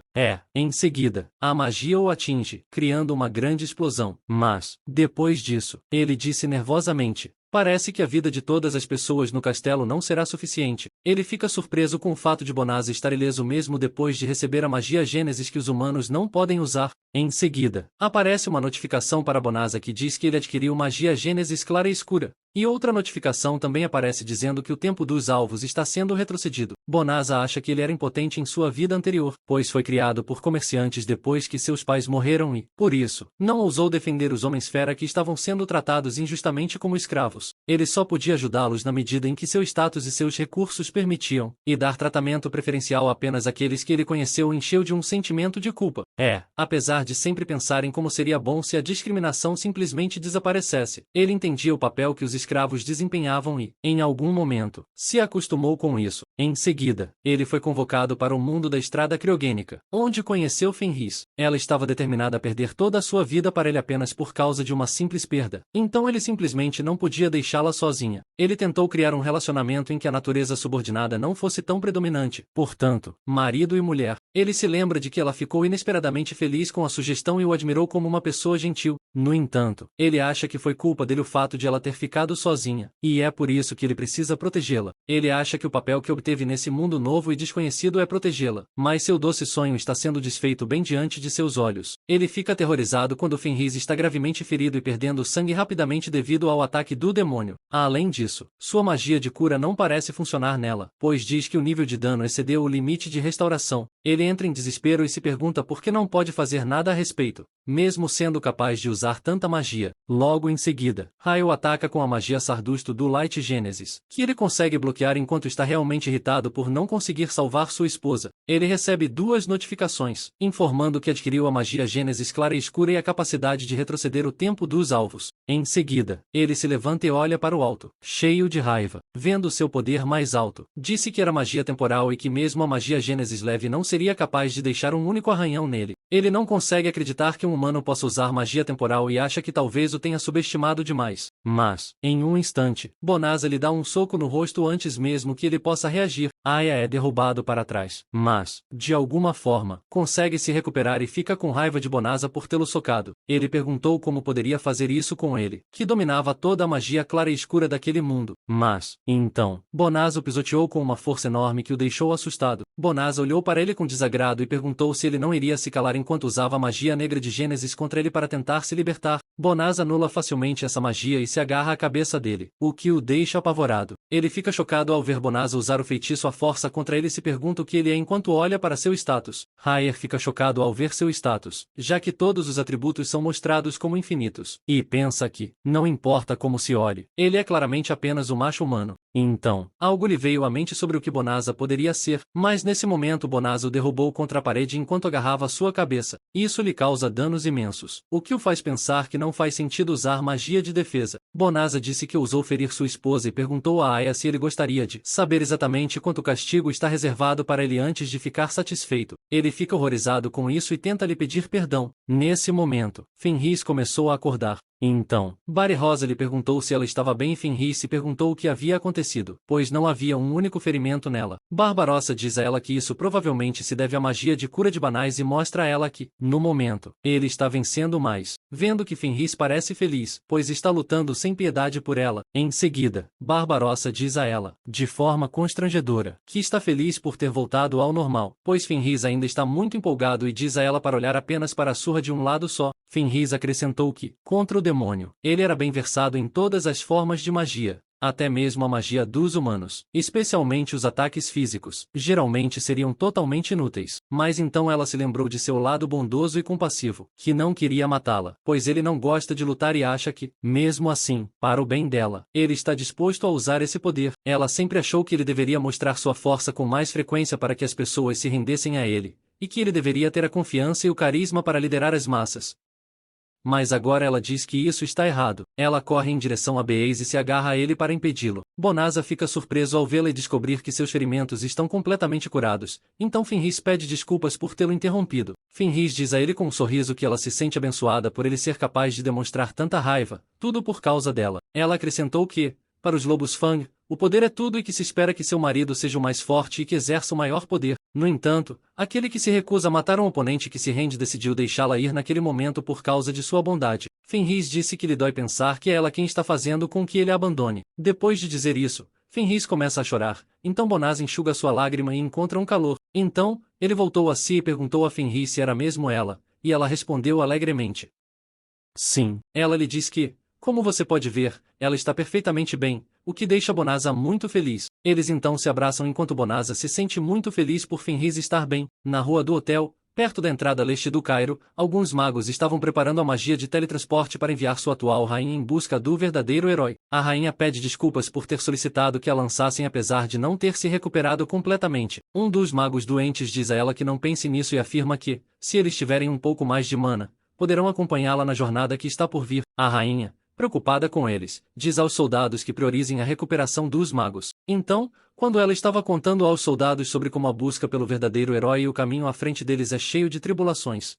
Em seguida, a magia o atinge, criando uma grande explosão. Mas, depois disso, ele disse nervosamente: parece que a vida de todas as pessoas no castelo não será suficiente. Ele fica surpreso com o fato de Bonanza estar ileso mesmo depois de receber a magia Gênesis que os humanos não podem usar. Em seguida, aparece uma notificação para Bonanza que diz que ele adquiriu magia Gênesis clara e escura. E outra notificação também aparece dizendo que o tempo dos alvos está sendo retrocedido. Bonanza acha que ele era impotente em sua vida anterior, pois foi criado por comerciantes depois que seus pais morreram e, por isso, não ousou defender os homens-fera que estavam sendo tratados injustamente como escravos. Ele só podia ajudá-los na medida em que seu status e seus recursos permitiam, e dar tratamento preferencial apenas àqueles que ele conheceu o encheu de um sentimento de culpa. Apesar de sempre pensar em como seria bom se a discriminação simplesmente desaparecesse, ele entendia o papel que os escravos desempenhavam e, em algum momento, se acostumou com isso. Em seguida, ele foi convocado para o mundo da estrada criogênica, onde conheceu Fenris. Ela estava determinada a perder toda a sua vida para ele apenas por causa de uma simples perda. Então ele simplesmente não podia deixá-la sozinha. Ele tentou criar um relacionamento em que a natureza subordinada não fosse tão predominante. Portanto, marido e mulher. Ele se lembra de que ela ficou inesperadamente feliz com a sugestão e o admirou como uma pessoa gentil. No entanto, ele acha que foi culpa dele o fato de ela ter ficado sozinha, e é por isso que ele precisa protegê-la. Ele acha que o papel que obteve nesse mundo novo e desconhecido é protegê-la, mas seu doce sonho está sendo desfeito bem diante de seus olhos. Ele fica aterrorizado quando Fenris está gravemente ferido e perdendo sangue rapidamente devido ao ataque do demônio. Além disso, sua magia de cura não parece funcionar nela, pois diz que o nível de dano excedeu o limite de restauração. Ele entra em desespero e se pergunta por que não pode fazer nada a respeito, mesmo sendo capaz de usar tanta magia. Logo em seguida, Rael ataca com a magia Sardusto do Light Gênesis, que ele consegue bloquear enquanto está realmente irritado por não conseguir salvar sua esposa. Ele recebe duas notificações, informando que adquiriu a magia Gênesis clara e escura e a capacidade de retroceder o tempo dos alvos. Em seguida, ele se levanta e olha para o alto, cheio de raiva, vendo seu poder mais alto. Disse que era magia temporal e que mesmo a magia Gênesis leve não seria capaz de deixar um único arranhão nele. Ele não consegue acreditar que um humano possa usar magia temporal e acha que talvez o tenha subestimado demais. Mas, em um instante, Bonanza lhe dá um soco no rosto antes mesmo que ele possa reagir. Aya é derrubado para trás, mas, de alguma forma, consegue se recuperar e fica com raiva de Bonasa por tê-lo socado. Ele perguntou como poderia fazer isso com ele, que dominava toda a magia clara e escura daquele mundo. Mas, então, Bonasa o pisoteou com uma força enorme que o deixou assustado. Bonasa olhou para ele com desagrado e perguntou se ele não iria se calar enquanto usava a magia negra de Gênesis contra ele para tentar se libertar. Bonasa anula facilmente essa magia e se agarra à cabeça dele, o que o deixa apavorado. Ele fica chocado ao ver Bonasa usar o feitiço à força contra ele e se pergunta o que ele é enquanto olha para seu status. Raier fica chocado ao ver seu status, já que todos os atributos são mostrados como infinitos, e pensa que, não importa como se olhe, ele é claramente apenas um macho humano. Então, algo lhe veio à mente sobre o que Bonasa poderia ser, mas nesse momento Bonasa o derrubou contra a parede enquanto agarrava sua cabeça. Isso lhe causa danos imensos, o que o faz pensar que não faz sentido usar magia de defesa. Bonasa disse que ousou ferir sua esposa e perguntou a Aya se ele gostaria de saber exatamente quanto castigo está reservado para ele antes de ficar satisfeito. Ele fica horrorizado com isso e tenta lhe pedir perdão. Nesse momento, Fenris começou a acordar. Então, Bari Rosa lhe perguntou se ela estava bem e Fenris se perguntou o que havia acontecido, pois não havia um único ferimento nela. Barbarossa diz a ela que isso provavelmente se deve à magia de cura de Banais e mostra a ela que, no momento, ele está vencendo mais, vendo que Fenris parece feliz, pois está lutando sem piedade por ela. Em seguida, Barbarossa diz a ela, de forma constrangedora, que está feliz por ter voltado ao normal, pois Fenris ainda está muito empolgado e diz a ela para olhar apenas para a surra de um lado só. Fenris acrescentou que, contra o demônio, ele era bem versado em todas as formas de magia, até mesmo a magia dos humanos, especialmente os ataques físicos, geralmente seriam totalmente inúteis. Mas então ela se lembrou de seu lado bondoso e compassivo, que não queria matá-la, pois ele não gosta de lutar e acha que, mesmo assim, para o bem dela, ele está disposto a usar esse poder. Ela sempre achou que ele deveria mostrar sua força com mais frequência para que as pessoas se rendessem a ele, e que ele deveria ter a confiança e o carisma para liderar as massas. Mas agora ela diz que isso está errado. Ela corre em direção a Beis e se agarra a ele para impedi-lo. Bonasa fica surpreso ao vê-la e descobrir que seus ferimentos estão completamente curados. Então Fenris pede desculpas por tê-lo interrompido. Fenris diz a ele com um sorriso que ela se sente abençoada por ele ser capaz de demonstrar tanta raiva, tudo por causa dela. Ela acrescentou que, para os lobos Fang, o poder é tudo e que se espera que seu marido seja o mais forte e que exerça o maior poder. No entanto, aquele que se recusa a matar um oponente que se rende decidiu deixá-la ir naquele momento por causa de sua bondade. Fenris disse que lhe dói pensar que é ela quem está fazendo com que ele a abandone. Depois de dizer isso, Fenris começa a chorar, então Bonasa enxuga sua lágrima e encontra um calor. Então, ele voltou a si e perguntou a Fenris se era mesmo ela, e ela respondeu alegremente. Sim. Ela lhe diz que, como você pode ver, ela está perfeitamente bem, o que deixa Bonasa muito feliz. Eles então se abraçam enquanto Bonasa se sente muito feliz por Fenris estar bem. Na rua do hotel, perto da entrada leste do Cairo, alguns magos estavam preparando a magia de teletransporte para enviar sua atual rainha em busca do verdadeiro herói. A rainha pede desculpas por ter solicitado que a lançassem apesar de não ter se recuperado completamente. Um dos magos doentes diz a ela que não pense nisso e afirma que, se eles tiverem um pouco mais de mana, poderão acompanhá-la na jornada que está por vir. A rainha, preocupada com eles, diz aos soldados que priorizem a recuperação dos magos. Então, quando ela estava contando aos soldados sobre como a busca pelo verdadeiro herói e o caminho à frente deles é cheio de tribulações,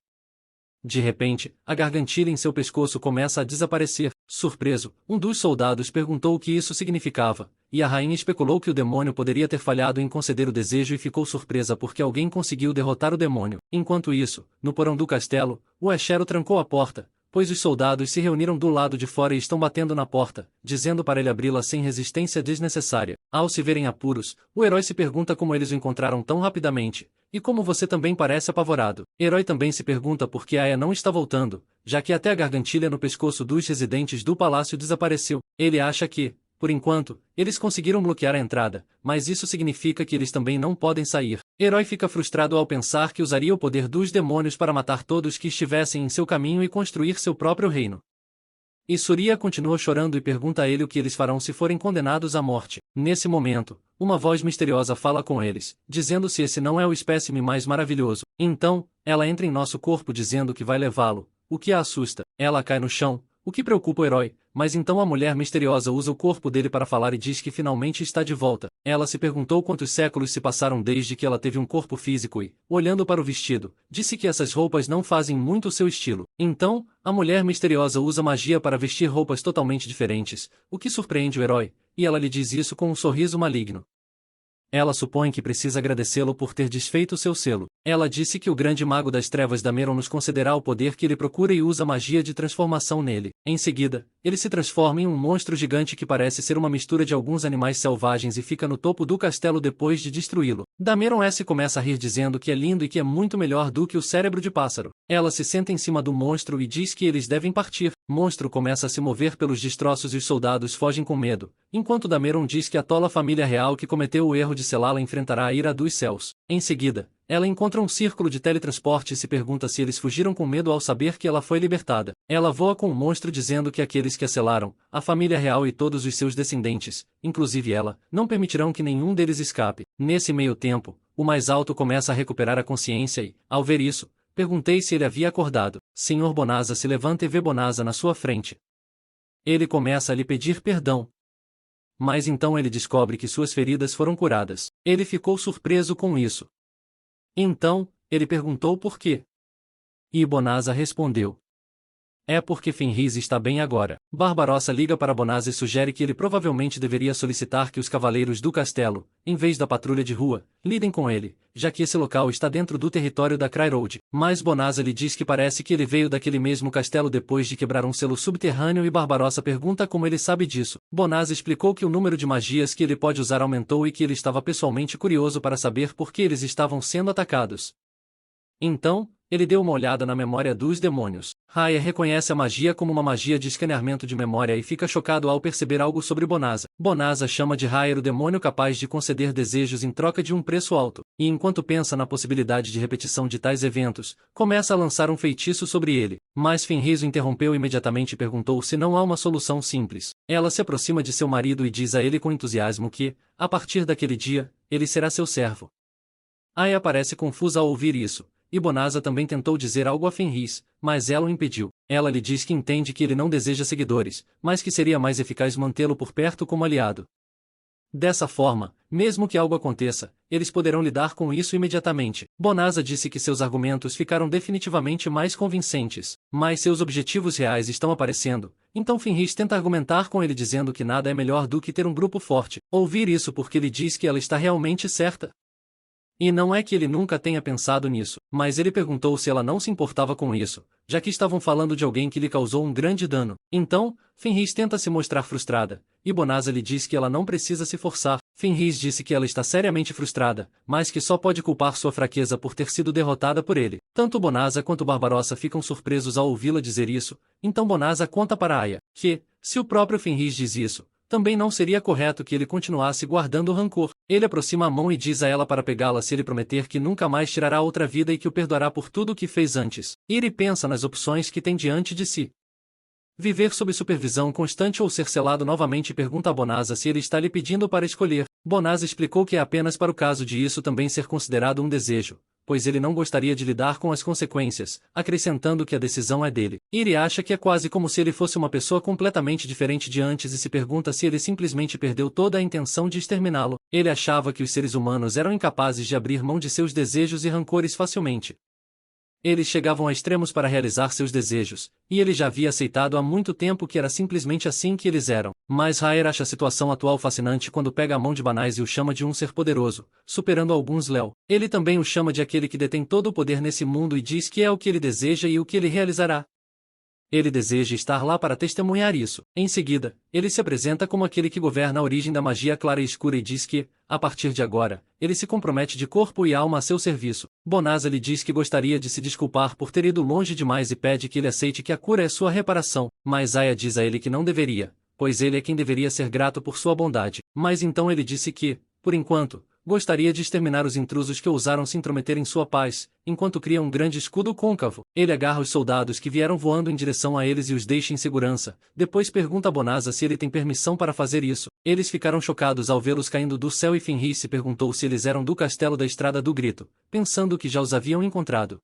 de repente, a gargantilha em seu pescoço começa a desaparecer. Surpreso, um dos soldados perguntou o que isso significava, e a rainha especulou que o demônio poderia ter falhado em conceder o desejo e ficou surpresa porque alguém conseguiu derrotar o demônio. Enquanto isso, no porão do castelo, o Eshero trancou a porta, pois os soldados se reuniram do lado de fora e estão batendo na porta, dizendo para ele abri-la sem resistência desnecessária. Ao se verem apuros, o herói se pergunta como eles o encontraram tão rapidamente, e como você também parece apavorado. Herói também se pergunta por que Aya não está voltando, já que até a gargantilha no pescoço dos residentes do palácio desapareceu. Ele acha que, por enquanto, eles conseguiram bloquear a entrada, mas isso significa que eles também não podem sair. Herói fica frustrado ao pensar que usaria o poder dos demônios para matar todos que estivessem em seu caminho e construir seu próprio reino. E Surya continua chorando e pergunta a ele o que eles farão se forem condenados à morte. Nesse momento, uma voz misteriosa fala com eles, dizendo se esse não é o espécime mais maravilhoso. Então, ela entra em nosso corpo dizendo que vai levá-lo, o que a assusta. Ela cai no chão, o que preocupa o herói, mas então a mulher misteriosa usa o corpo dele para falar e diz que finalmente está de volta. Ela se perguntou quantos séculos se passaram desde que ela teve um corpo físico e, olhando para o vestido, disse que essas roupas não fazem muito seu estilo. Então, a mulher misteriosa usa magia para vestir roupas totalmente diferentes, o que surpreende o herói, e ela lhe diz isso com um sorriso maligno. Ela supõe que precisa agradecê-lo por ter desfeito seu selo. Ela disse que o grande mago das trevas Dameron nos concederá o poder que ele procura e usa a magia de transformação nele. Em seguida, ele se transforma em um monstro gigante que parece ser uma mistura de alguns animais selvagens e fica no topo do castelo depois de destruí-lo. Dameron S começa a rir dizendo que é lindo e que é muito melhor do que o cérebro de pássaro. Ela se senta em cima do monstro e diz que eles devem partir. O monstro começa a se mover pelos destroços e os soldados fogem com medo, enquanto Dameron diz que a tola família real que cometeu o erro de selá-la enfrentará a ira dos céus. Em seguida, ela encontra um círculo de teletransporte e se pergunta se eles fugiram com medo ao saber que ela foi libertada. Ela voa com o monstro dizendo que aqueles que a selaram, a família real e todos os seus descendentes, inclusive ela, não permitirão que nenhum deles escape. Nesse meio tempo, o mais alto começa a recuperar a consciência e, ao ver isso, perguntei se ele havia acordado. Senhor Bonasa se levanta e vê Bonasa na sua frente. Ele começa a lhe pedir perdão. Mas então ele descobre que suas feridas foram curadas. Ele ficou surpreso com isso. Então, ele perguntou por quê. E Bonasa respondeu: é porque Fenris está bem agora. Barbarossa liga para Bonasa e sugere que ele provavelmente deveria solicitar que os cavaleiros do castelo, em vez da patrulha de rua, lidem com ele, já que esse local está dentro do território da Cry Road. Mas Bonasa lhe diz que parece que ele veio daquele mesmo castelo depois de quebrar um selo subterrâneo e Barbarossa pergunta como ele sabe disso. Bonasa explicou que o número de magias que ele pode usar aumentou e que ele estava pessoalmente curioso para saber por que eles estavam sendo atacados. Então, ele deu uma olhada na memória dos demônios. Raya reconhece a magia como uma magia de escaneamento de memória e fica chocado ao perceber algo sobre Bonasa. Bonasa chama de Raya o demônio capaz de conceder desejos em troca de um preço alto, e enquanto pensa na possibilidade de repetição de tais eventos, começa a lançar um feitiço sobre ele. Mas Fenris o interrompeu imediatamente e perguntou se não há uma solução simples. Ela se aproxima de seu marido e diz a ele com entusiasmo que, a partir daquele dia, ele será seu servo. Raya parece confusa ao ouvir isso. E Bonasa também tentou dizer algo a Fenris, mas ela o impediu. Ela lhe diz que entende que ele não deseja seguidores, mas que seria mais eficaz mantê-lo por perto como aliado. Dessa forma, mesmo que algo aconteça, eles poderão lidar com isso imediatamente. Bonasa disse que seus argumentos ficaram definitivamente mais convincentes, mas seus objetivos reais estão aparecendo, então Fenris tenta argumentar com ele dizendo que nada é melhor do que ter um grupo forte. Ouvir isso porque ele diz que ela está realmente certa. E não é que ele nunca tenha pensado nisso, mas ele perguntou se ela não se importava com isso, já que estavam falando de alguém que lhe causou um grande dano. Então, Fenris tenta se mostrar frustrada, e Bonasa lhe diz que ela não precisa se forçar. Fenris disse que ela está seriamente frustrada, mas que só pode culpar sua fraqueza por ter sido derrotada por ele. Tanto Bonasa quanto Barbarossa ficam surpresos ao ouvi-la dizer isso, então Bonasa conta para Aya que, se o próprio Fenris diz isso, também não seria correto que ele continuasse guardando o rancor. Ele aproxima a mão e diz a ela para pegá-la se ele prometer que nunca mais tirará outra vida e que o perdoará por tudo o que fez antes. Iri pensa nas opções que tem diante de si. Viver sob supervisão constante ou ser selado novamente e pergunta a Bonasa se ele está lhe pedindo para escolher. Bonasa explicou que é apenas para o caso de isso também ser considerado um desejo, pois ele não gostaria de lidar com as consequências, acrescentando que a decisão é dele. Iri acha que é quase como se ele fosse uma pessoa completamente diferente de antes e se pergunta se ele simplesmente perdeu toda a intenção de exterminá-lo. Ele achava que os seres humanos eram incapazes de abrir mão de seus desejos e rancores facilmente. Eles chegavam a extremos para realizar seus desejos, e ele já havia aceitado há muito tempo que era simplesmente assim que eles eram. Mas Raer acha a situação atual fascinante quando pega a mão de Banais e o chama de um ser poderoso, superando alguns Léo. Ele também o chama de aquele que detém todo o poder nesse mundo e diz que é o que ele deseja e o que ele realizará. Ele deseja estar lá para testemunhar isso. Em seguida, ele se apresenta como aquele que governa a origem da magia clara e escura e diz que, a partir de agora, ele se compromete de corpo e alma a seu serviço. Bonasa lhe diz que gostaria de se desculpar por ter ido longe demais e pede que ele aceite que a cura é sua reparação, mas Aya diz a ele que não deveria, pois ele é quem deveria ser grato por sua bondade. Mas então ele disse que, por enquanto, gostaria de exterminar os intrusos que ousaram se intrometer em sua paz, enquanto cria um grande escudo côncavo. Ele agarra os soldados que vieram voando em direção a eles e os deixa em segurança. Depois pergunta a Bonasa se ele tem permissão para fazer isso. Eles ficaram chocados ao vê-los caindo do céu e Fenris se perguntou se eles eram do castelo da Estrada do Grito, pensando que já os haviam encontrado.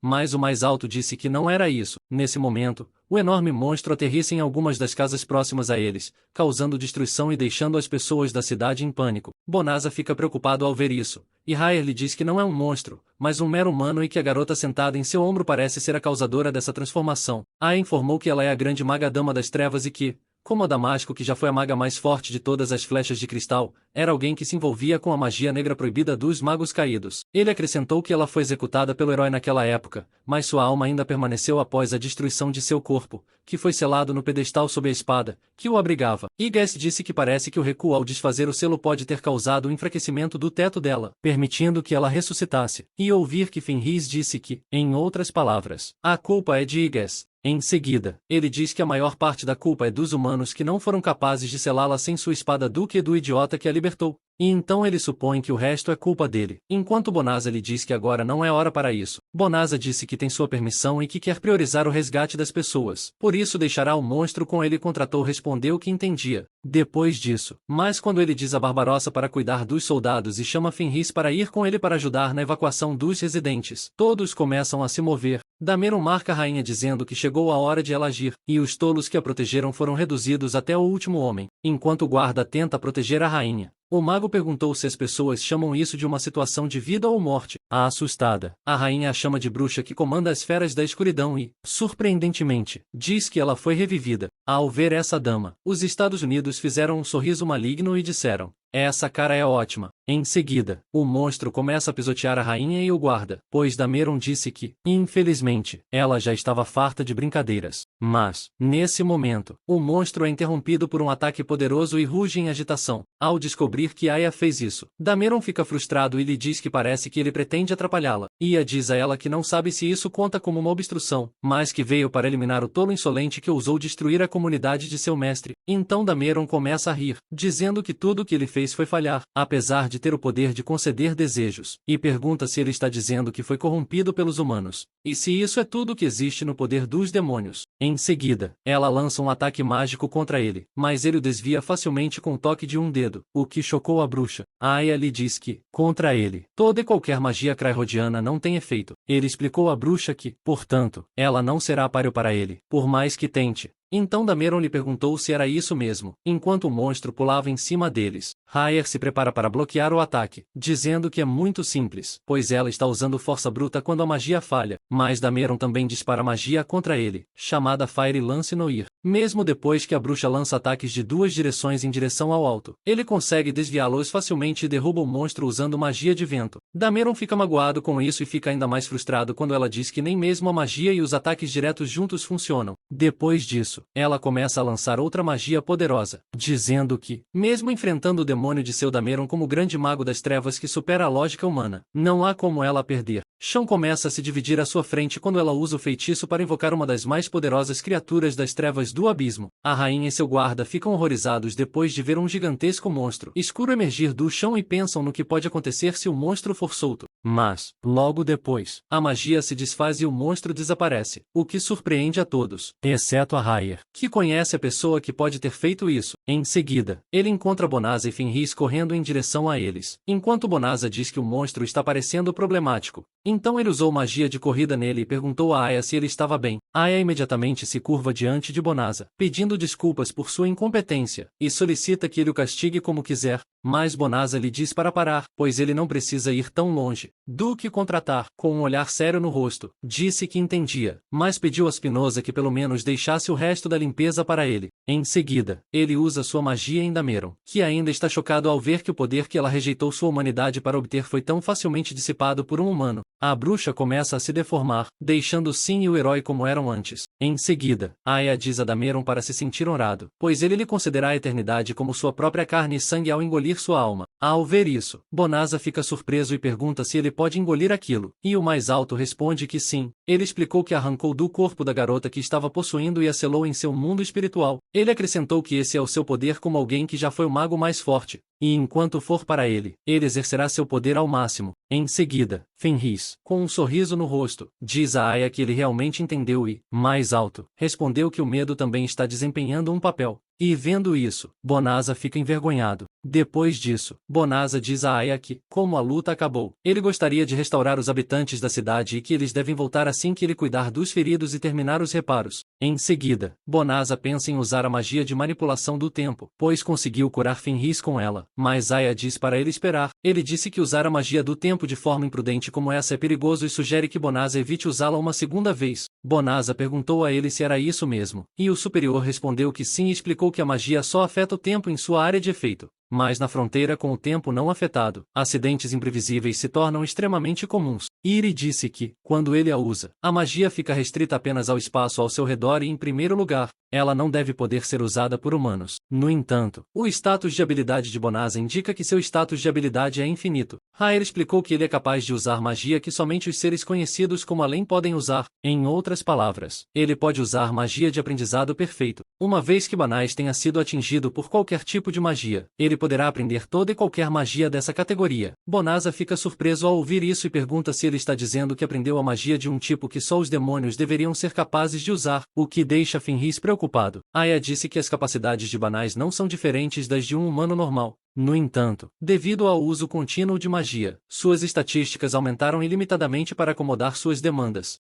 Mas o mais alto disse que não era isso. Nesse momento, o enorme monstro aterrissa em algumas das casas próximas a eles, causando destruição e deixando as pessoas da cidade em pânico. Bonasa fica preocupado ao ver isso, e Raer lhe diz que não é um monstro, mas um mero humano e que a garota sentada em seu ombro parece ser a causadora dessa transformação. Aya informou que ela é a grande maga dama das trevas e que, como a Damasco, que já foi a maga mais forte de todas as flechas de cristal, era alguém que se envolvia com a magia negra proibida dos magos caídos. Ele acrescentou que ela foi executada pelo herói naquela época, mas sua alma ainda permaneceu após a destruição de seu corpo, que foi selado no pedestal sob a espada, que o abrigava. Igas disse que parece que o recuo ao desfazer o selo pode ter causado o enfraquecimento do teto dela, permitindo que ela ressuscitasse. E ouvir que Fenris disse que, em outras palavras, a culpa é de Igas. Em seguida, ele diz que a maior parte da culpa é dos humanos que não foram capazes de selá-la sem sua espada duque e do idiota que a libertou. E então ele supõe que o resto é culpa dele. Enquanto Bonasa lhe diz que agora não é hora para isso, Bonasa disse que tem sua permissão e que quer priorizar o resgate das pessoas. Por isso deixará o monstro com ele. Contratou respondeu que entendia. Depois disso, mas quando ele diz a Barbarossa para cuidar dos soldados e chama Fenris para ir com ele para ajudar na evacuação dos residentes, todos começam a se mover. Dameron marca a rainha dizendo que chegou a hora de ela agir, e os tolos que a protegeram foram reduzidos até o último homem, enquanto o guarda tenta proteger a rainha. O mago perguntou se as pessoas chamam isso de uma situação de vida ou morte. Assustada, a rainha a chama de bruxa que comanda as feras da escuridão e, surpreendentemente, diz que ela foi revivida. Ao ver essa dama, os Estados Unidos fizeram um sorriso maligno e disseram: "Essa cara é ótima." Em seguida, o monstro começa a pisotear a rainha e o guarda, pois Dameron disse que, infelizmente, ela já estava farta de brincadeiras. Mas, nesse momento, o monstro é interrompido por um ataque poderoso e ruge em agitação. Ao descobrir que Aya fez isso, Dameron fica frustrado e lhe diz que parece que ele pretende atrapalhá-la. Aya diz a ela que não sabe se isso conta como uma obstrução, mas que veio para eliminar o tolo insolente que ousou destruir a comunidade de seu mestre. Então Dameron começa a rir, dizendo que tudo o que ele fez foi falhar, apesar de ter o poder de conceder desejos, e pergunta se ele está dizendo que foi corrompido pelos humanos, e se isso é tudo que existe no poder dos demônios. Em seguida, ela lança um ataque mágico contra ele, mas ele o desvia facilmente com o toque de um dedo, o que chocou a bruxa. Aya lhe diz que, contra ele, toda e qualquer magia crairodiana não tem efeito. Ele explicou à bruxa que, portanto, ela não será páreo para ele, por mais que tente. Então Dameron lhe perguntou se era isso mesmo, enquanto o monstro pulava em cima deles. Rhaer se prepara para bloquear o ataque, dizendo que é muito simples, pois ela está usando força bruta quando a magia falha, mas Dameron também dispara magia contra ele, chamada Fire Lance Noir. Mesmo depois que a bruxa lança ataques de duas direções em direção ao alto, ele consegue desviá-los facilmente e derruba o monstro usando magia de vento. Dameron fica magoado com isso e fica ainda mais frustrado quando ela diz que nem mesmo a magia e os ataques diretos juntos funcionam. Depois disso, ela começa a lançar outra magia poderosa, dizendo que, mesmo enfrentando o demônio de seu Dameron como grande mago das trevas que supera a lógica humana, não há como ela perder. Chão começa a se dividir à sua frente quando ela usa o feitiço para invocar uma das mais poderosas criaturas das trevas do abismo. A rainha e seu guarda ficam horrorizados depois de ver um gigantesco monstro escuro emergir do chão e pensam no que pode acontecer se o monstro for solto. Mas, logo depois, a magia se desfaz e o monstro desaparece, o que surpreende a todos, exceto a Rhaer, que conhece a pessoa que pode ter feito isso. Em seguida, ele encontra Bonasa e Fenris correndo em direção a eles, enquanto Bonasa diz que o monstro está parecendo problemático. Então ele usou magia de corrida nele e perguntou a Aya se ele estava bem. Aya imediatamente se curva diante de Bonasa, pedindo desculpas por sua incompetência, e solicita que ele o castigue como quiser, mas Bonasa lhe diz para parar, pois ele não precisa ir tão longe. Duque contratar, com um olhar sério no rosto, disse que entendia, mas pediu a Spinoza que pelo menos deixasse o resto da limpeza para ele. Em seguida, ele usa sua magia em Dameron, que ainda está chocado ao ver que o poder que ela rejeitou sua humanidade para obter foi tão facilmente dissipado por um humano. A bruxa começa a se deformar, deixando Sin e o herói como eram antes. Em seguida, Aya diz a Dameron para se sentir honrado, pois ele lhe concederá a eternidade como sua própria carne e sangue ao engolir sua alma. Ao ver isso, Bonasa fica surpreso e pergunta se ele pode engolir aquilo, e o mais alto responde que sim. Ele explicou que arrancou do corpo da garota que estava possuindo e a selou em seu mundo espiritual. Ele acrescentou que esse é o seu poder como alguém que já foi o mago mais forte, e enquanto for para ele, ele exercerá seu poder ao máximo. Em seguida, Fenris, com um sorriso no rosto, diz a Aya que ele realmente entendeu e, mais alto, respondeu que o medo também está desempenhando um papel. E vendo isso, Bonasa fica envergonhado. Depois disso, Bonasa diz a Aya que, como a luta acabou, ele gostaria de restaurar os habitantes da cidade e que eles devem voltar assim que ele cuidar dos feridos e terminar os reparos. Em seguida, Bonasa pensa em usar a magia de manipulação do tempo, pois conseguiu curar Fenris com ela, mas Aya diz para ele esperar. Ele disse que usar a magia do tempo de forma imprudente como essa é perigoso e sugere que Bonasa evite usá-la uma segunda vez. Bonasa perguntou a ele se era isso mesmo, e o superior respondeu que sim e explicou explicou que a magia só afeta o tempo em sua área de efeito. Mas na fronteira com o tempo não afetado, acidentes imprevisíveis se tornam extremamente comuns. Iri disse que, quando ele a usa, a magia fica restrita apenas ao espaço ao seu redor e, em primeiro lugar, ela não deve poder ser usada por humanos. No entanto, o status de habilidade de Bonasa indica que seu status de habilidade é infinito. Raer explicou que ele é capaz de usar magia que somente os seres conhecidos como além podem usar. Em outras palavras, ele pode usar magia de aprendizado perfeito. Uma vez que Banais tenha sido atingido por qualquer tipo de magia, ele poderá aprender toda e qualquer magia dessa categoria. Bonasa fica surpreso ao ouvir isso e pergunta se ele está dizendo que aprendeu a magia de um tipo que só os demônios deveriam ser capazes de usar, o que deixa Fenris preocupado. Aya disse que as capacidades de Banais não são diferentes das de um humano normal. No entanto, devido ao uso contínuo de magia, suas estatísticas aumentaram ilimitadamente para acomodar suas demandas.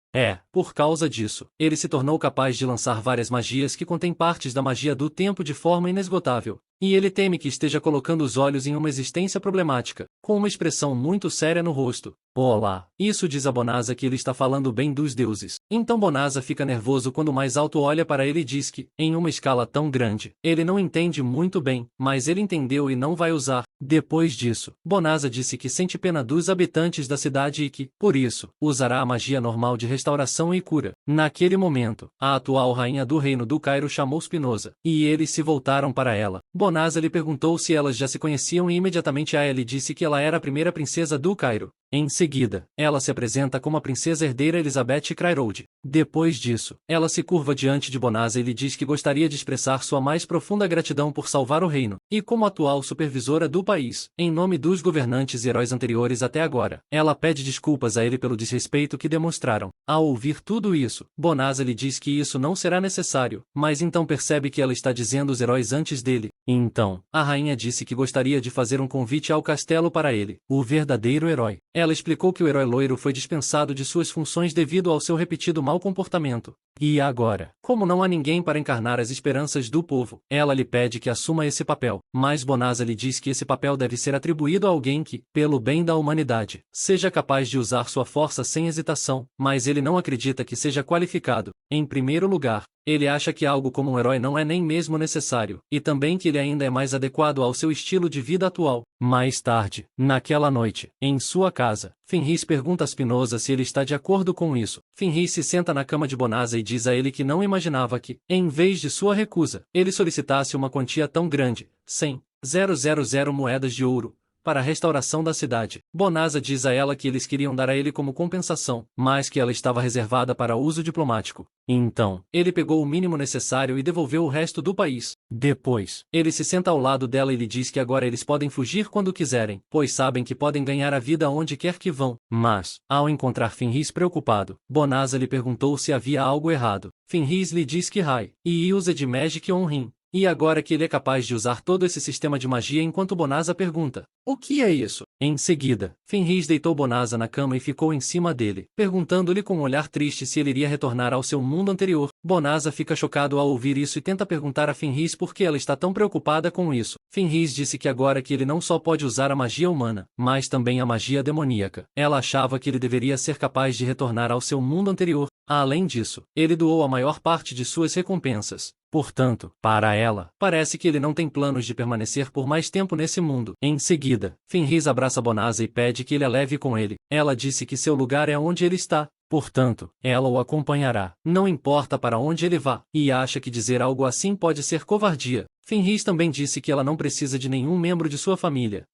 Por causa disso, ele se tornou capaz de lançar várias magias que contêm partes da magia do tempo de forma inesgotável. E ele teme que esteja colocando os olhos em uma existência problemática, com uma expressão muito séria no rosto. Olá, isso diz a Bonasa que ele está falando bem dos deuses. Então Bonasa fica nervoso quando o mais alto olha para ele e diz que, em uma escala tão grande, ele não entende muito bem, mas ele entendeu e não vai usar. Depois disso, Bonasa disse que sente pena dos habitantes da cidade e que, por isso, usará a magia normal de restauração e cura. Naquele momento, a atual rainha do reino do Cairo chamou Spinoza, e eles se voltaram para ela. Bonasa lhe perguntou se elas já se conheciam e imediatamente Aya lhe disse que ela era a primeira princesa do Cairo. Em seguida, ela se apresenta como a princesa herdeira Elizabeth Crairode. Depois disso, ela se curva diante de Bonasa e lhe diz que gostaria de expressar sua mais profunda gratidão por salvar o reino, e como atual supervisora do país, em nome dos governantes e heróis anteriores até agora. Ela pede desculpas a ele pelo desrespeito que demonstraram. Ao ouvir tudo isso, Bonasa lhe diz que isso não será necessário, mas então percebe que ela está dizendo os heróis antes dele. Então, a rainha disse que gostaria de fazer um convite ao castelo para ele, o verdadeiro herói. Ela explicou que o herói loiro foi dispensado de suas funções devido ao seu repetido mau comportamento. E agora, como não há ninguém para encarnar as esperanças do povo, ela lhe pede que assuma esse papel. Mas Bonasa lhe diz que esse papel deve ser atribuído a alguém que, pelo bem da humanidade, seja capaz de usar sua força sem hesitação, mas ele não acredita que seja qualificado. Em primeiro lugar, ele acha que algo como um herói não é nem mesmo necessário, e também que ele ainda é mais adequado ao seu estilo de vida atual. Mais tarde, naquela noite, em sua casa, Fenris pergunta a Spinoza se ele está de acordo com isso. Fenris se senta na cama de Bonasa e diz a ele que não imaginava que, em vez de sua recusa, ele solicitasse uma quantia tão grande, 100,000 moedas de ouro, para a restauração da cidade. Bonasa diz a ela que eles queriam dar a ele como compensação, mas que ela estava reservada para uso diplomático. Então, ele pegou o mínimo necessário e devolveu o resto do país. Depois, ele se senta ao lado dela e lhe diz que agora eles podem fugir quando quiserem, pois sabem que podem ganhar a vida onde quer que vão. Mas, ao encontrar Fenris preocupado, Bonasa lhe perguntou se havia algo errado. Fenris lhe diz que Rai e usa de Magic on Him. E agora que ele é capaz de usar todo esse sistema de magia enquanto Bonasa pergunta: o que é isso? Em seguida, Fenris deitou Bonasa na cama e ficou em cima dele, perguntando-lhe com um olhar triste se ele iria retornar ao seu mundo anterior. Bonasa fica chocado ao ouvir isso e tenta perguntar a Fenris por que ela está tão preocupada com isso. Fenris disse que agora que ele não só pode usar a magia humana, mas também a magia demoníaca, ela achava que ele deveria ser capaz de retornar ao seu mundo anterior. Além disso, ele doou a maior parte de suas recompensas. Portanto, para ela, parece que ele não tem planos de permanecer por mais tempo nesse mundo. Em seguida, Fenris abraça Bonasa e pede que ele a leve com ele. Ela disse que seu lugar é onde ele está. Portanto, ela o acompanhará, não importa para onde ele vá, e acha que dizer algo assim pode ser covardia. Fenris também disse que ela não precisa de nenhum membro de sua família.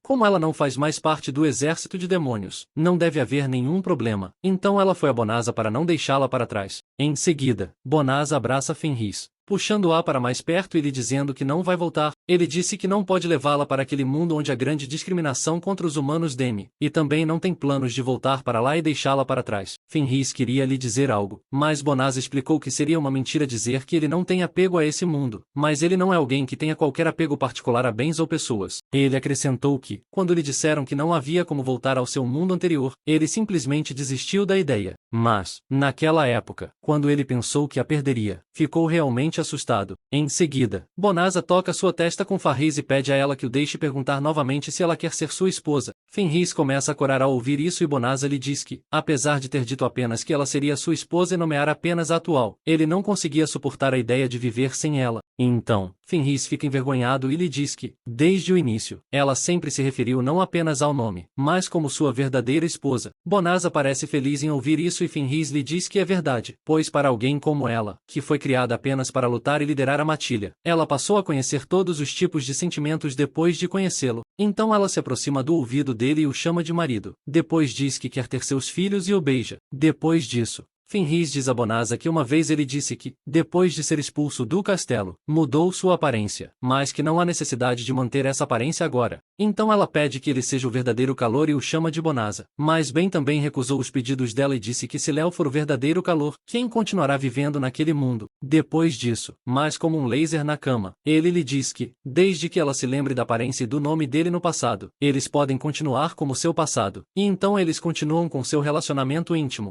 Como ela não faz mais parte do exército de demônios, não deve haver nenhum problema. Então ela foi a Bonasa para não deixá-la para trás. Em seguida, Bonasa abraça Fenris, puxando-a para mais perto e lhe dizendo que não vai voltar. Ele disse que não pode levá-la para aquele mundo onde há grande discriminação contra os humanos Demi, e também não tem planos de voltar para lá e deixá-la para trás. Fenris queria lhe dizer algo, mas Bonasa explicou que seria uma mentira dizer que ele não tem apego a esse mundo, mas ele não é alguém que tenha qualquer apego particular a bens ou pessoas. Ele acrescentou que, quando lhe disseram que não havia como voltar ao seu mundo anterior, ele simplesmente desistiu da ideia. Mas, naquela época, quando ele pensou que a perderia, ficou realmente assustado. Em seguida, Bonasa toca sua testa com Fenris e pede a ela que o deixe perguntar novamente se ela quer ser sua esposa. Fenris começa a corar ao ouvir isso e Bonasa lhe diz que, apesar de ter dito dito apenas que ela seria sua esposa e nomear apenas a atual. Ele não conseguia suportar a ideia de viver sem ela. Então, Fenris fica envergonhado e lhe diz que, desde o início, ela sempre se referiu não apenas ao nome, mas como sua verdadeira esposa. Bonasa parece feliz em ouvir isso e Fenris lhe diz que é verdade, pois para alguém como ela, que foi criada apenas para lutar e liderar a matilha, ela passou a conhecer todos os tipos de sentimentos depois de conhecê-lo. Então ela se aproxima do ouvido dele e o chama de marido. Depois diz que quer ter seus filhos e o beija. Depois disso, Fenris diz a Bonasa que uma vez ele disse que, depois de ser expulso do castelo, mudou sua aparência, mas que não há necessidade de manter essa aparência agora. Então ela pede que ele seja o verdadeiro calor e o chama de Bonasa. Mas Ben também recusou os pedidos dela e disse que se Léo for o verdadeiro calor, quem continuará vivendo naquele mundo? Depois disso, mais como um laser na cama, ele lhe diz que, desde que ela se lembre da aparência e do nome dele no passado, eles podem continuar como seu passado. E então eles continuam com seu relacionamento íntimo.